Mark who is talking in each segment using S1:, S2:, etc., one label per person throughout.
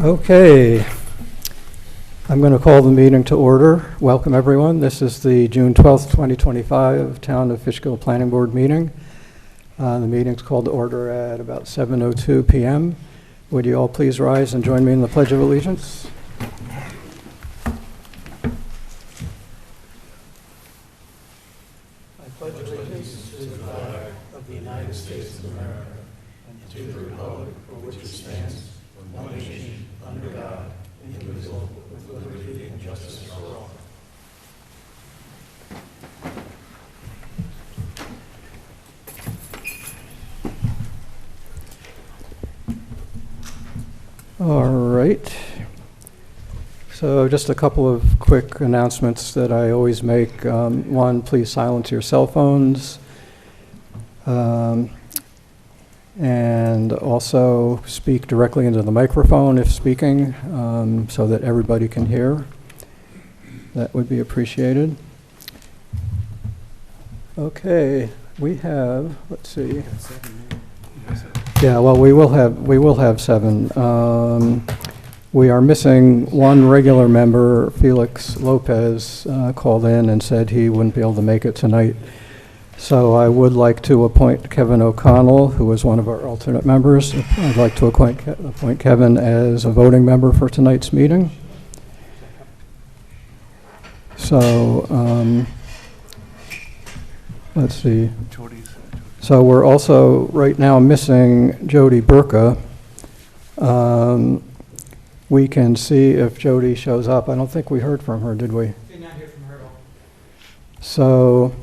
S1: Okay, I'm going to call the meeting to order. Welcome, everyone. This is the June 12th, 2025 Town of Fishkill Planning Board meeting. The meeting's called to order at about 7:02 p.m. Would you all please rise and join me in the Pledge of Allegiance? I pledge allegiance to the flag of the United States of America and to the republic for which it stands, one nation, under God, indivisible, with liberty and justice for all. All right. So just a couple of quick announcements that I always make. One, please silence your cell phones. And also speak directly into the microphone if speaking, so that everybody can hear. That would be appreciated. Okay, we have, let's see. Yeah, well, we will have 7. We are missing one regular member. Felix Lopez called in and said he wouldn't be able to make it tonight. So I would like to appoint Kevin O'Connell, who is one of our alternate members. I'd like to appoint Kevin as a voting member for tonight's meeting. So let's see. So we're also right now missing Jody Burka. We can see if Jody shows up. I don't think we heard from her, did we? Did not hear from her at all. So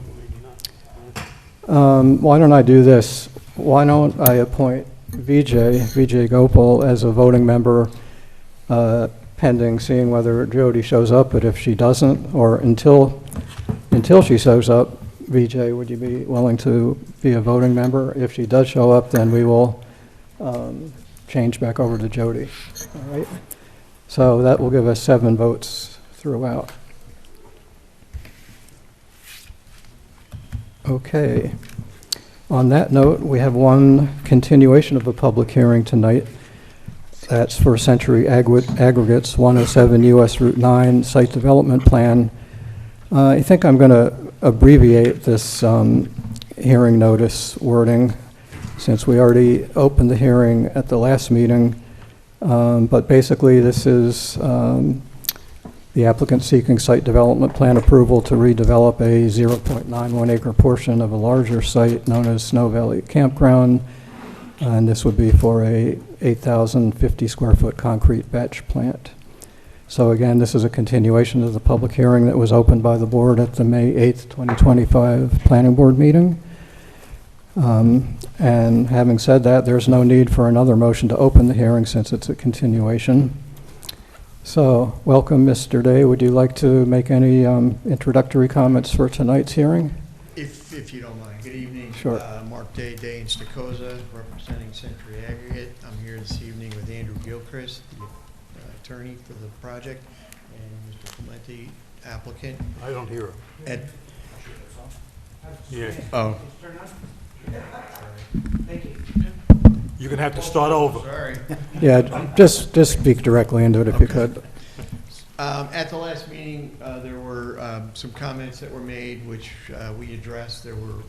S1: why don't I do this? Why don't I appoint Vijay Gopal as a voting member pending seeing whether Jody shows up, but if she doesn't, or until she shows up, Vijay, would you be willing to be a voting member? If she does show up, then we will change back over to Jody. All right. So that will give us 7 votes throughout. Okay. On that note, we have one continuation of a public hearing tonight. That's for Century Aggregates, 107 U.S. Route 9 Site Development Plan. I think I'm going to abbreviate this hearing notice wording since we already opened the hearing at the last meeting. But basically, this is the applicant seeking site development plan approval to redevelop a 0.91 acre portion of a larger site known as Snow Valley Campground. And this would be for a 8,050 square foot concrete batch plant. So again, this is a continuation of the public hearing that was opened by the board at the May 8th, 2025 planning board meeting. And having said that, there's no need for another motion to open the hearing since it's a continuation. So welcome, Mr. Day. Would you like to make any introductory comments for tonight's hearing?
S2: If you don't mind. Good evening.
S1: Sure.
S2: Mark Day in Stokoza, representing Century Aggregate. I'm here this evening with Andrew Gilchrist, the attorney for the project, and Mr. Clemente, applicant.
S3: I don't hear him. Yeah.
S2: Oh.
S3: Thank you. You're going to have to start over.
S2: Sorry.
S1: Yeah, just speak directly into it if you could.
S2: At the last meeting, there were some comments that were made, which we addressed. There were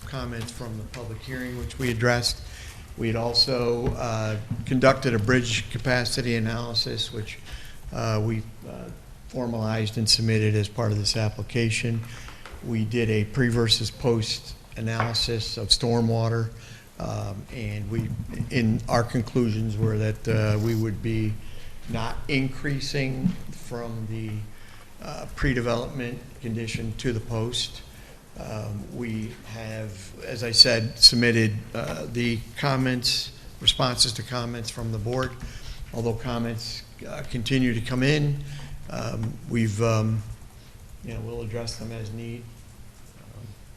S2: comments from the public hearing, which we addressed. We had also conducted a bridge capacity analysis, which we formalized and submitted as part of this application. We did a pre versus post analysis of stormwater, and in our conclusions were that we would be not increasing from the pre-development condition to the post. We have, as I said, submitted the responses to comments from the board. Although comments continue to come in, we'll address them as need.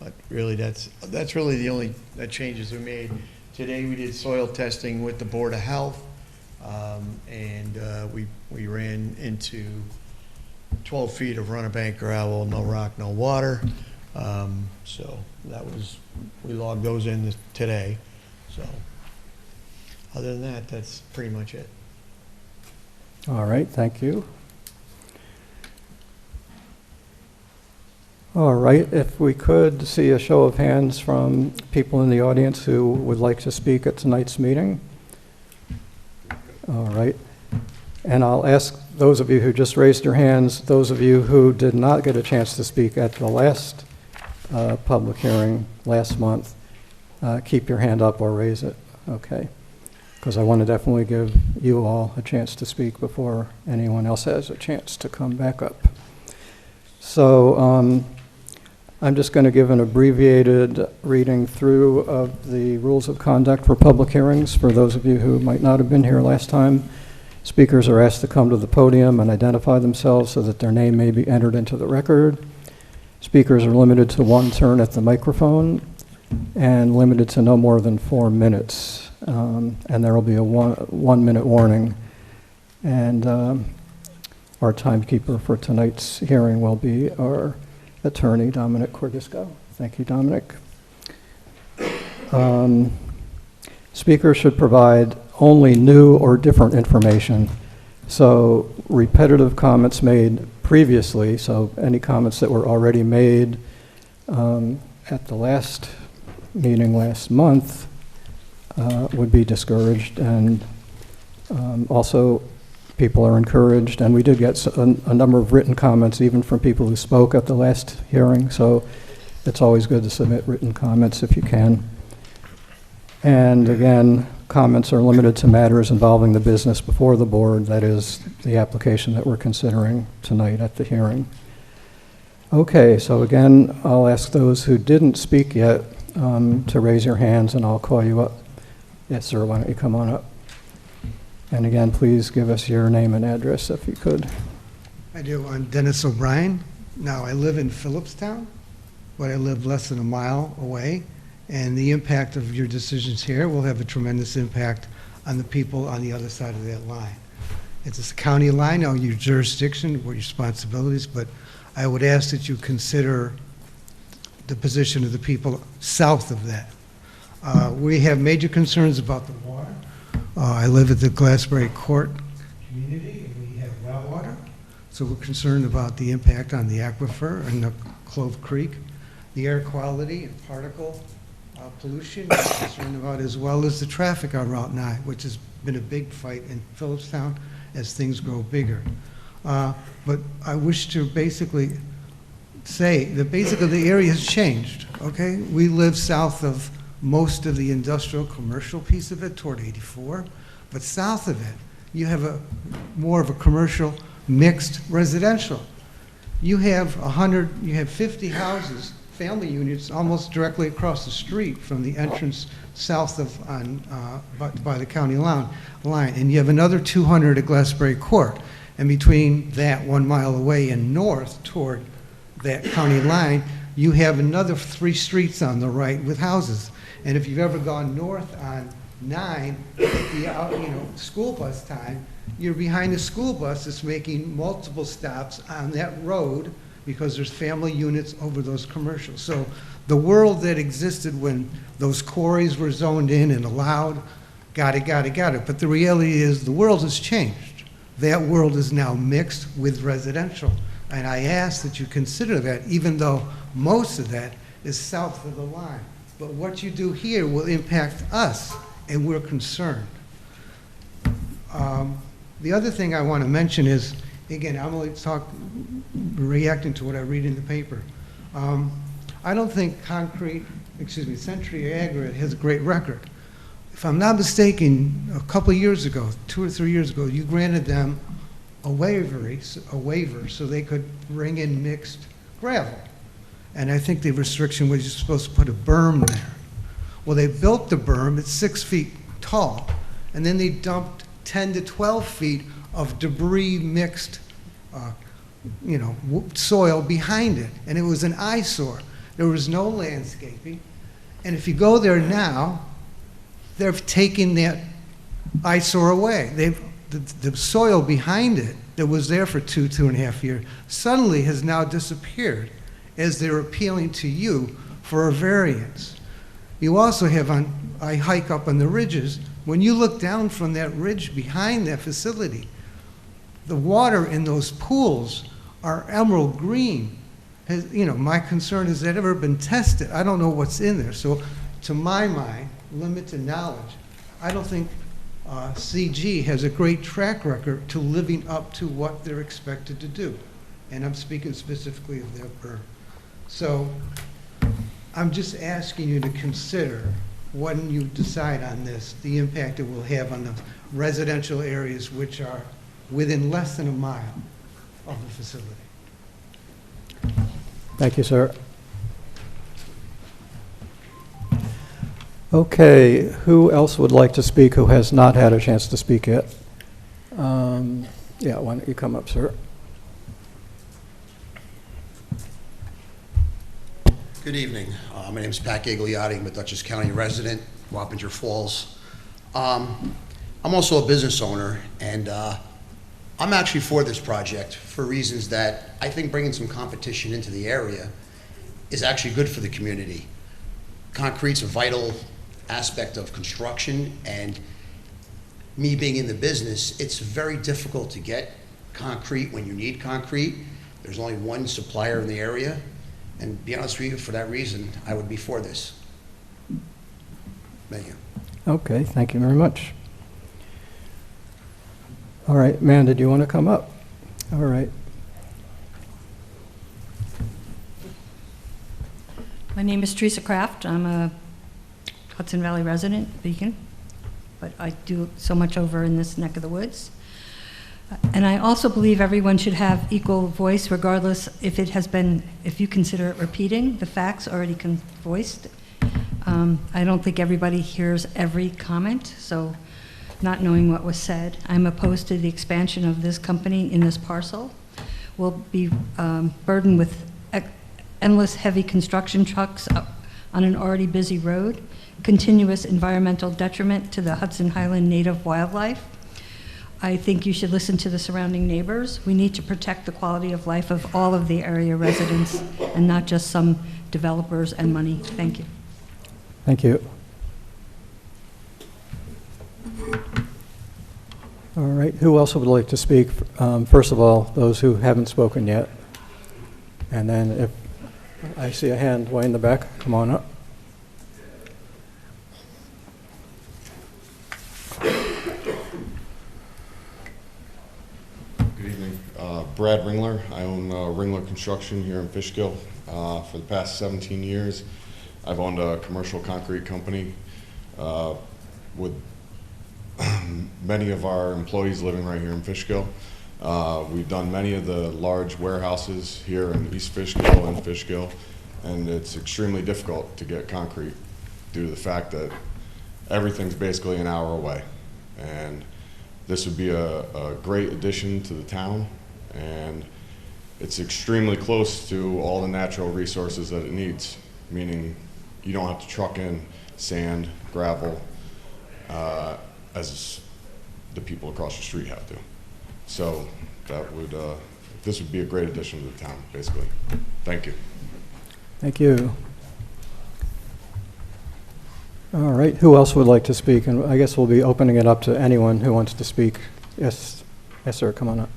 S2: But really, that's really the only changes we made. Today we did soil testing with the Board of Health, and we ran into 12 feet of run-of-bank gravel, no rock, no water. So we logged those in today. So Other than that, that's pretty much it.
S1: All right, thank you. All right, if we could see a show of hands from people in the audience who would like to speak at tonight's meeting. All right. And I'll ask those of you who just raised your hands, those of you who did not get a chance to speak at the last public hearing last month, keep your hand up or raise it, okay? Because I want to definitely give you all a chance to speak before anyone else has a chance to come back up. So I'm just going to give an abbreviated reading through of the rules of conduct for public hearings for those of you who might not have been here last time. Speakers are asked to come to the podium and identify themselves so that their name may be entered into the record. Speakers are limited to one turn at the microphone and limited to no more than 4 minutes. And there will be a 1 minute warning. And our timekeeper for tonight's hearing will be our attorney, Dominic Cordisco. Thank you, Dominic. Speakers should provide only new or different information. So repetitive comments made previously, so any comments that were already made at the last meeting last month would be discouraged, and also people are encouraged, and we did get a number of written comments even from people who spoke at the last hearing, so it's always good to submit written comments if you can. And again, comments are limited to matters involving the business before the board, that is, the application that we're considering tonight at the hearing. Okay, so again, I'll ask those who didn't speak yet to raise your hands, and I'll call you up. Yes, sir, why don't you come on up? And again, please give us your name and address if you could.
S4: I do. I'm Dennis O'Brien. Now, I live in Phillipstown, but I live less than a mile away. And the impact of your decisions here will have a tremendous impact on the people on the other side of that line. It's a county line, now your jurisdiction, your responsibilities, but I would ask that you consider the position of the people south of that. We have major concerns about the water. I live at the Glassbury Court community, and we have well water, so we're concerned about the impact on the aquifer and the Clove Creek, the air quality and particle pollution we're concerned about, as well as the traffic on Route 9, which has been a big fight in Phillipstown as things grow bigger. But I wish to basically say that basically the area has changed, okay? We live south of most of the industrial commercial piece of it toward 84, but south of it, you have more of a commercial mixed residential. You have 50 houses, family units, almost directly across the street from the entrance south of by the county line, and you have another 200 at Glassbury Court, and between that 1 mile away and north toward that county line, you have another 3 streets on the right with houses. And if you've ever gone north on 9, school bus time, you're behind a school bus that's making multiple stops on that road because there's family units over those commercials. So the world that existed when those quarries were zoned in and allowed, got it. But the reality is the world has changed. That world is now mixed with residential. And I ask that you consider that, even though most of that is south of the line. But what you do here will impact us, and we're concerned. The other thing I want to mention is, again, I'm only reacting to what I read in the paper. I don't think Century Aggregate has a great record. If I'm not mistaken, a couple of years ago, 2 or 3 years ago, you granted them a waiver so they could bring in mixed gravel. And I think the restriction was you're supposed to put a berm there. Well, they built the berm, it's 6 feet tall, and then they dumped 10 to 12 feet of debris mixed soil behind it, and it was an eyesore. There was no landscaping, and if you go there now, they've taken that eyesore away. The soil behind it that was there for 2.5 years suddenly has now disappeared as they're appealing to you for a variance. You also have I hike up on the ridges When you look down from that ridge behind that facility, the water in those pools are emerald green. My concern is that ever been tested? I don't know what's in there. So to my mind, limited knowledge, I don't think CG has a great track record to living up to what they're expected to do. And I'm speaking specifically of their burn. So I'm just asking you to consider, when you decide on this, the impact it will have on the residential areas which are within less than a mile of the facility.
S1: Thank you, sir. Okay, who else would like to speak who has not had a chance to speak yet? Yeah, why don't you come up, sir?
S5: Good evening. My name is Pat Gagliotti. I'm a Dutchess County resident, Wappinger Falls. I'm also a business owner, and I'm actually for this project for reasons that I think bringing some competition into the area is actually good for the community. Concrete's a vital aspect of construction, and me being in the business, it's very difficult to get concrete when you need concrete. There's only one supplier in the area, and to be honest with you, for that reason, I would be for this. Thank you.
S1: Okay, thank you very much. All right, man, did you want to come up? All right.
S6: My name is Teresa Kraft. I'm a Hudson Valley resident, Beacon, but I do so much over in this neck of the woods. And I also believe everyone should have equal voice regardless if you consider it repeating the facts already voiced. I don't think everybody hears every comment, so not knowing what was said. I'm opposed to the expansion of this company in this parcel. We'll be burdened with endless heavy construction trucks on an already busy road, continuous environmental detriment to the Hudson Highland native wildlife. I think you should listen to the surrounding neighbors. We need to protect the quality of life of all of the area residents and not just some developers and money. Thank you.
S1: Thank you. All right, who else would like to speak? First of all, those who haven't spoken yet. And then if I see a hand way in the back, come on up.
S7: Good evening. Brad Ringler. I own Ringler Construction here in Fishkill. For the past 17 years, I've owned a commercial concrete company with many of our employees living right here in Fishkill. We've done many of the large warehouses here in East Fishkill and Fishkill, and it's extremely difficult to get concrete due to the fact that everything's basically an hour away. And this would be a great addition to the town, and it's extremely close to all the natural resources that it needs, meaning you don't have to truck in sand, gravel, as the people across the street have to. So that would, this would be a great addition to the town, basically. Thank you.
S1: Thank you. All right, who else would like to speak? And I guess we'll be opening it up to anyone who wants to speak. Yes, yes, sir, come on up.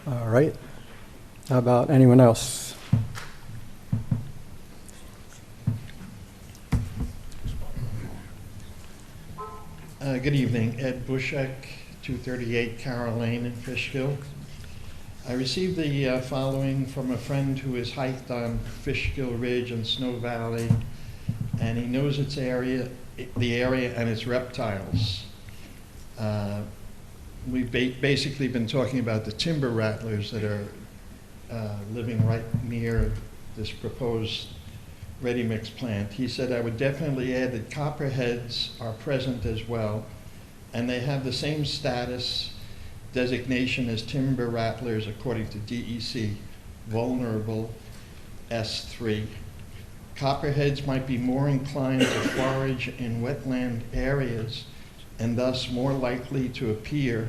S1: All right. How about anyone else?
S2: Good evening. Ed Bushek, 238 Carroll Lane in Fishkill. I received the following from a friend who has hiked on Fishkill Ridge and Snow Valley, and he knows the area and its reptiles. We've basically been talking about the timber rattlers that are living right near this proposed ready-mix plant. He said I would definitely add that copperheads are present as well, and they have the same status designation as timber rattlers according to DEC, vulnerable S3. Copperheads might be more inclined to forage in wetland areas and thus more likely to appear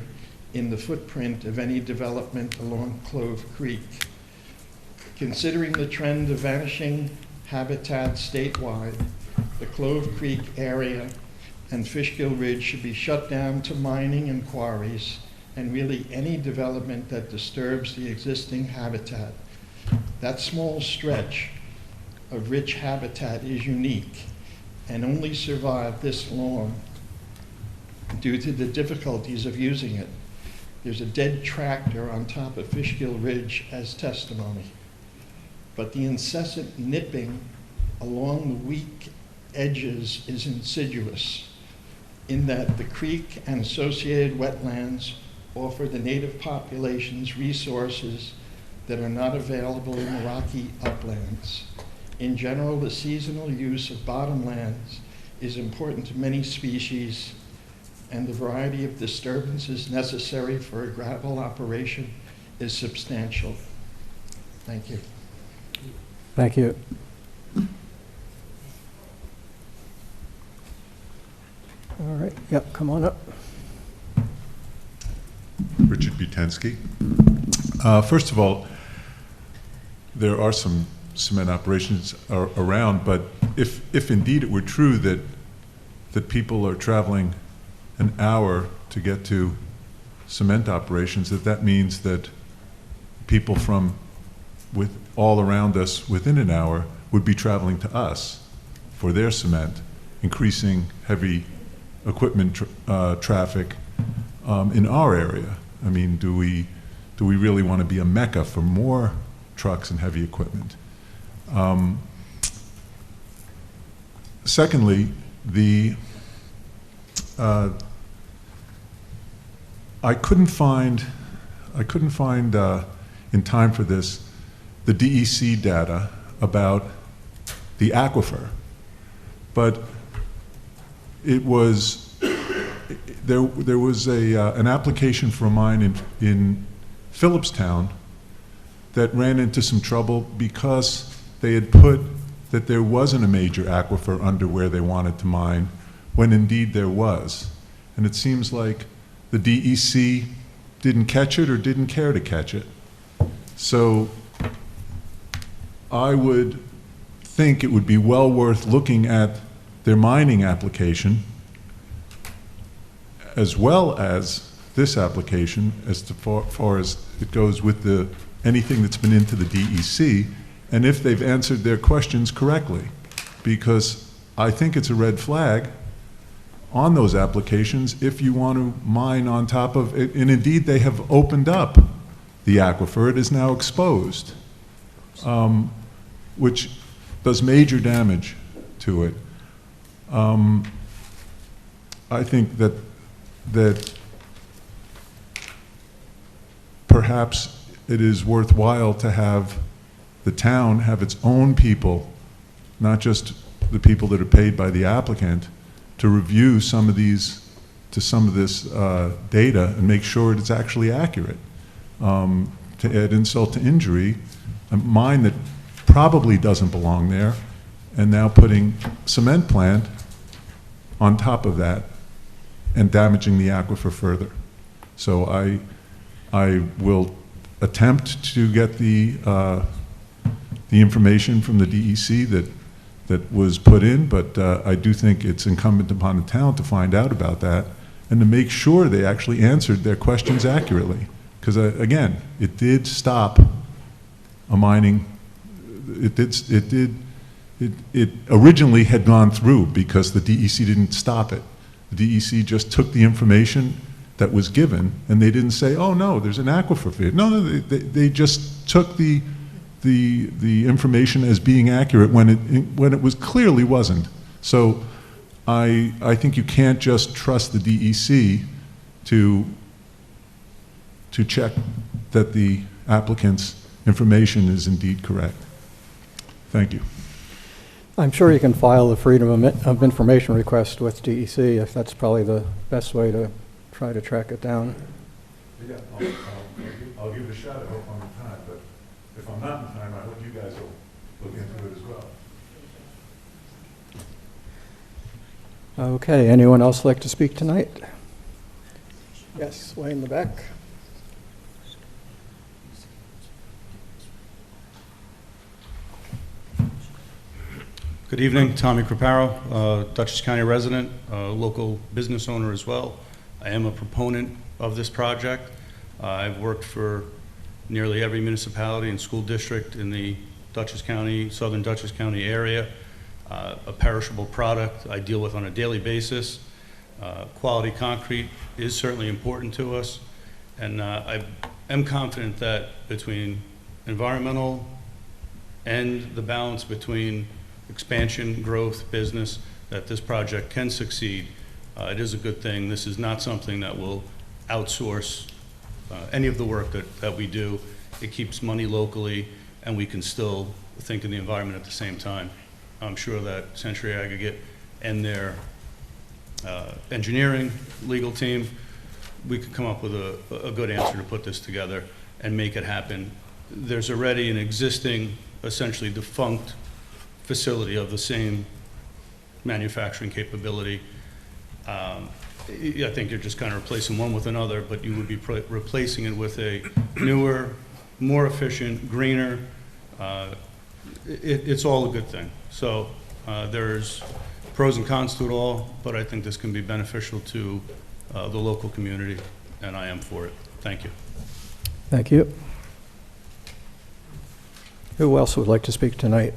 S2: in the footprint of any development along Clove Creek. Considering the trend of vanishing habitat statewide, the Clove Creek area and Fishkill Ridge should be shut down to mining and quarries, and really any development that disturbs the existing habitat. That small stretch of rich habitat is unique and only survived this long due to the difficulties of using it. There's a dead tractor on top of Fishkill Ridge as testimony. But the incessant nipping along the weak edges is insidious in that the creek and associated wetlands offer the native populations resources that are not available in the rocky uplands. In general, the seasonal use of bottomlands is important to many species, and the variety of disturbances necessary for a gravel operation is substantial. Thank you.
S1: Thank you. All right, yep, come on up.
S8: Richard Butensky. First of all, there are some cement operations around, but if indeed it were true that people are traveling an hour to get to cement operations, that means that people from all around us within an hour would be traveling to us for their cement, increasing heavy equipment traffic in our area. I mean, do we really want to be a mecca for more trucks and heavy equipment? Secondly, I couldn't find in time for this the DEC data about the aquifer, but it was there was an application for a mine in Phillipstown that ran into some trouble because they had put that there wasn't a major aquifer under where they wanted to mine, when indeed there was. And it seems like the DEC didn't catch it or didn't care to catch it. So I would think it would be well worth looking at their mining application as well as this application as far as it goes with anything that's been into the DEC, and if they've answered their questions correctly. Because I think it's a red flag on those applications if you want to mine on top of it, and indeed they have opened up the aquifer. It is now exposed, which does major damage to it. I think that perhaps it is worthwhile to have the town have its own people, not just the people that are paid by the applicant, to review some of this data and make sure it's actually accurate. To add insult to injury, a mine that probably doesn't belong there, and now putting cement plant on top of that and damaging the aquifer further. So I will attempt to get the information from the DEC that was put in, but I do think it's incumbent upon the town to find out about that and to make sure they actually answered their questions accurately. Because again, it did stop a mining. It originally had gone through because the DEC didn't stop it. The DEC just took the information that was given, and they didn't say, "Oh no, there's an aquifer here." No, they just took the information as being accurate when it was clearly wasn't. So I think you can't just trust the DEC to check that the applicant's information is indeed correct. Thank you.
S1: I'm sure you can file a Freedom of Information request with DEC if that's probably the best way to try to track it down.
S8: Yeah, I'll give it a shot. I hope I'm in time, but if I'm not in time, I hope you guys will look into it as well.
S1: Okay, anyone else like to speak tonight? Yes, way in the back.
S9: Good evening, Tommy Creparo, Dutchess County resident, local business owner as well. I am a proponent of this project. I've worked for nearly every municipality and school district in the Dutchess County, southern Dutchess County area. A perishable product I deal with on a daily basis. Quality concrete is certainly important to us, and I am confident that between environmental and the balance between expansion, growth, business, that this project can succeed. It is a good thing. This is not something that will outsource any of the work that we do. It keeps money locally, and we can still think of the environment at the same time. I'm sure that Century Aggregate and their engineering, legal team, we could come up with a good answer to put this together and make it happen. There's already an existing, essentially defunct facility of the same manufacturing capability. I think you're just kind of replacing one with another, but you would be replacing it with a newer, more efficient, greener. It's all a good thing. So there's pros and cons to it all, but I think this can be beneficial to the local community, and I am for it. Thank you.
S1: Thank you. Who else would like to speak tonight?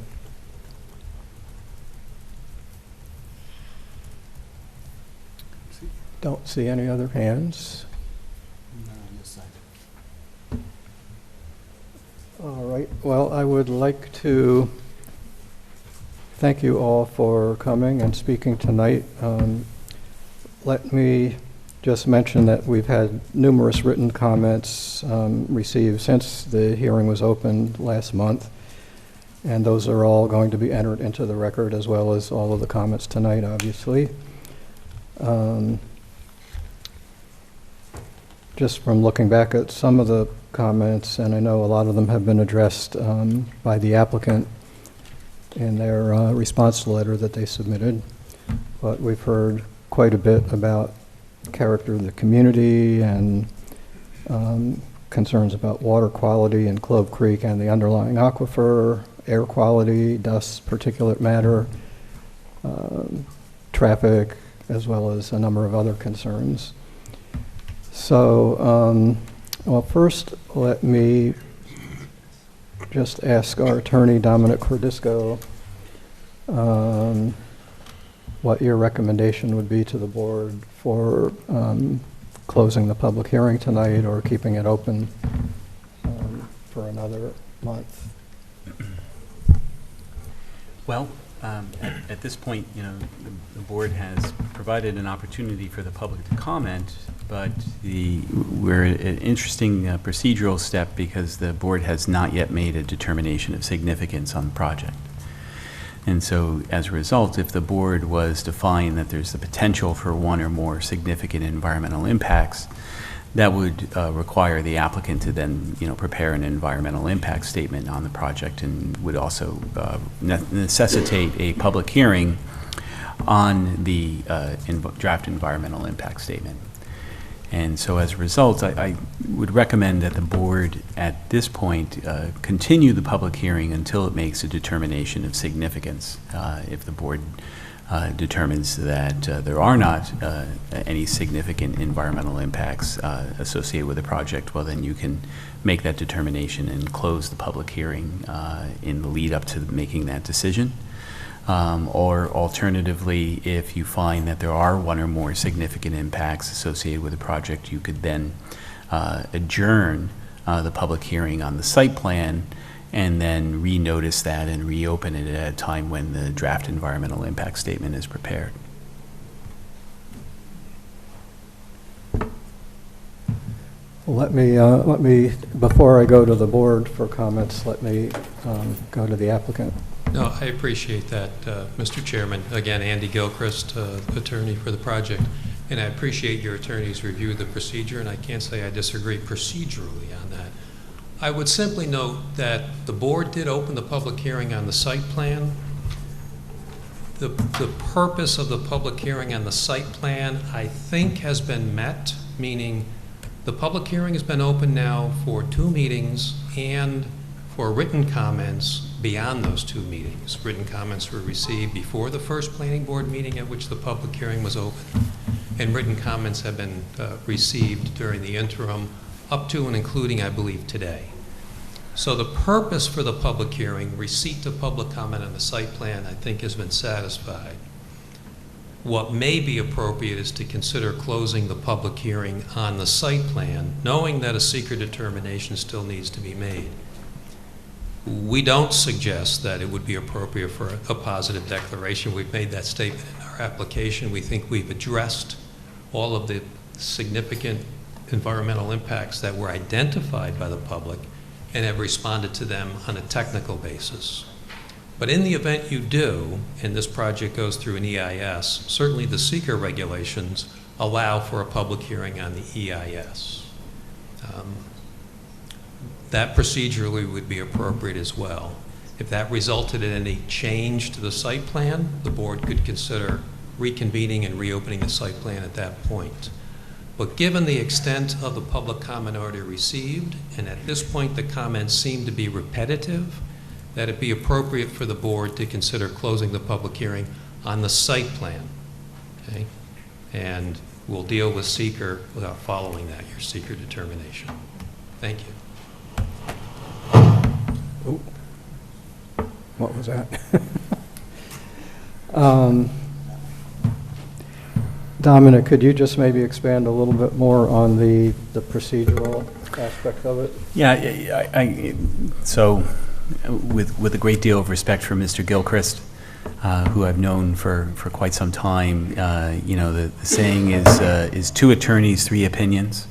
S1: Don't see any other hands. All right, well, I would like to thank you all for coming and speaking tonight. Let me just mention that we've had numerous written comments received since the hearing was opened last month, and those are all going to be entered into the record, as well as all of the comments tonight, obviously. Just from looking back at some of the comments, and I know a lot of them have been addressed by the applicant in their response letter that they submitted, but we've heard quite a bit about character of the community and concerns about water quality in Clove Creek and the underlying aquifer, air quality, dust, particulate matter, traffic, as well as a number of other concerns. So, well, first, let me just ask our attorney, Dominic Cordisco, what your recommendation would be to the board for closing the public hearing tonight or keeping it open for another month.
S10: Well, at this point, you know, the board has provided an opportunity for the public to comment, but we're at an interesting procedural step because the board has not yet made a determination of significance on the project. And so, as a result, if the board was to find that there's the potential for one or more significant environmental impacts, that would require the applicant to then, you know, prepare an environmental impact statement on the project, and would also necessitate a public hearing on the draft environmental impact statement. And so, as a result, I would recommend that the board at this point continue the public hearing until it makes a determination of significance. If the board determines that there are not any significant environmental impacts associated with the project, well, then you can make that determination and close the public hearing in the lead up to making that decision. Or alternatively, if you find that there are one or more significant impacts associated with the project, you could then adjourn the public hearing on the site plan and then renotice that and reopen it at a time when the draft environmental impact statement is prepared.
S1: Let me, before I go to the board for comments, let me go to the applicant.
S11: No, I appreciate that, Mr. Chairman. Again, Andy Gilchrist, attorney for the project. and I appreciate your attorney's review of the procedure, and I can't say I disagree procedurally on that. I would simply note that the board did open the public hearing on the site plan. The purpose of the public hearing on the site plan, I think, has been met, meaning the public hearing has been open now for 2 meetings and for written comments beyond those 2 meetings. Written comments were received before the first planning board meeting at which the public hearing was open, and written comments have been received during the interim up to and including, I believe, today. So the purpose for the public hearing, receipt of public comment on the site plan, I think has been satisfied. What may be appropriate is to consider closing the public hearing on the site plan, knowing that a secret determination still needs to be made. We don't suggest that it would be appropriate for a positive declaration. We've made that statement in our application. We think we've addressed all of the significant environmental impacts that were identified by the public and have responded to them on a technical basis. But in the event you do, and this project goes through an EIS, certainly the seeker regulations allow for a public hearing on the EIS. That procedurally would be appropriate as well. If that resulted in any change to the site plan, the board could consider reconvening and reopening the site plan at that point. But given the extent of the public comment already received, and at this point the comments seem to be repetitive, that it be appropriate for the board to consider closing the public hearing on the site plan. Okay? And we'll deal with seeker without following that, your seeker determination. Thank you.
S1: Ooh. What was that? Dominic, could you just maybe expand a little bit more on the procedural aspect of it?
S10: Yeah, so with a great deal of respect for Mr. Gilchrist, who I've known for quite some time, you know, the saying is 2 attorneys, 3 opinions.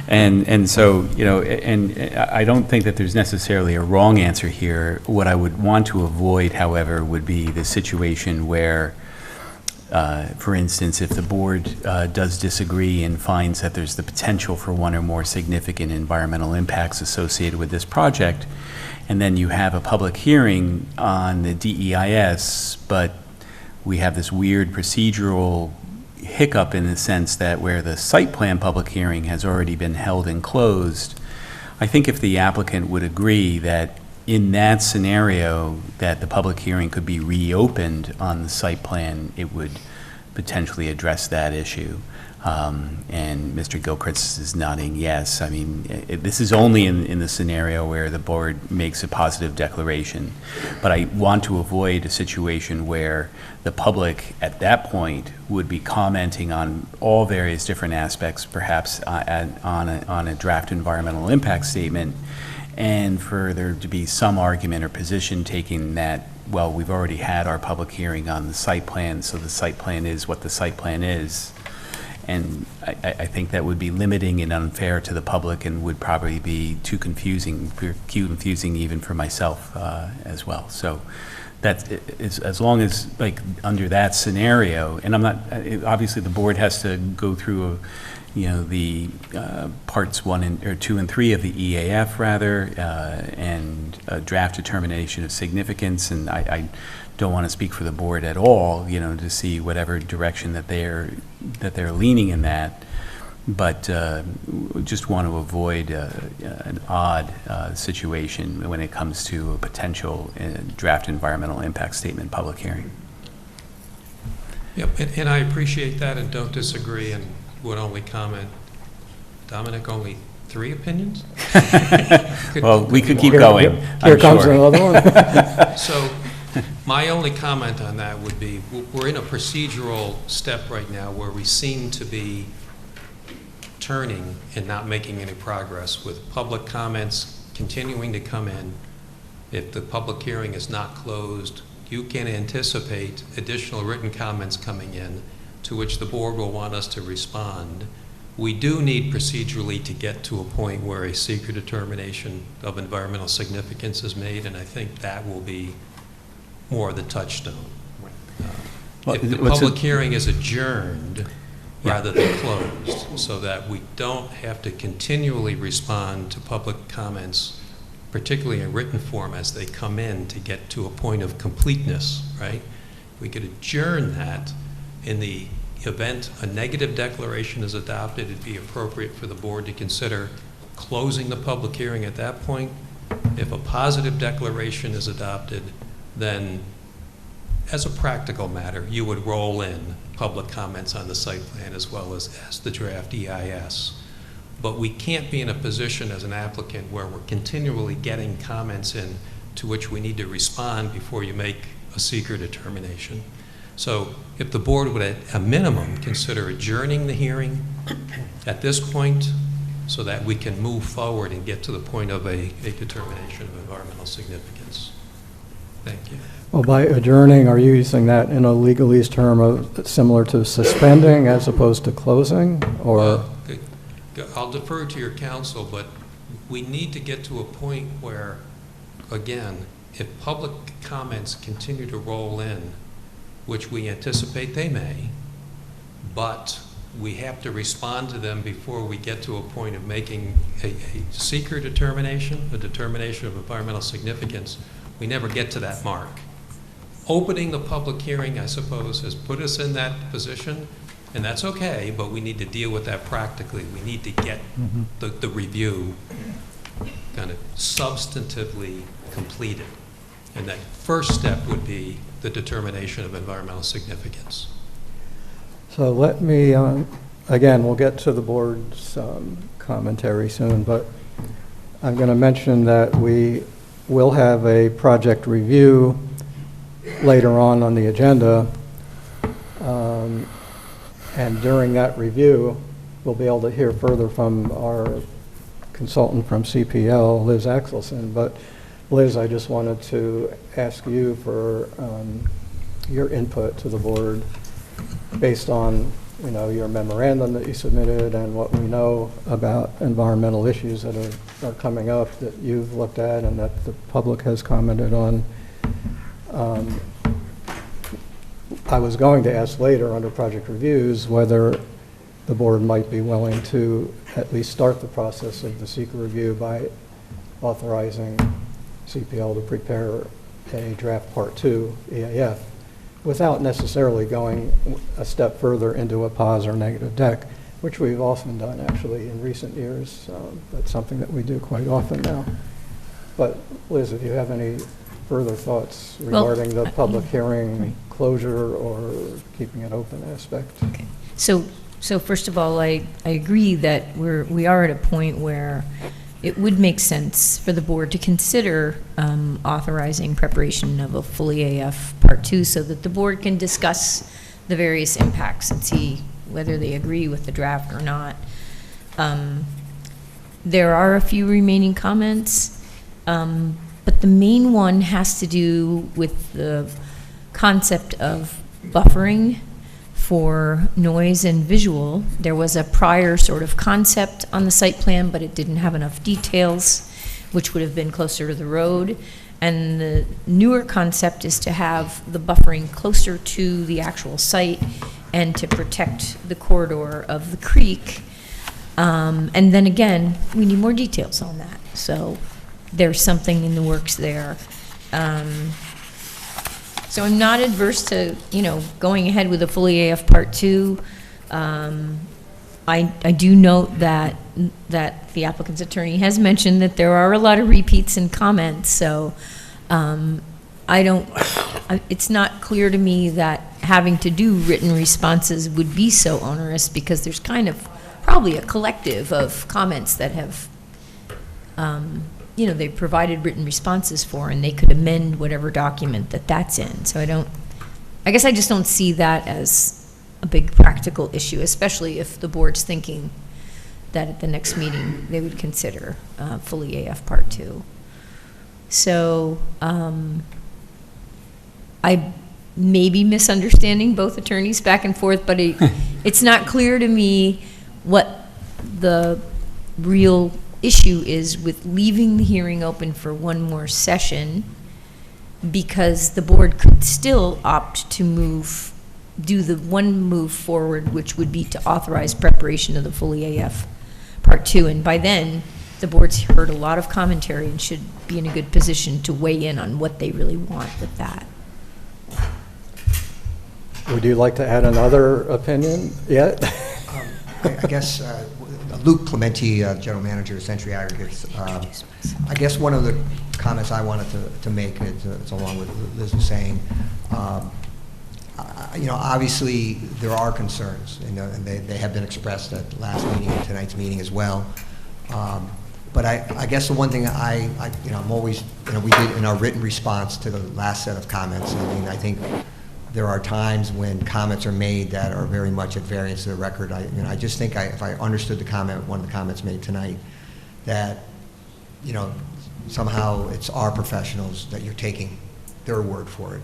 S10: And so, you know, and I don't think that there's necessarily a wrong answer here. What I would want to avoid, however, would be the situation where, for instance, if the board does disagree and finds that there's the potential for 1 or more significant environmental impacts associated with this project, and then you have a public hearing on the DEIS, but we have this weird procedural hiccup in the sense that where the site plan public hearing has already been held and closed, I think if the applicant would agree that in that scenario that the public hearing could be reopened on the site plan, it would potentially address that issue. And Mr. Gilchrist is nodding yes. I mean, this is only in the scenario where the board makes a positive declaration. But I want to avoid a situation where the public at that point would be commenting on all various different aspects, perhaps on a draft environmental impact statement, and for there to be some argument or position taking that, well, we've already had our public hearing on the site plan, so the site plan is what the site plan is. And I think that would be limiting and unfair to the public and would probably be too confusing even for myself as well. So that is, as long as, like, under that scenario, and I'm not, obviously the board has to go through, you know, the parts 2 and 3 of the EAF rather, and a draft determination of significance, and I don't want to speak for the board at all, you know, to see whatever direction that they're leaning in that, but just want to avoid an odd situation when it comes to a potential draft environmental impact statement public hearing.
S11: Yep, and I appreciate that and don't disagree, and would only comment, Dominic, only 3 opinions?
S10: Well, we could keep going.
S1: Here comes another one.
S11: So my only comment on that would be, we're in a procedural step right now where we seem to be turning and not making any progress with public comments continuing to come in. If the public hearing is not closed, you can anticipate additional written comments coming in to which the board will want us to respond. We do need procedurally to get to a point where a secret determination of environmental significance is made, and I think that will be more the touchstone. if the public hearing is adjourned rather than closed, so that we don't have to continually respond to public comments, particularly in written form as they come in, to get to a point of completeness, right? We could adjourn that. In the event a negative declaration is adopted, it'd be appropriate for the board to consider closing the public hearing at that point. If a positive declaration is adopted, then as a practical matter, you would roll in public comments on the site plan as well as the draft EIS. But we can't be in a position as an applicant where we're continually getting comments in to which we need to respond before you make a seeker determination. So if the board would, at a minimum, consider adjourning the hearing at this point so that we can move forward and get to the point of a determination of environmental significance. Thank you.
S1: Well, by adjourning, are you using that in a legalese term of similar to suspending as opposed to closing, or?
S11: I'll defer to your counsel, but we need to get to a point where, again, if public comments continue to roll in, which we anticipate they may, but we have to respond to them before we get to a point of making a seeker determination, a determination of environmental significance, we never get to that mark. Opening the public hearing, I suppose, has put us in that position, and that's okay, but we need to deal with that practically. We need to get the review kind of substantively completed. And that first step would be the determination of environmental significance.
S1: So let me, again, we'll get to the board's commentary soon, but I'm going to mention that we will have a project review later on the agenda. And during that review, we'll be able to hear further from our consultant from CPL, Liz Axelson. But Liz, I just wanted to ask you for your input to the board based on, your memorandum that you submitted and what we know about environmental issues that are coming up that you've looked at and that the public has commented on. I was going to ask later under project reviews whether the board might be willing to at least start the process of the seeker review by authorizing CPL to prepare a draft Part 2 EAF without necessarily going a step further into a pause or negative deck, which we've often done actually in recent years. That's something that we do quite often now. But Liz, if you have any further thoughts regarding the public hearing closure or keeping it open aspect?
S12: Okay. So first of all, I agree that we are at a point where it would make sense for the board to consider authorizing preparation of a fully AF Part 2 so that the board can discuss the various impacts and see whether they agree with the draft or not. There are a few remaining comments, but the main one has to do with the concept of buffering for noise and visual. There was a prior sort of concept on the site plan, but it didn't have enough details, which would have been closer to the road. And the newer concept is to have the buffering closer to the actual site and to protect the corridor of the creek. And then again, we need more details on that. So there's something in the works there. So I'm not adverse to, going ahead with a fully AF Part 2. I do note that the applicant's attorney has mentioned that there are a lot of repeats and comments, so it's not clear to me that having to do written responses would be so onerous, because there's kind of probably a collective of comments that have they've provided written responses for, and they could amend whatever document that's in. So I guess I just don't see that as a big practical issue, especially if the board's thinking that at the next meeting they would consider fully AF Part 2. So I may be misunderstanding both attorneys back and forth, but it's not clear to me what the real issue is with leaving the hearing open for one more session, because the board could still opt to move do the one move forward, which would be to authorize preparation of the full EAF Part 2. And by then, the board's heard a lot of commentary and should be in a good position to weigh in on what they really want with that.
S1: Would you like to add another opinion yet?
S13: I guess Luke Clementi, General Manager of Century Aggregates. I guess one of the comments I wanted to make, it's along with Liz was saying, obviously there are concerns, and they have been expressed at the last meeting and tonight's meeting as well. But I guess the one thing I'm always, we did in our written response to the last set of comments. I mean, I think there are times when comments are made that are very much at variance to the record. I just think if I understood the comment, one of the comments made tonight, that, somehow it's our professionals that you're taking their word for it.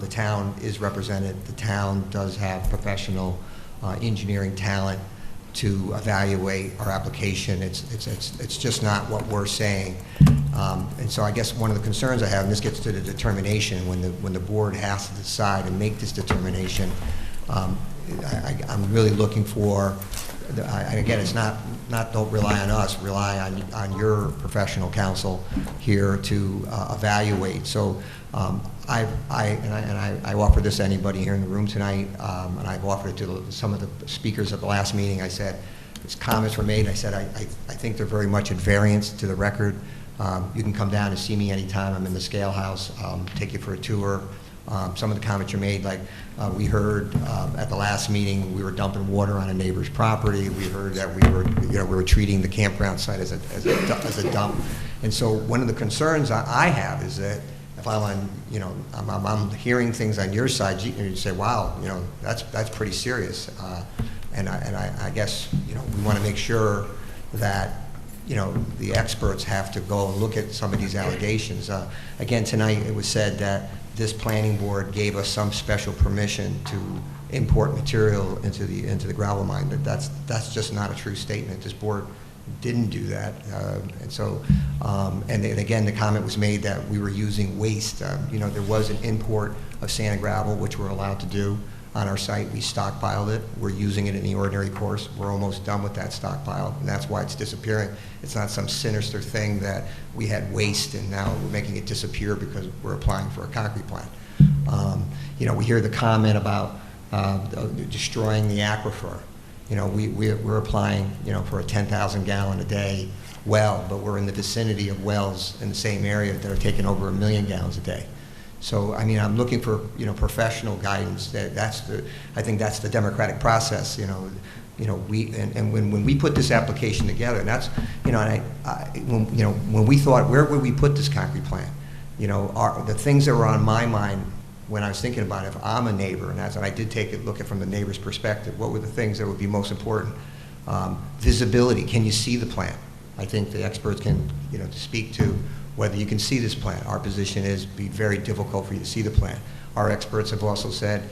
S13: The town is represented. The town does have professional engineering talent to evaluate our application. It's just not what we're saying. And so I guess one of the concerns I have, and this gets to the determination, when the board has to decide and make this determination, I'm really looking for, again, it's not don't rely on us, rely on your professional counsel here to evaluate. So I offer this to anybody here in the room tonight, and I've offered it to some of the speakers at the last meeting. I said, as comments were made, I said, I think they're very much at variance to the record. You can come down and see me anytime. I'm in the Scale House, take you for a tour. Some of the comments you made, like we heard at the last meeting, we were dumping water on a neighbor's property. We heard that we were treating the campground site as a dump. And so one of the concerns I have is that if I'm on, I'm hearing things on your side, you say, wow, that's pretty serious. And I guess, we want to make sure that, the experts have to go and look at some of these allegations. Again, tonight it was said that this planning board gave us some special permission to import material into the gravel mine. That's just not a true statement. This board didn't do that, and so, and again, the comment was made that we were using waste. There was an import of sand and gravel, which we're allowed to do on our site. We stockpiled it. We're using it in the ordinary course. We're almost done with that stockpile, and that's why it's disappearing. It's not some sinister thing that we had waste and now we're making it disappear because we're applying for a concrete plant. We hear the comment about destroying the aquifer. We're applying, for a 10,000 gallon a day well, but we're in the vicinity of wells in the same area that are taking over 1 million gallons a day. So, I mean, I'm looking for, professional guidance. I think that's the democratic process. When we put this application together, and that's, when we thought, where would we put this concrete plant? The things that were on my mind when I was thinking about it, if I'm a neighbor, and I did take a look at it from the neighbor's perspective, what were the things that would be most important? Visibility. Can you see the plant? I think the experts can, speak to whether you can see this plant. Our position is it'd be very difficult for you to see the plant. Our experts have also said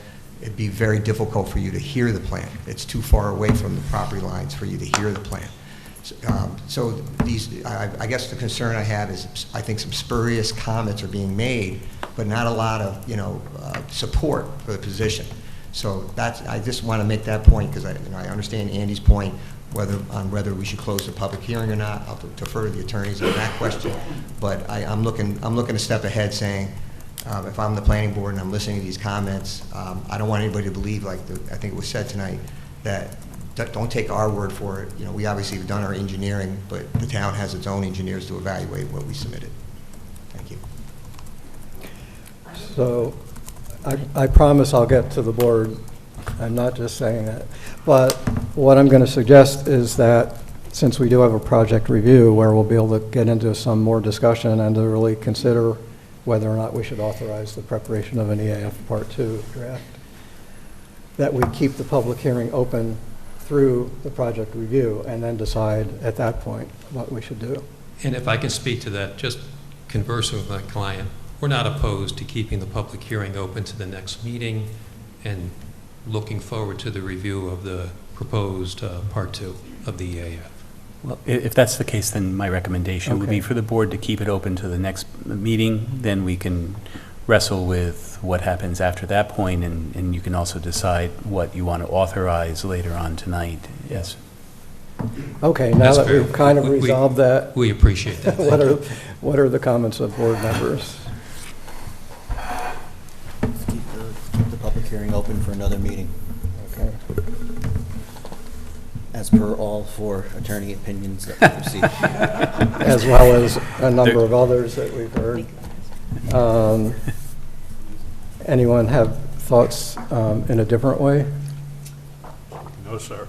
S13: it'd be very difficult for you to hear the plant. It's too far away from the property lines for you to hear the plant. So I guess the concern I have is I think some spurious comments are being made, but not a lot of support for the position. So I just want to make that point because I understand Andy's point whether we should close the public hearing or not. I'll defer to the attorneys on that question. But I'm looking a step ahead, saying if I'm the planning board and I'm listening to these comments, I don't want anybody to believe, like I think it was said tonight, that don't take our word for it. We obviously have done our engineering, but the town has its own engineers to evaluate what we submitted. Thank you.
S1: So I promise I'll get to the board. I'm not just saying that. But what I'm going to suggest is that since we do have a project review where we'll be able to get into some more discussion and to really consider whether or not we should authorize the preparation of an EAF Part 2 draft, that we keep the public hearing open through the project review and then decide at that point what we should do.
S11: And if I can speak to that, just conversing with my client, we're not opposed to keeping the public hearing open to the next meeting and looking forward to the review of the proposed Part 2 of the EAF.
S10: Well, if that's the case, then my recommendation would be for the board to keep it open to the next meeting. Then we can wrestle with what happens after that point, and you can also decide what you want to authorize later on tonight. Yes.
S1: Okay, now
S11: That's
S1: that
S11: fair.
S1: we've kind of
S11: We-
S1: resolved that,
S11: We appreciate that. Thank you.
S1: what are the comments of board members?
S14: Keep the public hearing open for another meeting,
S1: Okay.
S14: as per all 4 attorney opinions that we received.
S1: As well as a number of others that we've heard. Anyone have thoughts in a different way?
S3: No, sir.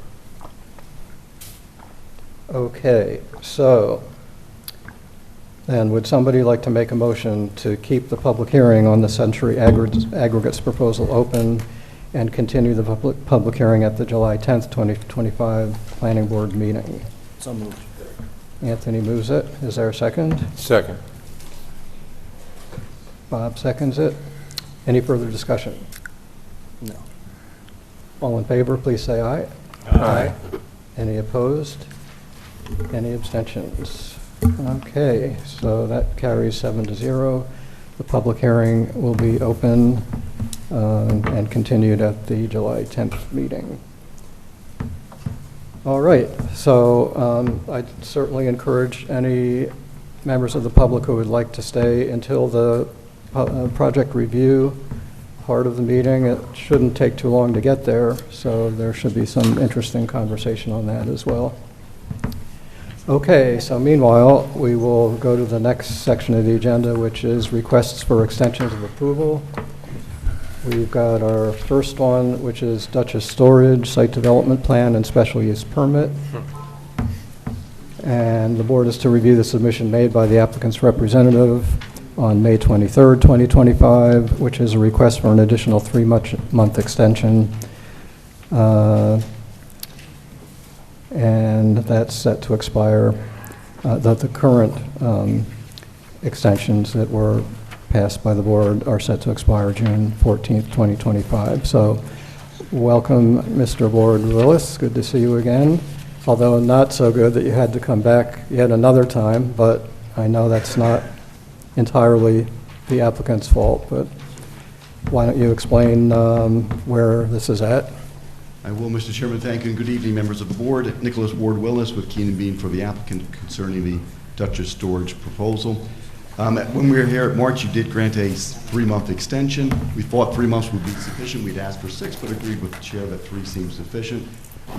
S1: Okay, so then would somebody like to make a motion to keep the public hearing on the Century Aggregates proposal open and continue the public hearing at the July 10th, 2025 Planning Board meeting?
S14: So moved.
S1: Anthony moves it. Is there a second?
S3: Second.
S1: Bob seconds it. Any further discussion?
S14: No.
S1: All in favor, please say aye.
S3: Aye.
S1: Any opposed? Any abstentions? Okay, so that carries 7-0. The public hearing will be open and continued at the July 10th meeting. All right, so I'd certainly encourage any members of the public who would like to stay until the project review part of the meeting. It shouldn't take too long to get there, so there should be some interesting conversation on that as well. Okay, so meanwhile, we will go to the next section of the agenda, which is requests for extensions of approval. We've got our first one, which is Duchess Storage, Site Development Plan and Special Use Permit. And the board is to review the submission made by the applicant's representative on May 23rd, 2025, which is a request for an additional 3-month extension. And that's set to expire, the current extensions that were passed by the board are set to expire June 14th, 2025. So welcome, Mr. Ward Willis. Good to see you again. Although not so good that you had to come back yet another time, but I know that's not entirely the applicant's fault, but why don't you explain where this is at?
S15: I will, Mr. Chairman. Thank you, and good evening, members of the board. Nicholas Ward Willis with Keenan Bean for the applicant concerning the Duchess Storage proposal. When we were here at March, you did grant a 3-month extension. We thought 3 months would be sufficient. We'd asked for 6, but agreed with the chair that 3 seems sufficient.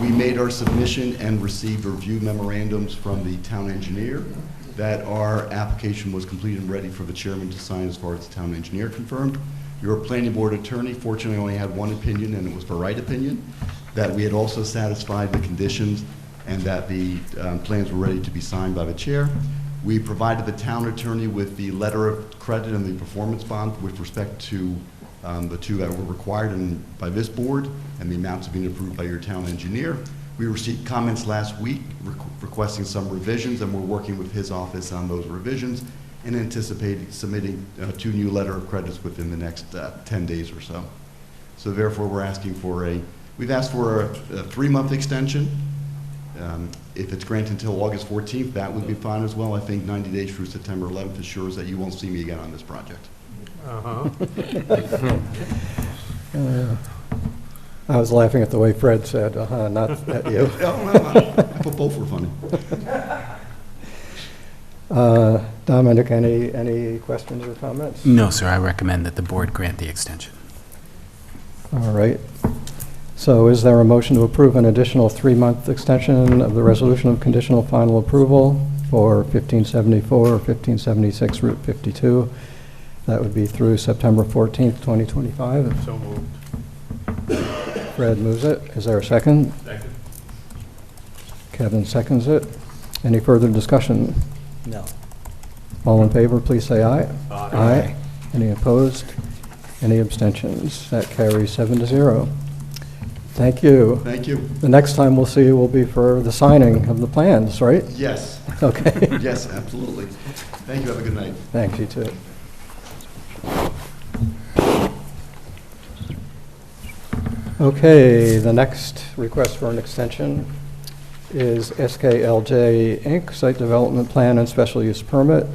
S15: We made our submission and received review memorandums from the town engineer that our application was complete and ready for the chairman to sign as far as the town engineer confirmed. Your planning board attorney fortunately only had one opinion, and it was the right opinion, that we had also satisfied the conditions and that the plans were ready to be signed by the chair. We provided the town attorney with the letter of credit and the performance bond with respect to the 2 that were required by this board, and the amounts have been approved by your town engineer. We received comments last week requesting some revisions, and we're working with his office on those revisions and anticipate submitting 2 new letter of credits within the next 10 days or so. So therefore, we're asking for we've asked for a 3-month extension. If it's granted until August 14th, that would be fine as well. I think 90 days through September 11th assures that you won't see me again on this project.
S1: I was laughing at the way Fred said, not at you.
S15: I thought both were funny.
S1: Dominic, any questions or comments?
S10: No, sir. I recommend that the board grant the extension.
S1: All right. So is there a motion to approve an additional 3-month extension of the resolution of conditional final approval for 1574 or 1576 Route 52? That would be through September 14th, 2025.
S3: So moved.
S1: Fred moves it. Is there a second?
S3: Second.
S1: Kevin seconds it. Any further discussion?
S14: No.
S1: All in favor, please say aye.
S3: Aye.
S1: Any opposed? Any abstentions? That carries 7-0. Thank you.
S15: Thank you.
S1: The next time we'll see you will be for the signing of the plans, right?
S15: Yes.
S1: Okay.
S15: Yes, absolutely. Thank you. Have a good night.
S1: Thanks, you too. Okay, the next request for an extension is SKLJ Inc., Site Development Plan and Special Use Permit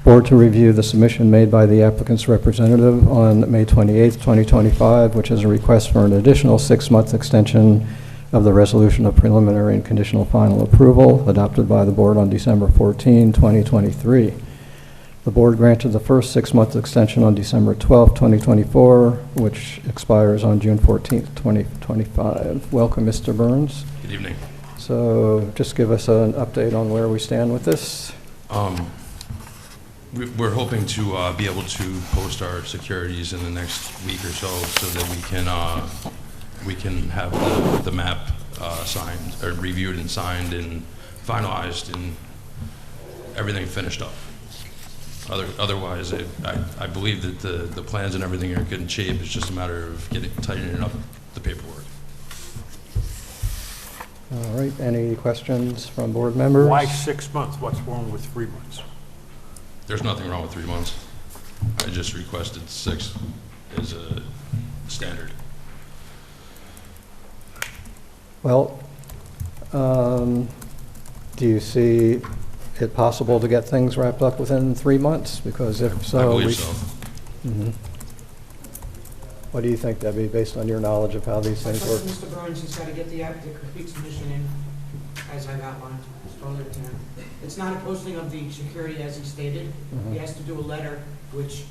S1: Board to review the submission made by the applicant's representative on May 28th, 2025, which is a request for an additional 6-month extension of the resolution of preliminary and conditional final approval adopted by the board on December 14, 2023. The board granted the first 6-month extension on December 12, 2024, which expires on June 14, 2025. Welcome, Mr. Burns.
S16: Good evening.
S1: So just give us an update on where we stand with this.
S16: We're hoping to be able to post our securities in the next week or so that we can have the map signed, or reviewed and signed and finalized and everything finished up. Otherwise, I believe that the plans and everything are in good shape. It's just a matter of tightening up the paperwork.
S1: All right, any questions from board members?
S3: Why 6 months? What's wrong with 3 months?
S16: There's nothing wrong with 3 months. I just requested 6 as a standard.
S1: Well, do you see it possible to get things wrapped up within 3 months? Because if so...
S16: I believe so.
S1: Mhm. What do you think, Debbie, based on your knowledge of how these things work?
S17: Mr. Burns has got to get the complete submission in, as I've outlined earlier to him. It's not a posting of the security as he stated. He has to do a letter which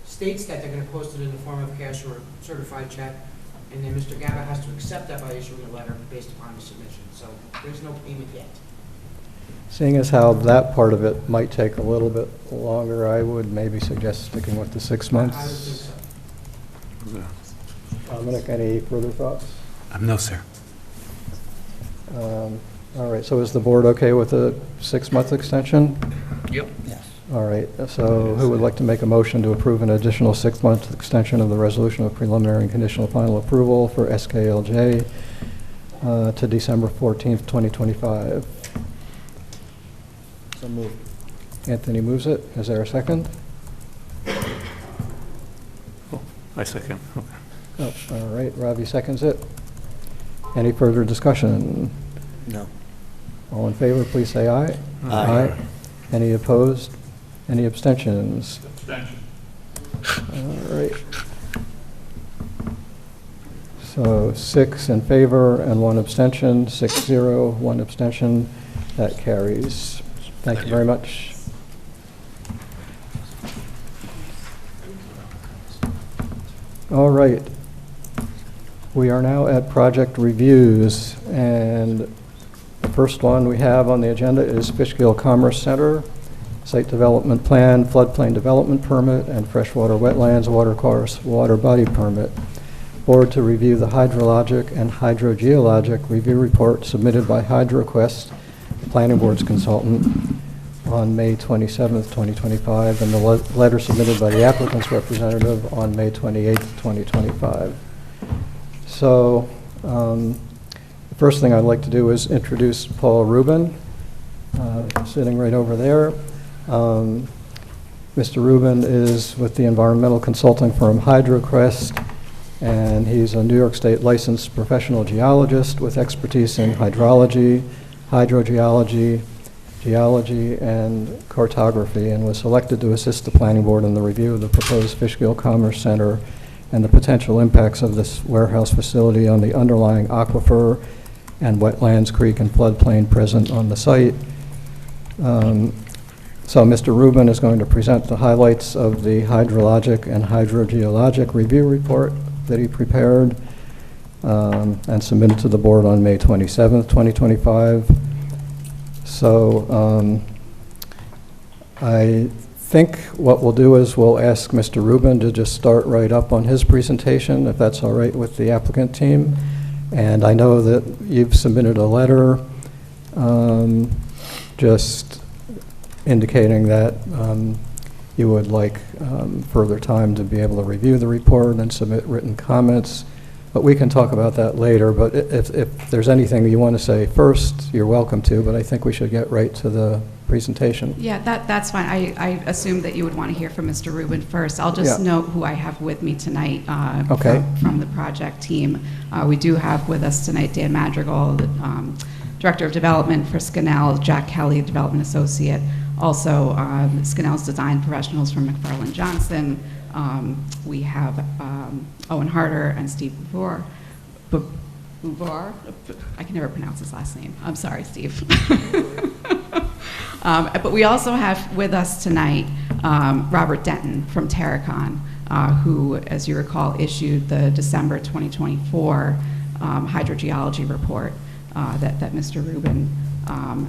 S17: states that they're going to post it in the form of cash or a certified check, and then Mr. Gaba has to accept that by issuing a letter based upon the submission. So there's no payment yet.
S1: Seeing as how that part of it might take a little bit longer, I would maybe suggest sticking with the 6 months.
S17: I would think so.
S1: Dominic, any further thoughts?
S10: No, sir.
S1: All right, so is the board okay with a 6-month extension?
S11: Yep.
S14: Yes.
S1: All right, so who would like to make a motion to approve an additional 6-month extension of the resolution of preliminary and conditional final approval for SKLJ to December 14th, 2025?
S14: So moved.
S1: Anthony moves it. Is there a second?
S3: I second. Okay.
S1: Oh, all right, Ravi seconds it. Any further discussion?
S14: No.
S1: All in favor, please say aye.
S14: Aye.
S1: Any opposed? Any abstentions?
S3: Abstention.
S1: All right. So 6 in favor and 1 abstention, 6-0, 1 abstention. That carries. Thank you very much. All right. We are now at project reviews, and the first one we have on the agenda is Fishkill Commerce Center, Site Development Plan, Floodplain Development Permit, and Freshwater Wetlands Watercourse Water Body Permit. Board to review the hydrologic and hydrogeologic review report submitted by HydroQuest, the Planning Board's consultant, on May 27th, 2025, and the letter submitted by the applicant's representative on May 28th, 2025. So the first thing I'd like to do is introduce Paul Rubin, sitting right over there. Mr. Rubin is with the environmental consulting firm HydroQuest, and he's a New York State licensed professional geologist with expertise in hydrology, hydrogeology, geology, and cartography, and was selected to assist the planning board in the review of the proposed Fishkill Commerce Center and the potential impacts of this warehouse facility on the underlying aquifer and wetlands, creek, and floodplain present on the site. So Mr. Rubin is going to present the highlights of the hydrologic and hydrogeologic review report that he prepared and submitted to the board on May 27th, 2025. So I think what we'll do is we'll ask Mr. Rubin to just start right up on his presentation, if that's all right with the applicant team. And I know that you've submitted a letter just indicating that you would like further time to be able to review the report and submit written comments. But we can talk about that later. But if there's anything you want to say first, you're welcome to. But I think we should get right to the presentation.
S18: Yeah, that's fine. I assumed that you would want to hear from Mr. Rubin first. I'll just note who I have with me tonight from the project team. We do have with us tonight Dan Madrigal, Director of Development for Scanal, Jack Kelly, Development Associate. Also, Scanal's design professionals from McFarland Johnson. We have Owen Harder and Steve Bouvar. I can never pronounce his last name. I'm sorry, Steve. But we also have with us tonight Robert Denton from Terracon, who, as you recall, issued the December 2024 hydrogeology report that Mr. Rubin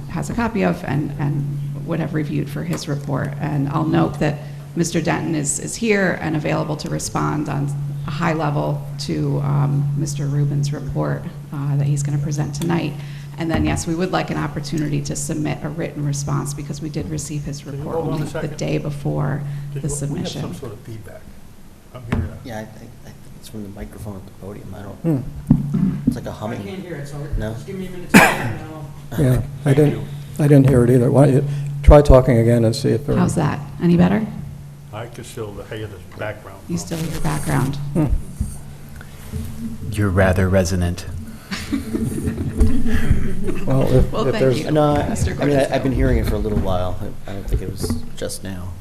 S18: has a copy of and would have reviewed for his report. And I'll note that Mr. Denton is here and available to respond on a high level to Mr. Rubin's report that he's going to present tonight. And then, yes, we would like an opportunity to submit a written response because we did receive his report
S3: hold on
S18: only
S3: a second?
S18: the day before the submission.
S3: We have some sort of feedback. I'm here.
S14: Yeah, I think it's from the microphone at the podium. I don't.
S1: Hmm.
S14: It's like a
S17: I
S14: humming.
S17: can't hear it, so
S14: No?
S17: just give me a minute to hear it, and I'll...
S1: Yeah, I didn't hear it either. Why don't you try talking again and see if there...
S18: How's that? Any better?
S3: I can still hear the background.
S18: You still hear background?
S10: You're rather resonant.
S1: Well,
S18: Well,
S1: if
S18: thank
S1: there's...
S18: you.
S14: No,
S18: Mr.
S14: I mean,
S18: Cortez.
S14: I've been hearing it for a little while. I don't think it was just now.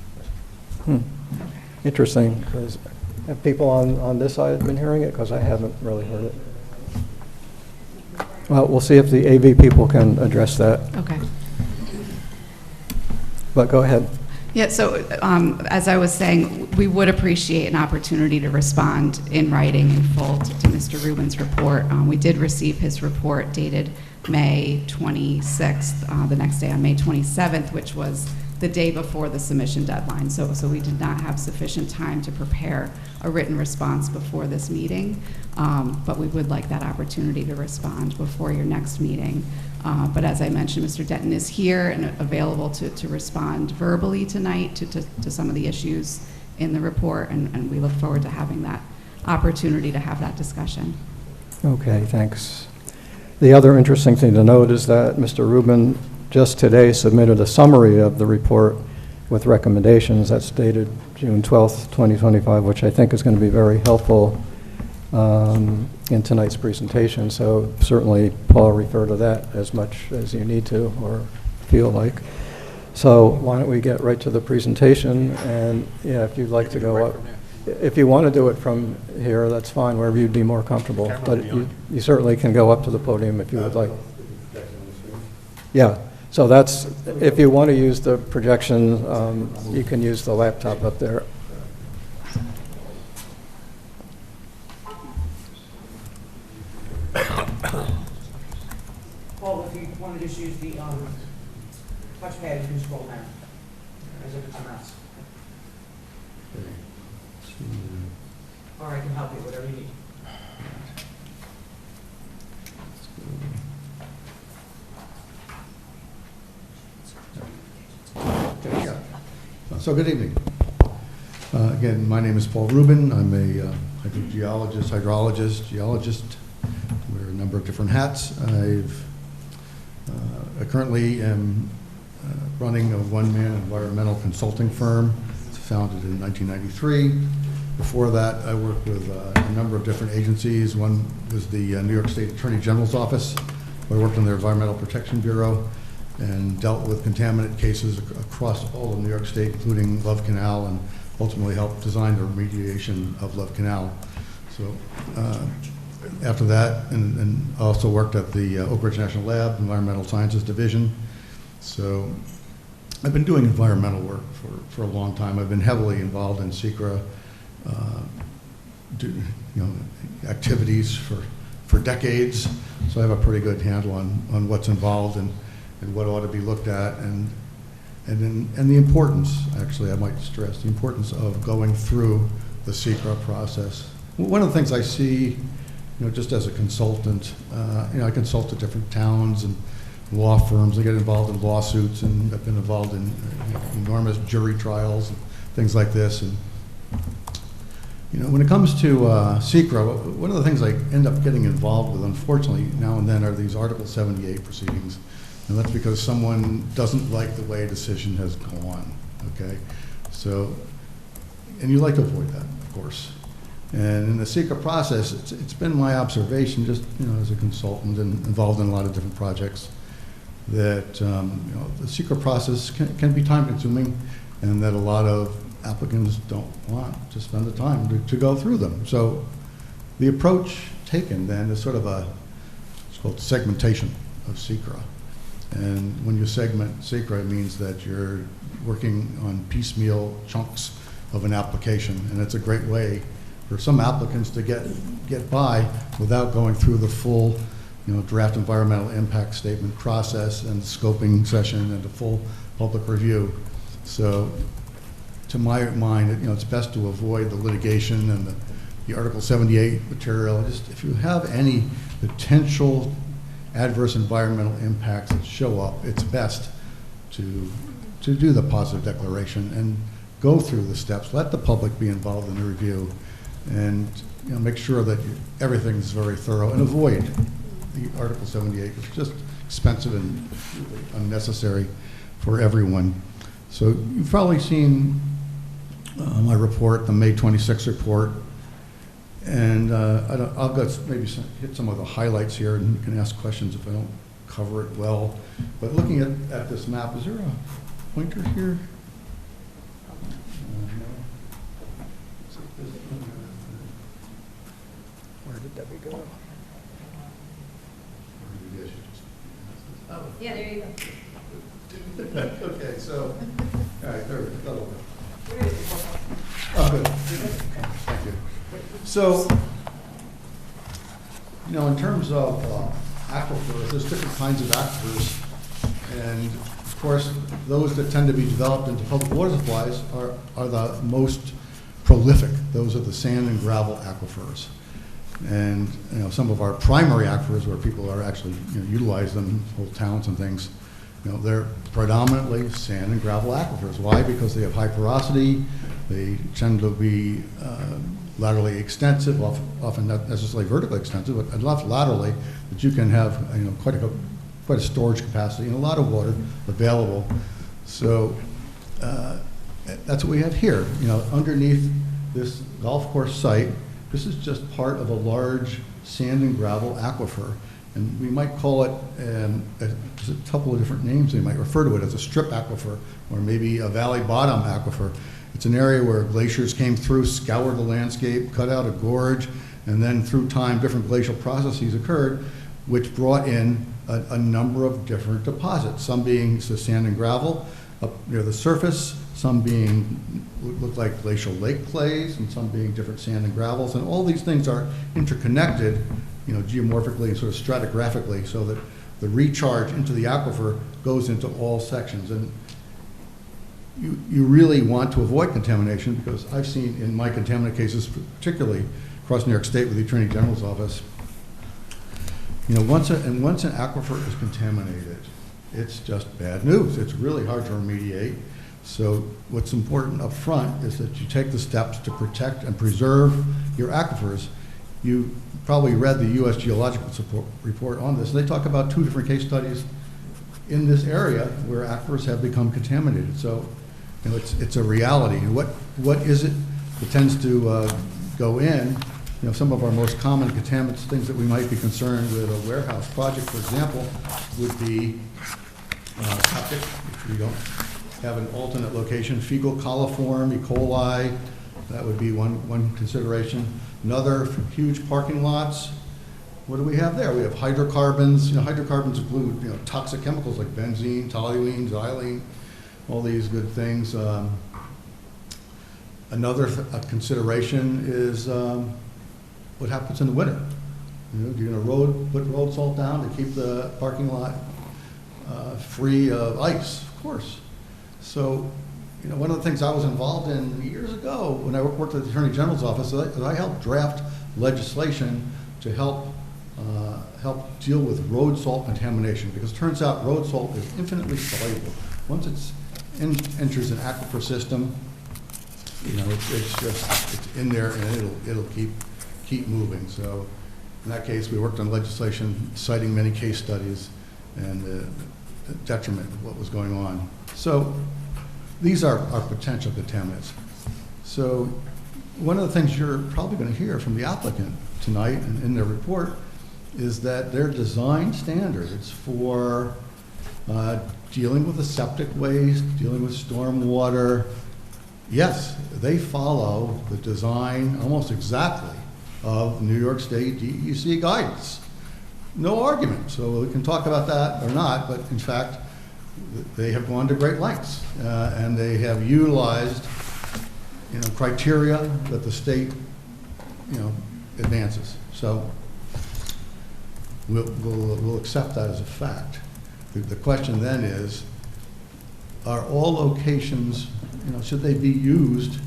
S1: Interesting, because have people on this side been hearing it? Because I haven't really heard it. Well, we'll see if the AV people can address that,
S18: Okay.
S1: but go ahead.
S18: Yeah, so as I was saying, we would appreciate an opportunity to respond in writing in full to Mr. Rubin's report. We did receive his report dated May 26th, the next day on May 27th, which was the day before the submission deadline. So we did not have sufficient time to prepare a written response before this meeting, but we would like that opportunity to respond before your next meeting. But as I mentioned, Mr. Denton is here and available to respond verbally tonight to some of the issues in the report, and we look forward to having that opportunity to have that discussion.
S1: Okay, thanks. The other interesting thing to note is that Mr. Rubin just today submitted a summary of the report with recommendations that's dated June 12th, 2025, which I think is going to be very helpful in tonight's presentation. So certainly, Paul, refer to that as much as you need to or feel like. So why don't we get right to the presentation? And yeah, if you'd like to go up. If you want to do it from here, that's fine, wherever you'd be more comfortable. But you certainly can go up to the podium if you would like. Yeah, so that's, if you want to use the projection, you can use the laptop up there.
S17: Paul, if you want to just use the touchpad, you can scroll down, as if it's a mouse. Or I can help you, whatever you need.
S19: So good evening. Again, my name is Paul Rubin. I'm a hydrologist, geologist. Wear a number of different hats. I currently am running a one-man environmental consulting firm. It's founded in 1993. Before that, I worked with a number of different agencies. One was the New York State Attorney General's office, where I worked in their Environmental Protection Bureau and dealt with contaminant cases across all of New York State, including Love Canal, and ultimately helped design the remediation of Love Canal. So after that, and I also worked at the Oak Ridge National Lab, Environmental Sciences Division. So I've been doing environmental work for a long time. I've been heavily involved in SECRA activities for decades. So I have a pretty good handle on what's involved and what ought to be looked at, and the importance, actually, I might stress, the importance of going through the SECRA process. One of the things I see, just as a consultant, I consult at different towns and law firms. I get involved in lawsuits, and I've been involved in enormous jury trials and things like this. And when it comes to SECRA, one of the things I end up getting involved with, unfortunately, now and then, are these Article 78 proceedings. And that's because someone doesn't like the way a decision has gone, okay? So, and you like to avoid that, of course. And in the SECRA process, it's been my observation, just as a consultant and involved in a lot of different projects, that the secret process can be time-consuming, and that a lot of applicants don't want to spend the time to go through them. So the approach taken then is sort of it's called segmentation of SECRA. And when you segment SECRA, it means that you're working on piecemeal chunks of an application, and it's a great way for some applicants to get by without going through the full draft environmental impact statement process and the scoping session and the full public review. So to my mind, it's best to avoid the litigation and the Article 78 material. Just if you have any potential adverse environmental impacts that show up, it's best to do the positive declaration and go through the steps. Let the public be involved in the review, and make sure that everything's very thorough, and avoid the Article 78, which is just expensive and unnecessary for everyone. So you've probably seen my report, the May 26th report, and I'll go maybe hit some of the highlights here, and you can ask questions if I don't cover it well. But looking at this map, is there a pointer here?
S1: Where did Debbie go?
S12: Yeah, there you go.
S19: Okay, so, all right, there we go. Oh, good. Thank you. So, in terms of aquifers, there's different kinds of aquifers, and of course, those that tend to be developed into public water supplies are the most prolific. Those are the sand and gravel aquifers. And some of our primary aquifers, where people are actually utilize them, whole towns and things, they're predominantly sand and gravel aquifers. Why? Because they have high porosity. They tend to be laterally extensive, often not necessarily vertically extensive, but enough laterally that you can have quite a storage capacity and a lot of water available. So that's what we have here. Underneath this golf course site, this is just part of a large sand and gravel aquifer, and we might call it, there's a couple of different names. We might refer to it as a strip aquifer, or maybe a valley bottom aquifer. It's an area where glaciers came through, scoured the landscape, cut out a gorge, and then through time, different glacial processes occurred, which brought in a number of different deposits, some being sand and gravel up near the surface, some being look like glacial lake clays, and some being different sand and gravels. And all these things are interconnected, geomorphically and sort of stratigraphically, so that the recharge into the aquifer goes into all sections. And you really want to avoid contamination, because I've seen in my contaminant cases, particularly across New York State with the Attorney General's office, once an aquifer is contaminated, it's just bad news. It's really hard to remediate. So what's important up front is that you take the steps to protect and preserve your aquifers. You probably read the U.S. Geological report on this. They talk about 2 different case studies in this area where aquifers have become contaminated. So it's a reality. What is it that tends to go in? Some of our most common contaminants, things that we might be concerned with a warehouse project, for example, would be septic, which we don't have an alternate location. Fecal coliform, E. coli, that would be one consideration. Another, huge parking lots. What do we have there? We have hydrocarbons. Hydrocarbons include toxic chemicals like benzene, toluene, xylene, all these good things. Another consideration is what happens in the winter. You're going to put road salt down to keep the parking lot free of ice, of course. So, one of the things I was involved in years ago when I worked at the Attorney General's office, I helped draft legislation to help deal with road salt contamination, because it turns out road salt is infinitely soluble. Once it enters an aquifer system, it's in there, and it'll keep moving. So, in that case, we worked on legislation citing many case studies and the detriment of what was going on. So these are our potential contaminants. So one of the things you're probably going to hear from the applicant tonight and in their report is that their design standards for dealing with the septic waste, dealing with stormwater. Yes, they follow the design almost exactly of New York State DEC guidance. No argument. So we can talk about that or not, but in fact, they have gone to great lengths, and they have utilized, criteria that the state, advances. So we'll accept that as a fact. The question then is, are all locations, should they be used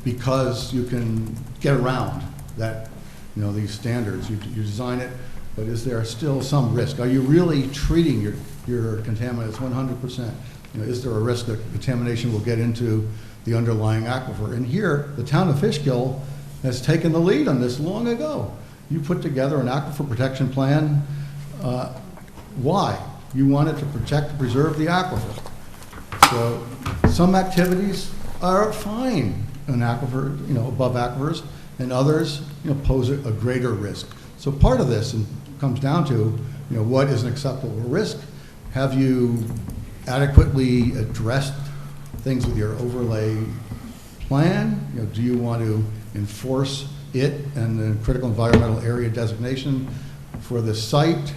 S19: because you can get around that, these standards? You design it, but is there still some risk? Are you really treating your contaminants 100%? Is there a risk that contamination will get into the underlying aquifer? And here, the town of Fishkill has taken the lead on this long ago. You put together an aquifer protection plan. Why? You wanted to protect and preserve the aquifer. So some activities are fine in aquifer, above aquifers, and others, pose a greater risk. So part of this comes down to, what is an acceptable risk? Have you adequately addressed things with your overlay plan? Do you want to enforce it and the critical environmental area designation for this site?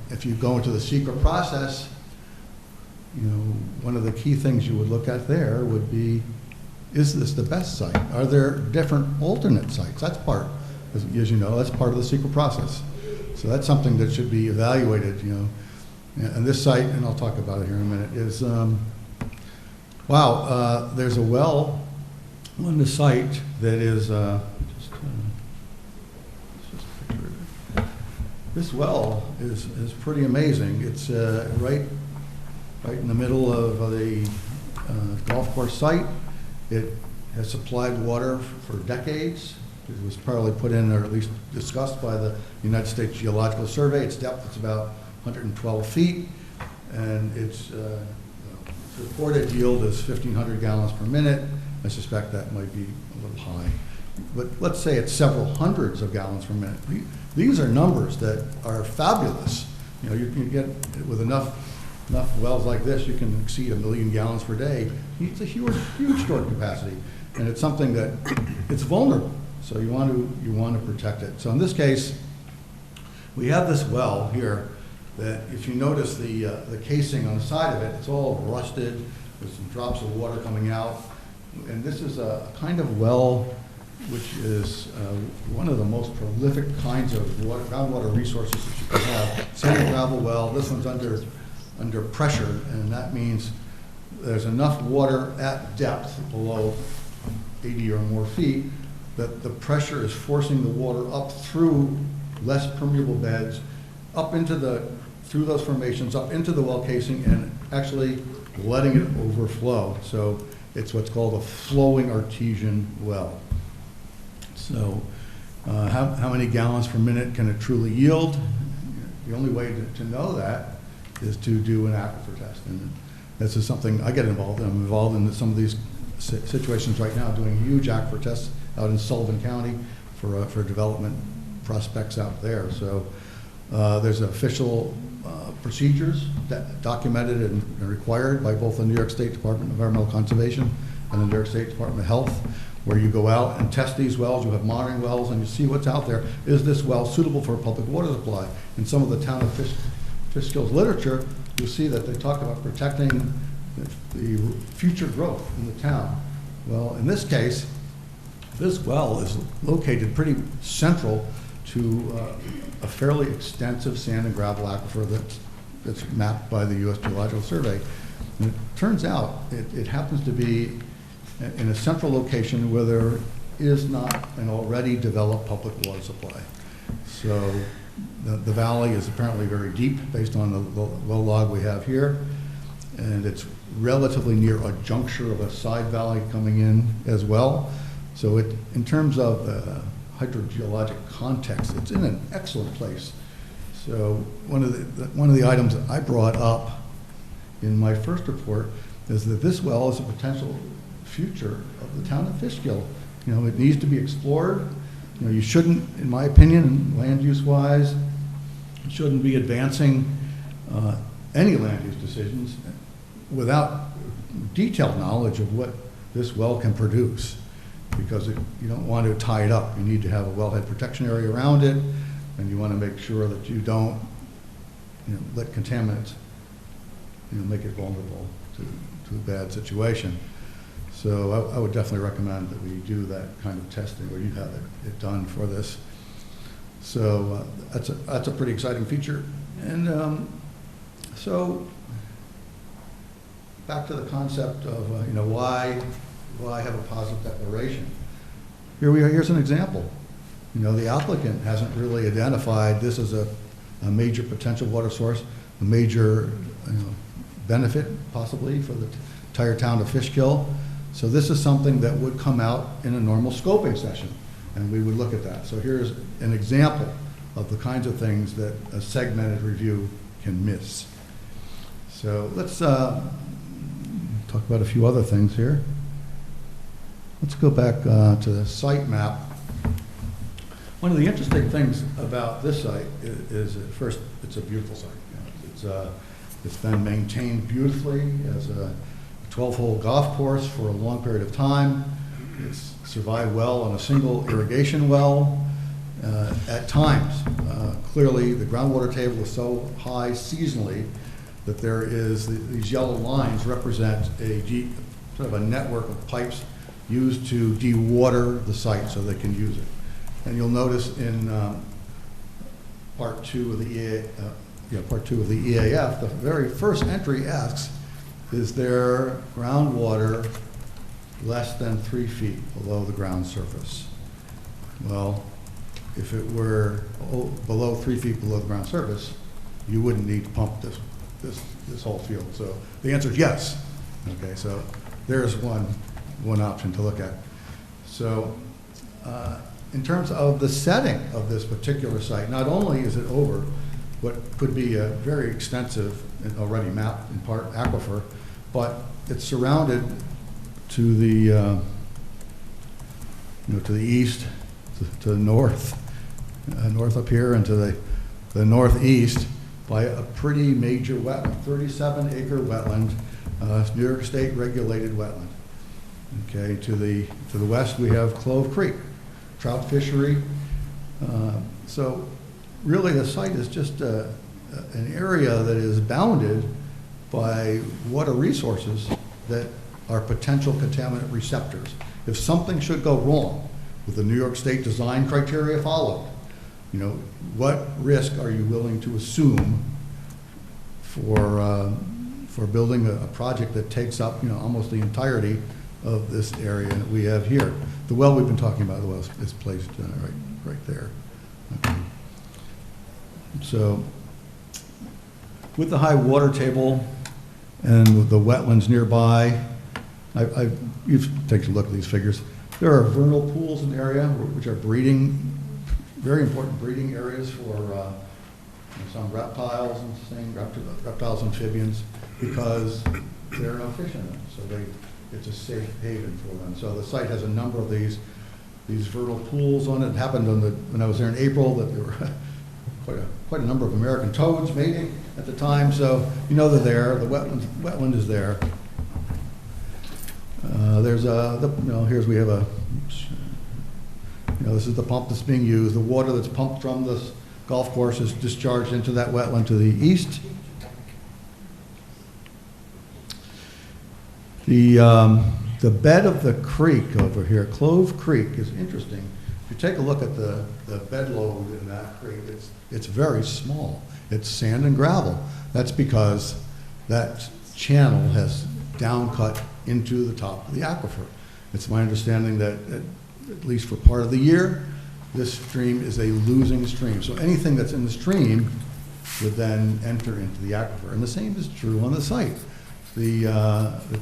S19: If you go into the secret process, one of the key things you would look at there would be, is this the best site? Are there different alternate sites? That's part, as you know, that's part of the secret process. So that's something that should be evaluated, And this site, and I'll talk about it here in a minute, is, there's a well on the site that is, this well is pretty amazing. It's right in the middle of the golf course site. It has supplied water for decades. It was probably put in, or at least discussed by the United States Geological Survey. Its depth is about 112 feet, and its reported yield is 1,500 gallons per minute. I suspect that might be a little high. But let's say it's several hundreds of gallons per minute. These are numbers that are fabulous. You can get, with enough wells like this, you can exceed 1 million gallons per day. It's a huge storage capacity, and it's something that it's vulnerable. So you want to protect it. So in this case, we have this well here that, if you notice the casing on the side of it, it's all rusted. There's some drops of water coming out, and this is a kind of well which is one of the most prolific kinds of groundwater resources that you can have. Sand and gravel well. This one's under pressure, and that means there's enough water at depth below 80 or more feet that the pressure is forcing the water up through less permeable beds, through those formations, up into the well casing, and actually letting it overflow. So it's what's called a flowing artesian well. So how many gallons per minute can it truly yield? The only way to know that is to do an aquifer test. And this is something I get involved in. I'm involved in some of these situations right now, doing huge aquifer tests out in Sullivan County for development prospects out there. So there's official procedures that documented and required by both the New York State Department of Environmental Conservation and the New York State Department of Health, where you go out and test these wells. You have monitoring wells, and you see what's out there. Is this well suitable for a public water supply? In some of the town of Fishkill's literature, you'll see that they talk about protecting the future growth in the town. Well, in this case, this well is located pretty central to a fairly extensive sand and gravel aquifer that's mapped by the U.S. Geological Survey. And it turns out it happens to be in a central location where there is not an already developed public water supply. So the valley is apparently very deep based on the well log we have here, and it's relatively near a juncture of a side valley coming in as well. So in terms of hydrogeologic context, it's in an excellent place. So one of the items that I brought up in my first report is that this well is a potential future of the town of Fishkill. It needs to be explored. You shouldn't, in my opinion, land use wise, shouldn't be advancing any land use decisions without detailed knowledge of what this well can produce, because you don't want to tie it up. You need to have a wellhead protection area around it, and you want to make sure that you don't let contaminants make it vulnerable to a bad situation. So I would definitely recommend that we do that kind of testing, or you have it done for this. So that's a pretty exciting feature. And so back to the concept of why have a positive declaration. Here's an example. The applicant hasn't really identified this as a major potential water source, a major benefit possibly for the entire town of Fishkill. So this is something that would come out in a normal scoping session, and we would look at that. So here's an example of the kinds of things that a segmented review can miss. So let's talk about a few other things here. Let's go back to the site map. One of the interesting things about this site is at first, it's a beautiful site. It's been maintained beautifully as a 12-hole golf course for a long period of time. It's survived well on a single irrigation well. At times, clearly the groundwater table is so high seasonally that there is these yellow lines represent sort of a network of pipes used to dewater the site so they can use it. And you'll notice in part two of the EAF, the very first entry asks, is there groundwater less than 3 feet below the ground surface? Well, if it were below 3 feet below the ground surface, you wouldn't need to pump this whole field. So the answer is yes. Okay, so there's one option to look at. So in terms of the setting of this particular site, not only is it over what could be a very extensive and already mapped in part aquifer, but it's surrounded to the to the east, to the north up here, and to the northeast by a pretty major wetland, 37-acre wetland, New York State regulated wetland. Okay, to the west we have Clove Creek, trout fishery. So really the site is just an area that is bounded by water resources that are potential contaminant receptors. If something should go wrong with the New York State design criteria followed, what risk are you willing to assume for building a project that takes up almost the entirety of this area that we have here? The well we've been talking about, the well is placed right there. Okay. So with the high water table and with the wetlands nearby, you've taken a look at these figures. There are vernal pools in the area which are very important breeding areas for some reptiles reptiles, amphibians, because there are no fish in them. So it's a safe haven for them. So the site has a number of these vernal pools on it. It happened when I was there in April that there were quite a number of American toads mating at the time. So they're there. The wetland is there. Here's we have this is the pump that's being used. The water that's pumped from this golf course is discharged into that wetland to the east. The bed of the creek over here, Clove Creek, is interesting. If you take a look at the bed load in that creek, it's very small. It's sand and gravel. That's because that channel has down cut into the top of the aquifer. It's my understanding that at least for part of the year, this stream is a losing stream. So anything that's in the stream would then enter into the aquifer. And the same is true on the site. The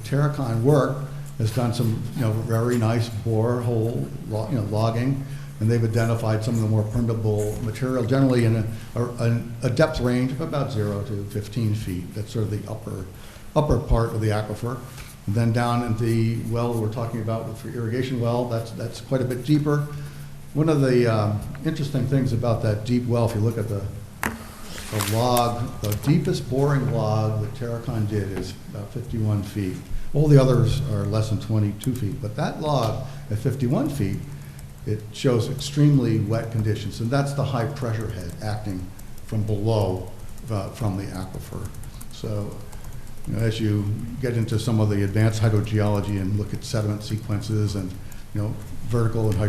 S19: Terracon work has done some very nice borehole logging, and they've identified some of the more permeable material, generally in a depth range of about 0 to 15 feet. That's sort of the upper part of the aquifer. And then down in the well we're talking about for irrigation well, that's quite a bit deeper. One of the interesting things about that deep well, if you look at the the log, the deepest boring log that Terracon did is about 51 feet. All the others are less than 22 feet, but that log at 51 feet, it shows extremely wet conditions, and that's the high pressure head acting from below, from the aquifer. So, you know, as you get into some of the advanced hydrogeology and look at sediment sequences and, you know, vertical and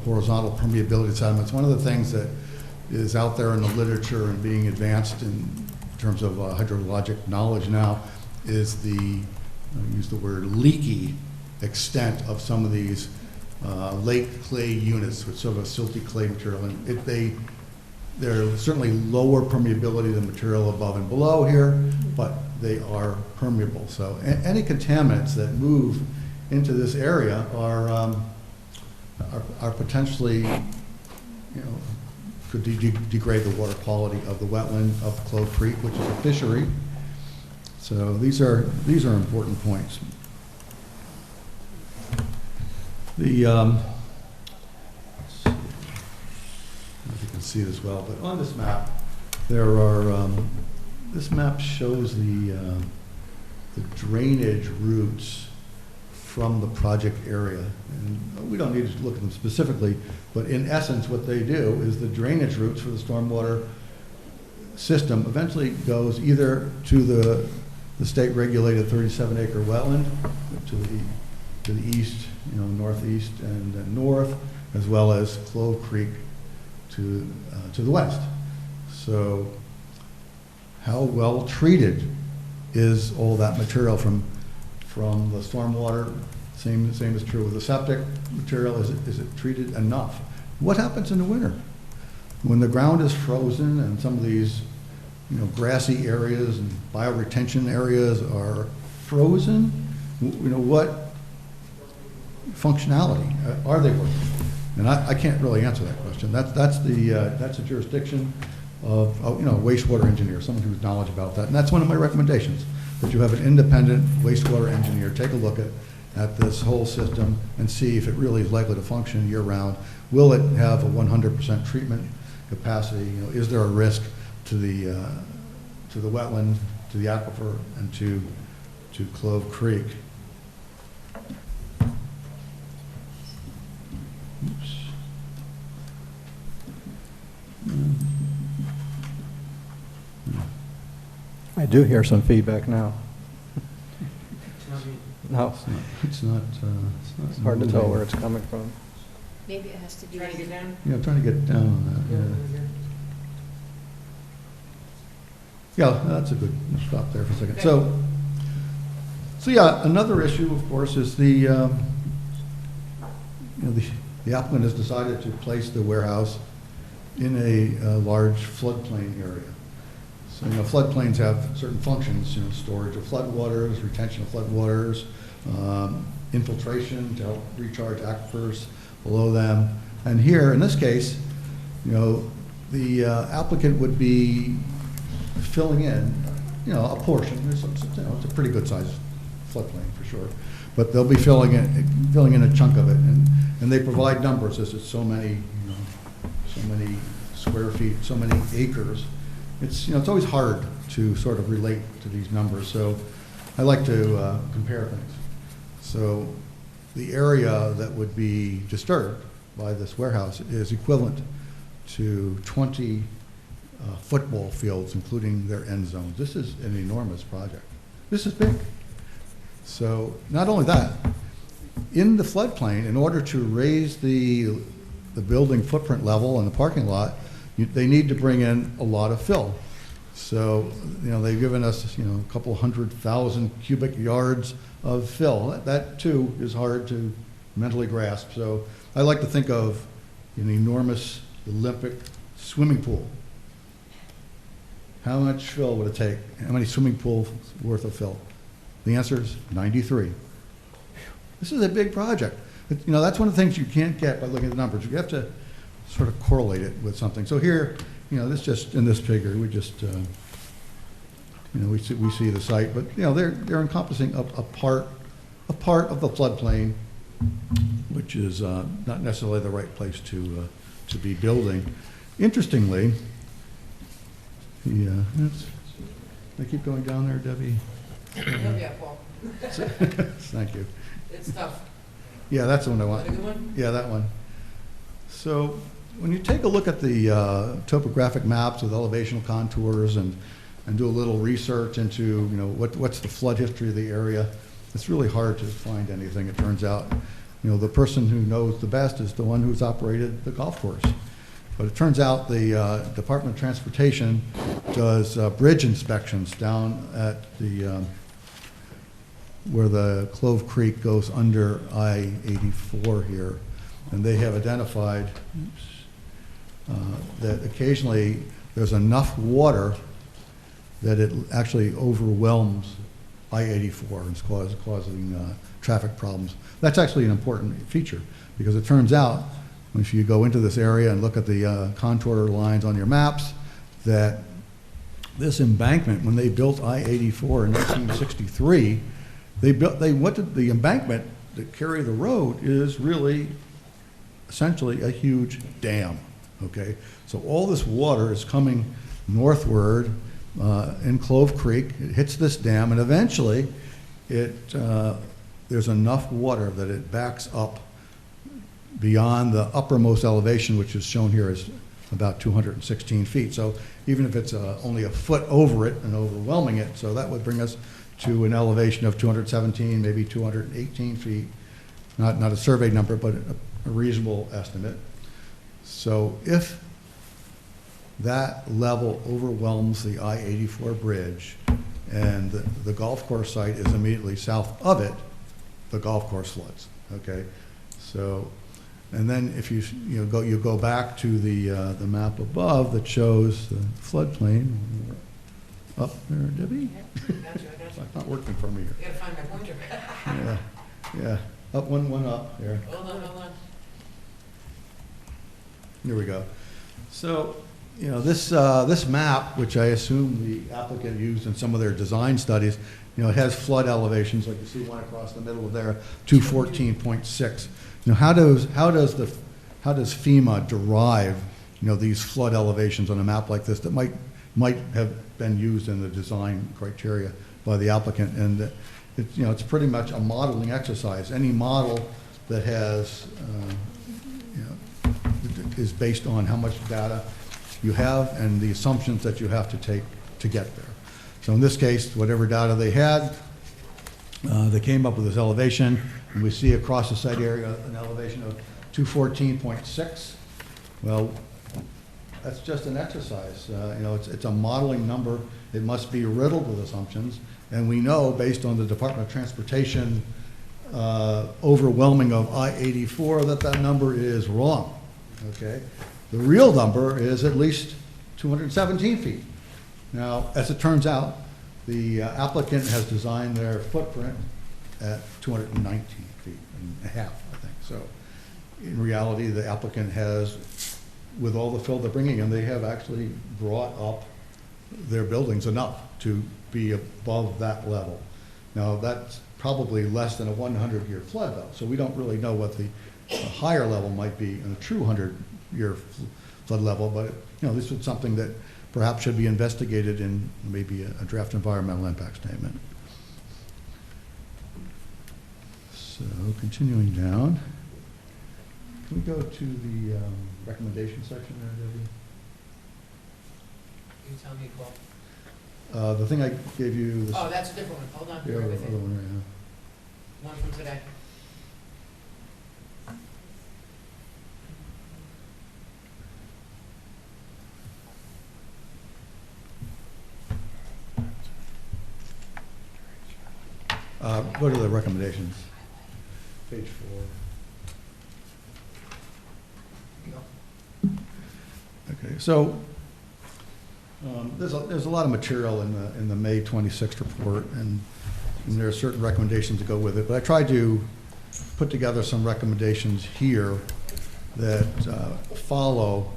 S19: horizontal permeability of sediments, one of the things that is out there in the literature and being advanced in terms of hydrologic knowledge now is the, I use the word leaky extent of some of these lake clay units, which sort of a silty clay material. And they're certainly lower permeability than material above and below here, but they are permeable. So any contaminants that move into this area are potentially, you know, could degrade the water quality of the wetland of Clove Creek, which is a fishery. So these are important points. The let's see if you can see it as well, but on this map, there are this map shows the drainage routes from the project area. And we don't need to look at them specifically, but in essence, what they do is the drainage routes for the stormwater system eventually goes either to the state-regulated 37-acre wetland to the east, you know, northeast and north, as well as Clove Creek to the west. So, how well treated is all that material from the stormwater? Same is true with the septic material. Is it treated enough? What happens in the winter when the ground is frozen and some of these, you know, grassy areas and bioretention areas are frozen? You know, what functionality are they working? And I can't really answer that question. That's the jurisdiction of you know, a wastewater engineer, someone who's knowledgeable about that. And that's one of my recommendations, that you have an independent wastewater engineer take a look at this whole system and see if it really is likely to function year-round. Will it have a 100% treatment capacity? You know, is there a risk to the wetland, to the aquifer, and to Clove Creek? Oops.
S1: I do hear some feedback now. No,
S19: It's not
S1: it's hard to tell where it's coming from.
S12: Maybe it has to do
S17: Trying to get down?
S19: Yeah, I'm trying to get down on that. Yeah, that's a good, we'll stop there for a second. So yeah, another issue, of course, is the applicant has decided to place the warehouse in a large floodplain area. So, you know, floodplains have certain functions, you know, storage of floodwaters, retention of floodwaters, infiltration to help recharge aquifers below them. And here, in this case, you know, the applicant would be filling in, you know, a portion. There's some, you know, it's a pretty good sized floodplain for sure, but they'll be filling in a chunk of it, and they provide numbers. This is so many, you know, so many square feet, so many acres. It's, you know, it's always hard to sort of relate to these numbers, so I like to compare things. So the area that would be disturbed by this warehouse is equivalent to 20 football fields, including their end zones. This is an enormous project. This is big. So not only that, in the floodplain, in order to raise the building footprint level and the parking lot, they need to bring in a lot of fill. So, you know, they've given us, you know, a couple 100,000 cubic yards of fill. That too is hard to mentally grasp. So I like to think of an enormous Olympic swimming pool. How much fill would it take? How many swimming pools worth of fill? The answer is 93. This is a big project. You know, that's one of the things you can't get by looking at the numbers. You have to sort of correlate it with something. So here, you know, this just, in this figure, we just, you know, we see the site, but, you know, they're encompassing a part of the floodplain, which is not necessarily the right place to be building. Interestingly, Yeah, they keep going down there, Debbie.
S17: Yeah, Paul.
S19: Thank you.
S17: It's tough.
S19: Yeah, that's the one I want.
S17: Is that a good one?
S19: Yeah, that one. So when you take a look at the topographic maps with elevational contours and do a little research into, you know, what's the flood history of the area, it's really hard to find anything. It turns out, you know, the person who knows the best is the one who's operated the golf course. But it turns out the Department of Transportation does bridge inspections down at the where the Clove Creek goes under I-84 here, and they have identified that occasionally there's enough water that it actually overwhelms I-84 and is causing traffic problems. That's actually an important feature, because it turns out if you go into this area and look at the contour lines on your maps, that this embankment, when they built I-84 in 1963, the embankment that carried the road is really essentially a huge dam, okay? So all this water is coming northward in Clove Creek, it hits this dam, and eventually there's enough water that it backs up beyond the uppermost elevation, which is shown here as about 216 feet. So even if it's only a foot over it and overwhelming it, so that would bring us to an elevation of 217, maybe 218 feet. Not a survey number, but a reasonable estimate. So if that level overwhelms the I-84 bridge and the golf course site is immediately south of it, the golf course floods, okay? So, and then if you go back to the map above that shows the floodplain, up there, Debbie? It's not working for me here.
S17: You gotta find my pointer.
S19: Yeah, up one up there.
S17: Hold on.
S19: Here we go. So, you know, this map, which I assume the applicant used in some of their design studies, you know, it has flood elevations, like you see one across the middle of there, 214.6. You know, how does FEMA derive, you know, these flood elevations on a map like this that might have been used in the design criteria by the applicant? And it's pretty much a modeling exercise. Any model that has is based on how much data you have and the assumptions that you have to take to get there. So in this case, whatever data they had, they came up with this elevation, and we see across the site area an elevation of 214.6. Well, that's just an exercise. It's a modeling number. It must be riddled with assumptions, and we know based on the Department of Transportation overwhelming of I-84 that number is wrong, okay? The real number is at least 217 feet. Now, as it turns out, the applicant has designed their footprint at 219 feet and a half, I think. So in reality, the applicant has, with all the fill they're bringing in, they have actually brought up their buildings enough to be above that level. Now, that's probably less than a 100-year flood, though, so we don't really know what the higher level might be in a true 100-year flood level, but this is something that perhaps should be investigated in maybe a draft environmental impact statement. So continuing down, can we go to the recommendation section there, Debbie?
S17: You tell me, Paul.
S19: The thing I gave you.
S17: Oh, that's a different one. Hold on.
S19: Yeah,
S17: Bear
S19: the
S17: with
S19: other
S17: me.
S19: one right now.
S17: One from today.
S19: Go to the recommendations. Page 4. Okay, so there's a lot of material in the May 26th report, and there are certain recommendations to go with it. But I tried to put together some recommendations here that follow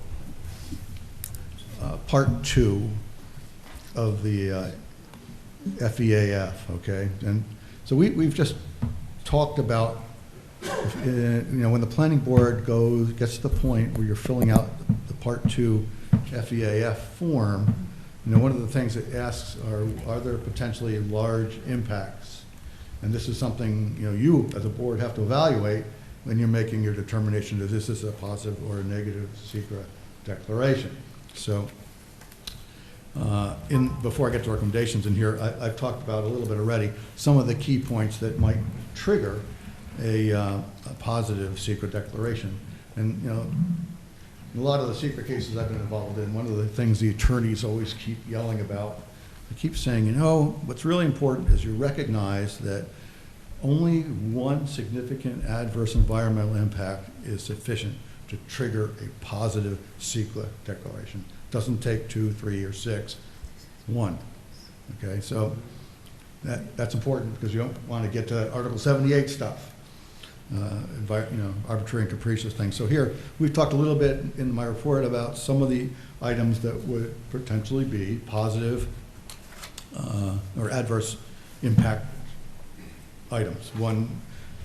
S19: part 2 of the FEAF. Okay, and so we've just talked about, when the planning board gets to the point where you're filling out the Part 2 FEAF form, one of the things it asks are there potentially large impacts? And this is something, you as a board have to evaluate when you're making your determination that this is a positive or a negative secret declaration. So, before I get to recommendations in here, I've talked about a little bit already some of the key points that might trigger a positive secret declaration. And in a lot of the secret cases I've been involved in, one of the things the attorneys always keep yelling about, they keep saying, what's really important is you recognize that only one significant adverse environmental impact is sufficient to trigger a positive secret declaration. Doesn't take 2, 3, or 6, 1. Okay, so that's important because you don't want to get to Article 78 stuff, arbitrary and capricious things. So here, we've talked a little bit in my report about some of the items that would potentially be positive or adverse impact items. One,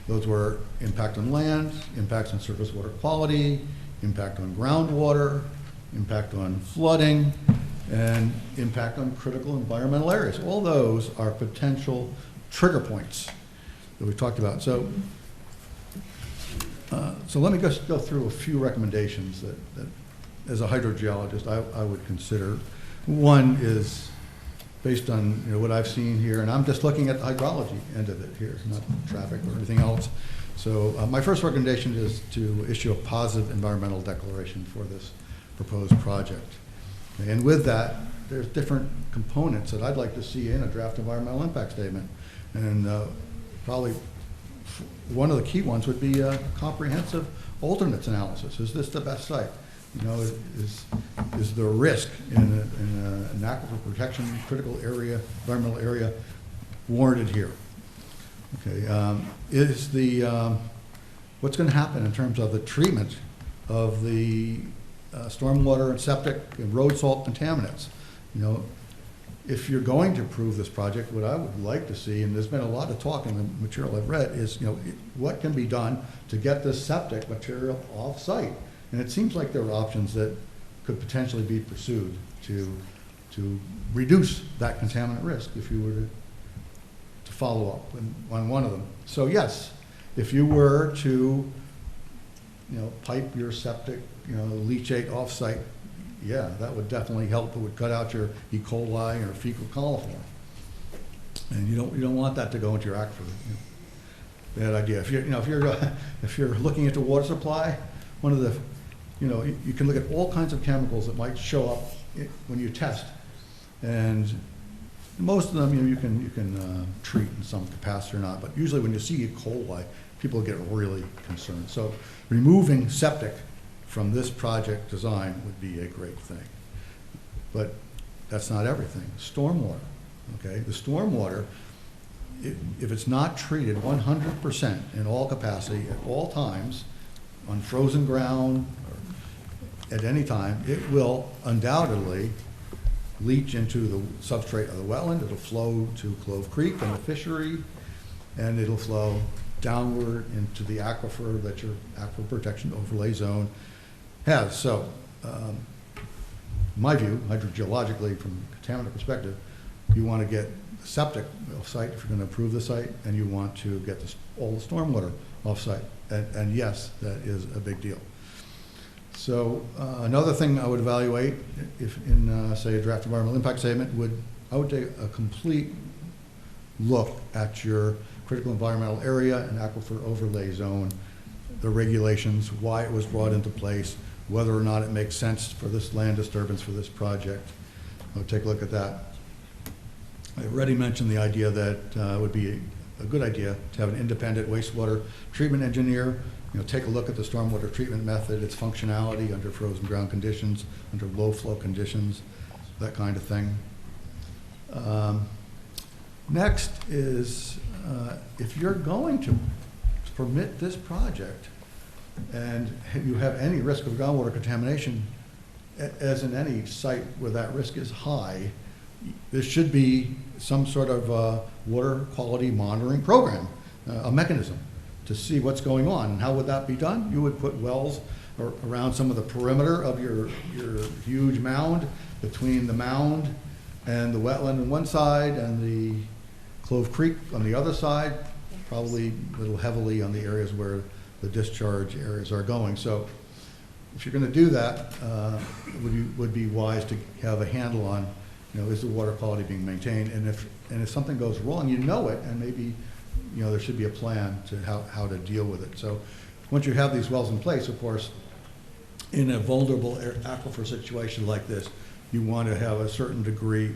S19: those were impact on land, impacts on surface water quality, impact on groundwater, impact on flooding, and impact on critical environmental areas. All those are potential trigger points that we've talked about. So let me just go through a few recommendations that as a hydrogeologist, I would consider. One is based on what I've seen here, and I'm just looking at the hydrology end of it here, not traffic or anything else. So my first recommendation is to issue a positive environmental declaration for this proposed project. And with that, there's different components that I'd like to see in a draft environmental impact statement. And probably one of the key ones would be a comprehensive alternates analysis. Is this the best site? Is the risk in an aquifer protection critical area, environmental area, warranted here? Okay, is the what's going to happen in terms of the treatment of the stormwater and septic and road salt contaminants? If you're going to approve this project, what I would like to see, and there's been a lot of talk in the material I've read, is what can be done to get this septic material off site. And it seems like there are options that could potentially be pursued to reduce that contaminant risk if you were to follow up on one of them. So yes, if you were to pipe your septic leachate off-site, yeah, that would definitely help. It would cut out your E. coli or fecal coliform, and you don't want that to go into your aquifer. Bad idea. If you're looking at the water supply, one of the you can look at all kinds of chemicals that might show up when you test, and most of them you can treat in some capacity or not. But usually when you see E. coli, people get really concerned. So removing septic from this project design would be a great thing. But that's not everything. Stormwater, okay? The stormwater, if it's not treated 100% in all capacity at all times, on frozen ground or at any time, it will undoubtedly leach into the substrate of the wetland. It'll flow to Clove Creek and the fishery, and it'll flow downward into the aquifer that your aquifer protection overlay zone has. So, in my view, hydrogeologically, from a contaminant perspective, you want to get the septic off-site if you're going to approve the site, and you want to get all the stormwater off-site. And yes, that is a big deal. So another thing I would evaluate, if in say a draft environmental impact statement, I would take a complete look at your critical environmental area and aquifer overlay zone, the regulations, why it was brought into place, whether or not it makes sense for this land disturbance for this project. I would take a look at that. I already mentioned the idea that it would be a good idea to have an independent wastewater treatment engineer, take a look at the stormwater treatment method, its functionality under frozen ground conditions, under low flow conditions, that kind of thing. Next is if you're going to permit this project and you have any risk of groundwater contamination, as in any site where that risk is high, there should be some sort of water quality monitoring program, a mechanism to see what's going on. And how would that be done? You would put wells around some of the perimeter of your huge mound, between the mound and the wetland on one side and the Clove Creek on the other side, probably a little heavily on the areas where the discharge areas are going. So if you're going to do that, it would be wise to have a handle on, is the water quality being maintained? And if something goes wrong, you know it, and maybe, there should be a plan to how to deal with it. So once you have these wells in place, of course, in a vulnerable aquifer situation like this, you want to have a certain degree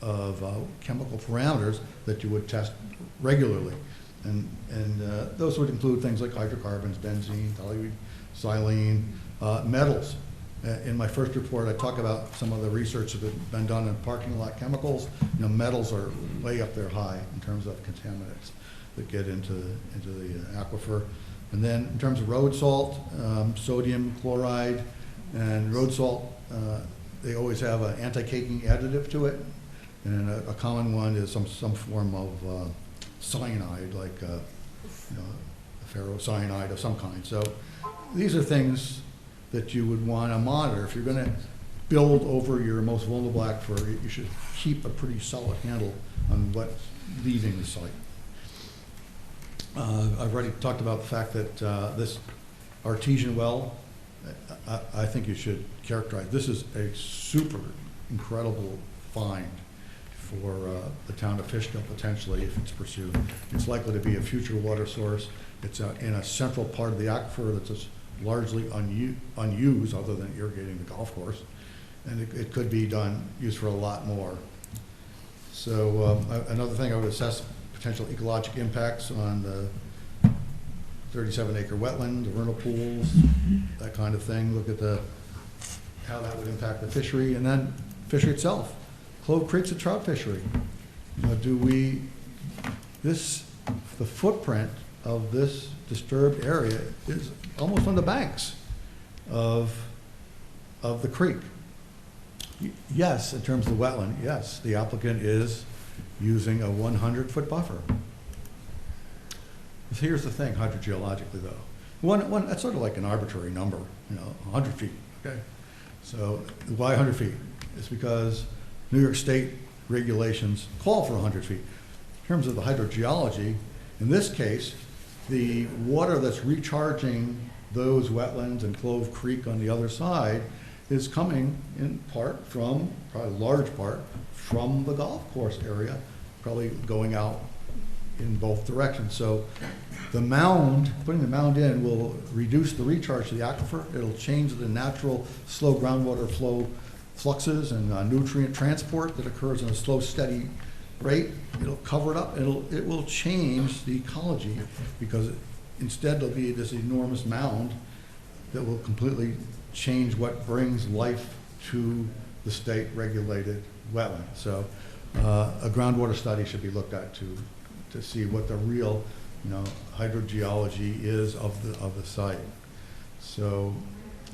S19: of chemical parameters that you would test regularly. And those would include things like hydrocarbons, benzene, toluene, xylene, metals. In my first report, I talk about some of the research that has been done in parking lot chemicals. Metals are way up there high in terms of contaminants that get into the aquifer. And then in terms of road salt, sodium chloride and road salt, they always have an anti-caking additive to it. And a common one is some form of cyanide, like a ferrocyanide of some kind. So these are things that you would want to monitor. If you're going to build over your most vulnerable aquifer, you should keep a pretty solid handle on what's leaving the site. I've already talked about the fact that this artesian well, I think you should characterize. This is a super incredible find for the town of Fishkill, potentially, if it's pursued. It's likely to be a future water source. It's in a central part of the aquifer that's just largely unused, other than irrigating the golf course. And it could be used for a lot more. So another thing, I would assess potential ecologic impacts on the 37-acre wetland, the vernal pools, that kind of thing. Look at how that would impact the fishery, and then fishery itself. Clove Creek's a trout fishery. The footprint of this disturbed area is almost on the banks of the creek. Yes, in terms of the wetland, yes, the applicant is using a 100-foot buffer. Here's the thing, hydrogeologically though. That's sort of like an arbitrary number, 100 feet, okay? So why 100 feet? It's because New York State regulations call for 100 feet. In terms of the hydrogeology, in this case, the water that's recharging those wetlands and Clove Creek on the other side is coming in part from, probably large part, from the golf course area, probably going out in both directions. So the mound, putting the mound in will reduce the recharge to the aquifer. It'll change the natural slow groundwater flow fluxes and nutrient transport that occurs in a slow, steady rate. It'll cover it up. It will change the ecology, because instead there'll be this enormous mound that will completely change what brings life to the state-regulated wetland. So a groundwater study should be looked at to see what the real hydrogeology is of the site. So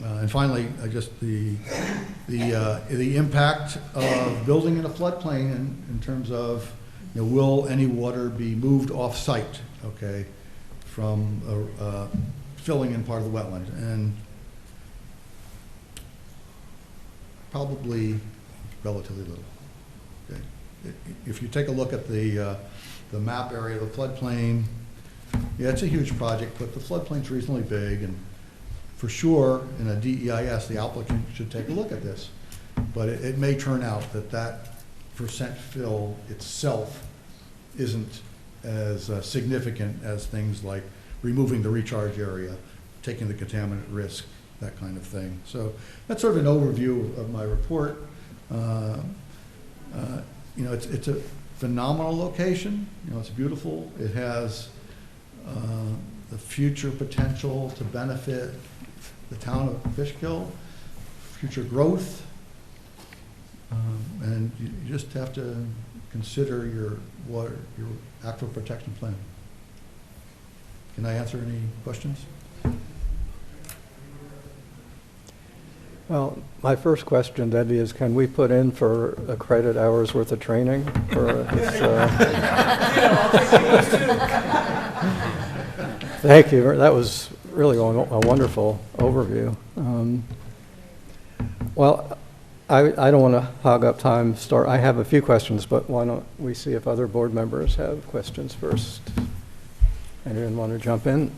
S19: and finally, just the impact of building in a floodplain in terms of will any water be moved off site, okay, from filling in part of the wetland, and probably relatively little. Okay, if you take a look at the map area of the floodplain, yeah, it's a huge project, but the floodplain's reasonably big, and for sure, in a DEIS, the applicant should take a look at this. But it may turn out that percent fill itself isn't as significant as things like removing the recharge area, taking the contaminant risk, that kind of thing. So that's sort of an overview of my report. It's a phenomenal location. It's beautiful. It has the future potential to benefit the town of Fishkill, future growth, and you just have to consider your aquifer protection plan. Can I answer any questions?
S1: Well, my first question, Debbie, is can we put in for a credit hour's worth of training for this? Thank you. That was really a wonderful overview. Well, I don't want to hog up time. I have a few questions, but why don't we see if other board members have questions first? Anyone want to jump in?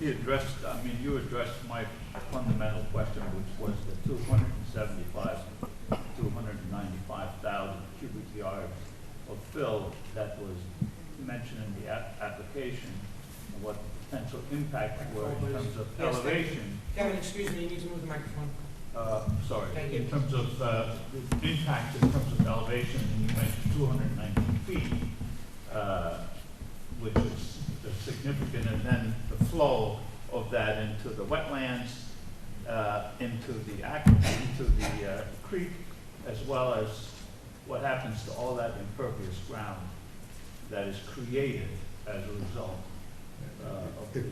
S3: He addressed, I mean, you addressed my fundamental question, which was the 295,000 cubic yards of fill that was mentioned in the application, and what the potential impact were in terms of elevation.
S17: Kevin, excuse me, you need to move the microphone.
S3: Sorry,
S17: Thank you.
S3: in terms of the impact in terms of elevation, you mentioned 219 feet, which is significant, and then the flow of that into the wetlands, into the creek, as well as what happens to all that impervious ground that is created as a result of the.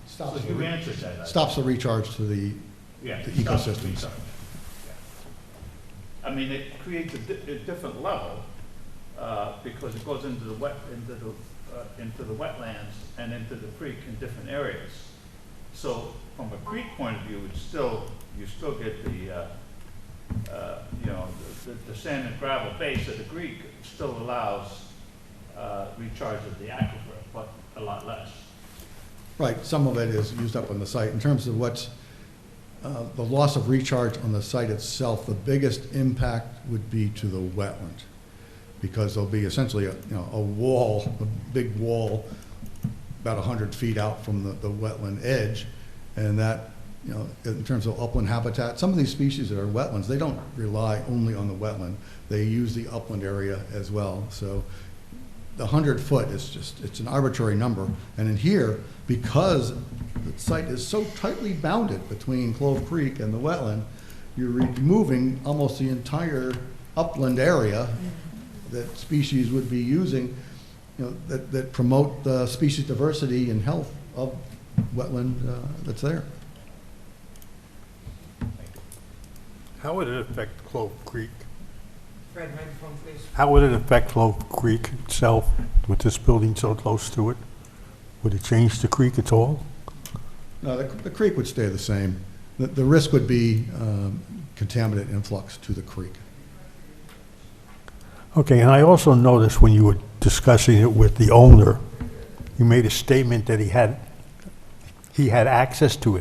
S19: Stops
S3: So you answered that.
S19: Stops the recharge to the ecosystems.
S3: I mean, it creates a different level because it goes into the wetlands and into the creek in different areas. So from a creek point of view, you still get the the sand and gravel base of the creek still allows recharge of the aquifer, but a lot less.
S19: Right, some of it is used up on the site. In terms of what's the loss of recharge on the site itself, the biggest impact would be to the wetland, because there'll be essentially a wall, a big wall, about 100 feet out from the wetland edge, and that, in terms of upland habitat, some of these species that are wetlands, they don't rely only on the wetland. They use the upland area as well. So the 100-foot is it's an arbitrary number. And in here, because the site is so tightly bounded between Clove Creek and the wetland, you're removing almost the entire upland area that species would be using, that promote the species diversity and health of wetland that's there.
S3: How would it affect Clove Creek?
S17: Fred, microphone, please.
S3: How would it affect Clove Creek itself with this building so close to it? Would it change the creek at all?
S19: No, the creek would stay the same. The risk would be contaminant influx to the creek.
S3: Okay, and I also noticed when you were discussing it with the owner, you made a statement that he had access to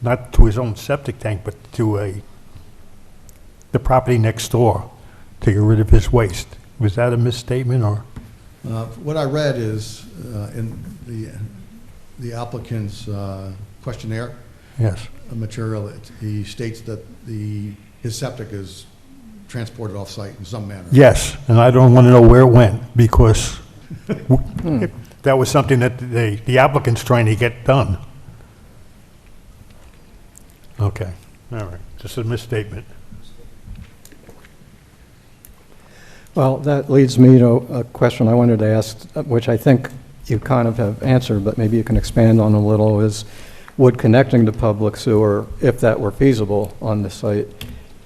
S3: not to his own septic tank, but to the property next door to get rid of his waste. Was that a misstatement, or?
S19: What I read is in the applicant's questionnaire.
S3: Yes.
S19: Material, he states that his septic is transported off-site in some manner.
S3: Yes, and I don't want to know where it went, because that was something that the applicant's trying to get done. Okay, all right, just a misstatement.
S1: Well, that leads me to a question I wanted to ask, which I think you kind of have answered, but maybe you can expand on a little, is would connecting to public sewer, if that were feasible on the site,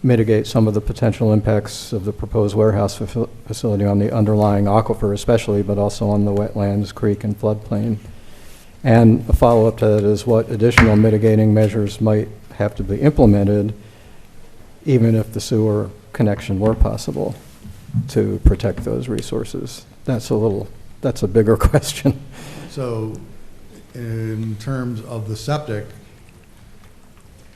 S1: mitigate some of the potential impacts of the proposed warehouse facility on the underlying aquifer especially, but also on the wetlands, creek, and floodplain? And a follow-up to that is what additional mitigating measures might have to be implemented even if the sewer connection were possible to protect those resources? That's a bigger question.
S19: So in terms of the septic,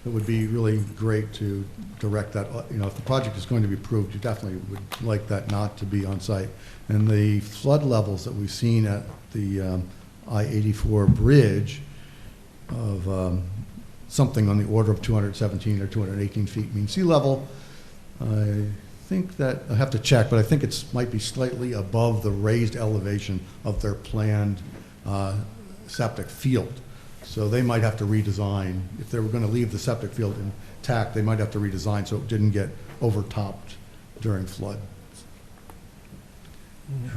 S19: it would be really great to direct that, if the project is going to be approved, you definitely would like that not to be on site. And the flood levels that we've seen at the I-84 bridge of something on the order of 217 or 218 feet mean sea level, I think that, I have to check, but I think it might be slightly above the raised elevation of their planned septic field. So they might have to redesign. If they were going to leave the septic field intact, they might have to redesign so it didn't get overtopped during flood.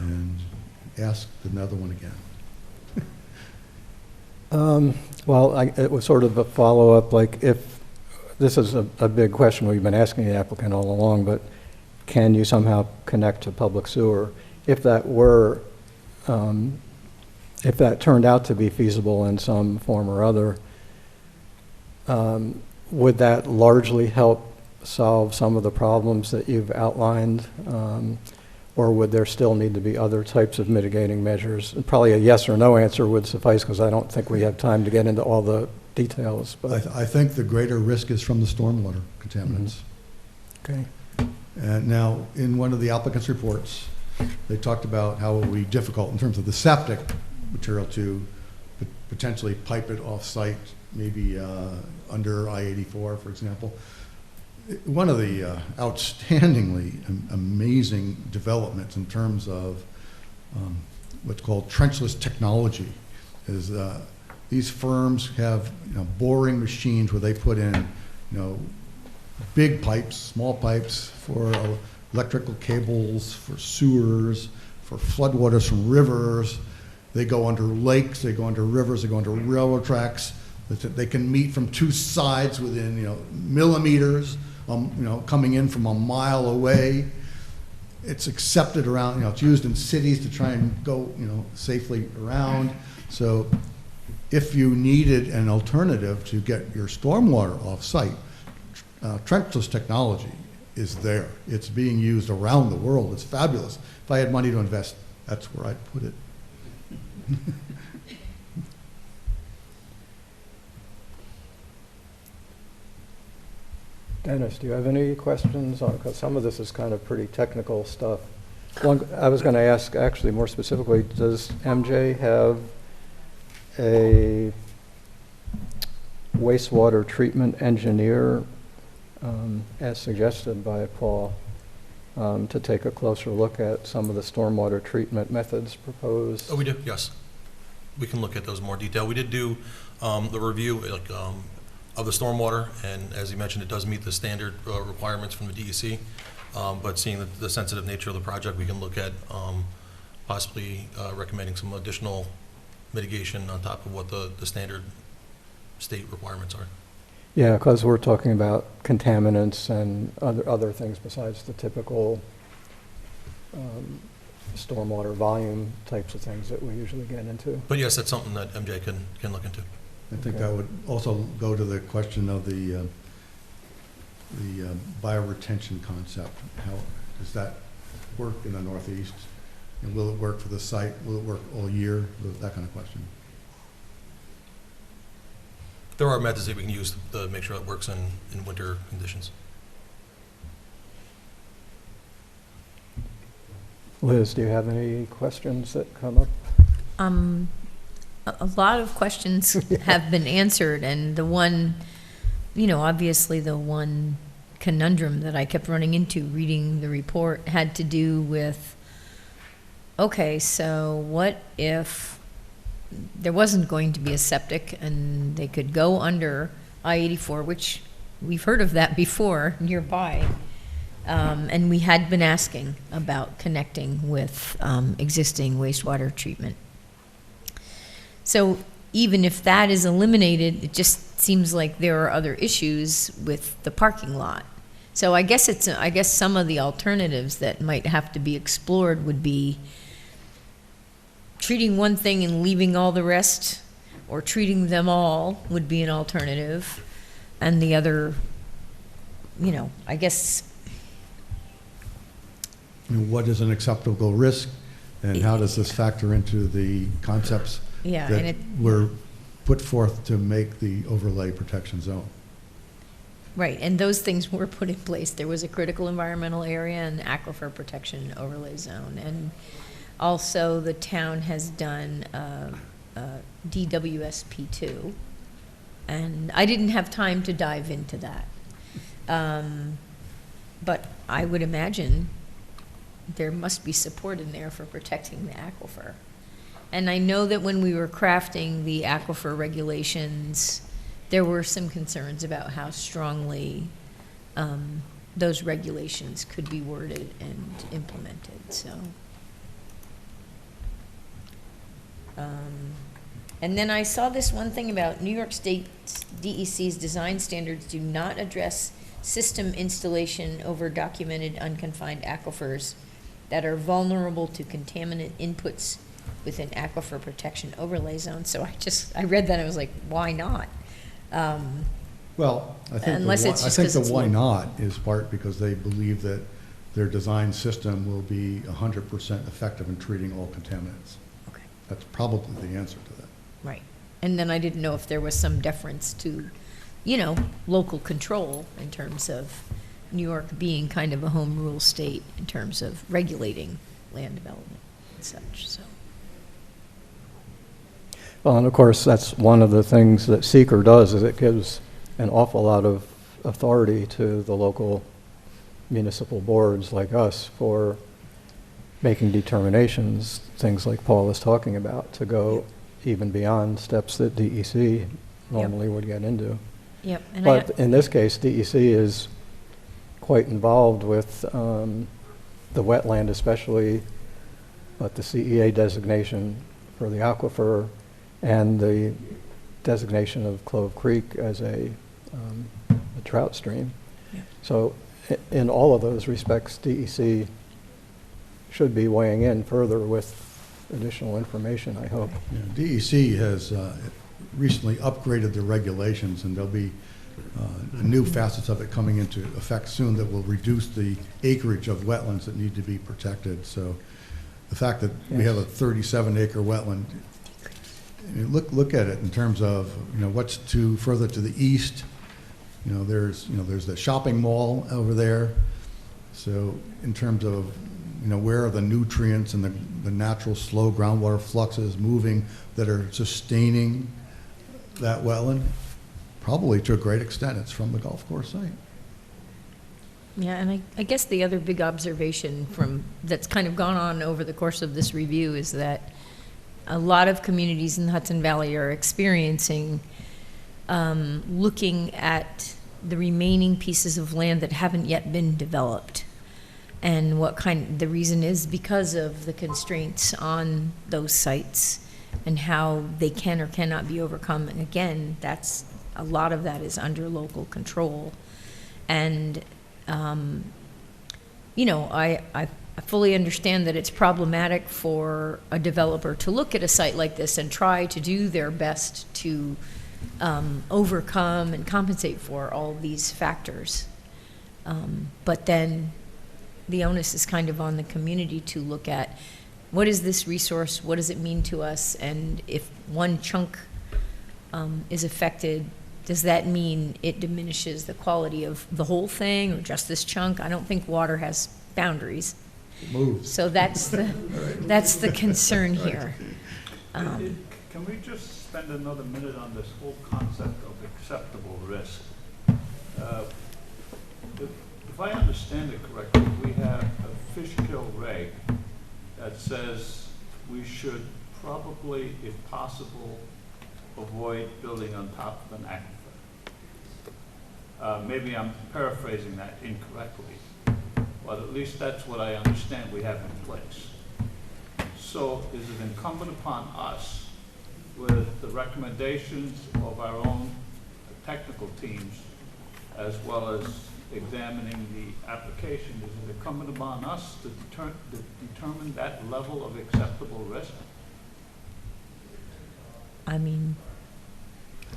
S19: And ask another one again.
S1: Well, it was sort of a follow-up, like if, this is a big question we've been asking the applicant all along, but can you somehow connect to public sewer? If that were, if that turned out to be feasible in some form or other, would that largely help solve some of the problems that you've outlined? Or would there still need to be other types of mitigating measures? And probably a yes or no answer would suffice, because I don't think we have time to get into all the details. But
S19: I think the greater risk is from the stormwater contaminants.
S1: Okay.
S19: And now, in one of the applicant's reports, they talked about how it would be difficult in terms of the septic material to potentially pipe it off-site, maybe under I-84, for example. One of the outstandingly amazing developments in terms of what's called trenchless technology is these firms have boring machines where they put in big pipes, small pipes for electrical cables, for sewers, for floodwaters from rivers. They go under lakes, they go under rivers, they go under railroad tracks. They can meet from two sides within millimeters. Coming in from a mile away. It's accepted around, it's used in cities to try and go, safely around. So if you needed an alternative to get your stormwater off-site, trenchless technology is there. It's being used around the world. It's fabulous. If I had money to invest, that's where I'd put it.
S1: Dennis, do you have any questions on, because some of this is kind of pretty technical stuff. One, I was going to ask actually more specifically, does MJ have a wastewater treatment engineer, as suggested by Paul, to take a closer look at some of the stormwater treatment methods proposed?
S20: Oh, we do, yes. We can look at those in more detail. We did do the review, of the stormwater, and as you mentioned, it does meet the standard requirements from the DEC, but seeing the sensitive nature of the project, we can look at possibly recommending some additional mitigation on top of what the standard state requirements are.
S1: Yeah, because we're talking about contaminants and other things besides the typical stormwater volume types of things that we usually get into.
S20: But yes, that's something that MJ can look into.
S19: I think that would also go to the question of the bioretention concept. How does that work in the Northeast? And will it work for the site? Will it work all year? That kind of question.
S20: There are methods that we can use to make sure it works in winter conditions.
S1: Liz, do you have any questions that come up?
S12: A lot of questions have been answered, and the one, obviously the one conundrum that I kept running into reading the report had to do with, okay, so what if there wasn't going to be a septic and they could go under I-84, which we've heard of that before nearby, and we had been asking about connecting with existing wastewater treatment. So even if that is eliminated, it just seems like there are other issues with the parking lot. So I guess some of the alternatives that might have to be explored would be treating one thing and leaving all the rest, or treating them all would be an alternative. And the other, I guess.
S19: What is an acceptable risk, and how does this factor into the concepts that were put forth to make the overlay protection zone?
S12: Right, and those things were put in place. There was a critical environmental area and aquifer protection overlay zone. And also the town has done DWSP2. And I didn't have time to dive into that. But I would imagine there must be support in there for protecting the aquifer. And I know that when we were crafting the aquifer regulations, there were some concerns about how strongly those regulations could be worded and implemented. So, and then I saw this one thing about New York State DEC's design standards do not address system installation over documented unconfined aquifers that are vulnerable to contaminant inputs with an aquifer protection overlay zone. So I read that and I was like, why not?
S19: Well, I think
S12: Unless it's just 'cause
S19: the
S12: it's
S19: why
S12: local.
S19: not is part because they believe that their design system will be 100% effective in treating all contaminants.
S12: Okay.
S19: That's probably the answer to that.
S12: Right. And then I didn't know if there was some deference to, you know, local control in terms of New York being kind of a home rule state in terms of regulating land development and such, so.
S1: Well, and of course, that's one of the things that seeker does, is it gives an awful lot of authority to the local municipal boards like us for making determinations, things like Paul is talking about, to go even beyond steps that DEC normally would get into.
S12: Yep. And
S1: But in this case, DEC is quite involved with the wetland especially, but the CEA designation for the aquifer and the designation of Clove Creek as a trout stream.
S12: Yeah.
S1: So in all of those respects, DEC should be weighing in further with additional information, I hope.
S19: Yeah, DEC has recently upgraded the regulations, and there'll be new facets of it coming into effect soon that will reduce the acreage of wetlands that need to be protected. So the fact that we have a 37-acre wetland, I mean, look at it in terms of, you know, what's further to the east. There's the shopping mall over there. So in terms of, where are the nutrients and the natural slow groundwater fluxes moving that are sustaining that wetland? Probably to a great extent, it's from the golf course site.
S12: Yeah, and I guess the other big observation that's kind of gone on over the course of this review is that a lot of communities in the Hudson Valley are experiencing looking at the remaining pieces of land that haven't yet been developed. And the reason is because of the constraints on those sites and how they can or cannot be overcome. And again, a lot of that is under local control. And, I fully understand that it's problematic for a developer to look at a site like this and try to do their best to overcome and compensate for all these factors. But then the onus is kind of on the community to look at what is this resource, what does it mean to us, and if one chunk is affected, does that mean it diminishes the quality of the whole thing or just this chunk? I don't think water has boundaries.
S19: It moves.
S12: So that's the concern here.
S3: Can we just spend another minute on this whole concept of acceptable risk? If I understand it correctly, we have a Fishkill reg that says we should probably, if possible, avoid building on top of an aquifer. Maybe I'm paraphrasing that incorrectly, but at least that's what I understand we have in place. So is it incumbent upon us, with the recommendations of our own technical teams, as well as examining the application, is it incumbent upon us to determine that level of acceptable risk?
S12: I mean,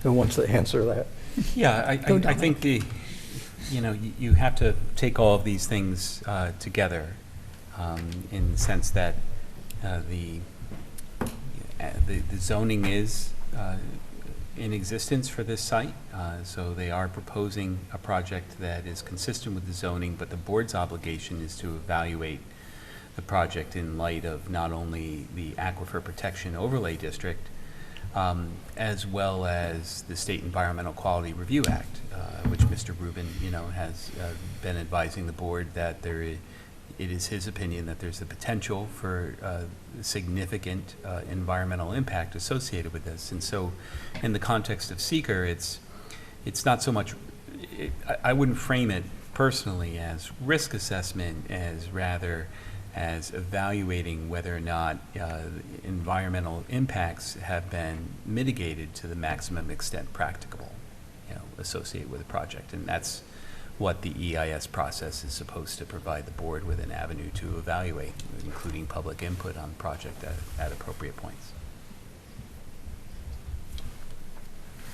S1: Who wants to answer that?
S10: Yeah, I think you have to take all of these things together in the sense that the zoning is in existence for this site, so they are proposing a project that is consistent with the zoning, but the board's obligation is to evaluate the project in light of not only the Aquifer Protection Overlay District, as well as the State Environmental Quality Review Act, which Mr. Rubin, has been advising the board that it is his opinion that there's the potential for significant environmental impact associated with this. And so in the context of seeker, it's not so much, I wouldn't frame it personally as risk assessment, as rather as evaluating whether or not environmental impacts have been mitigated to the maximum extent practicable, associated with the project. And that's what the EIS process is supposed to provide the board with an avenue to evaluate, including public input on the project at appropriate points.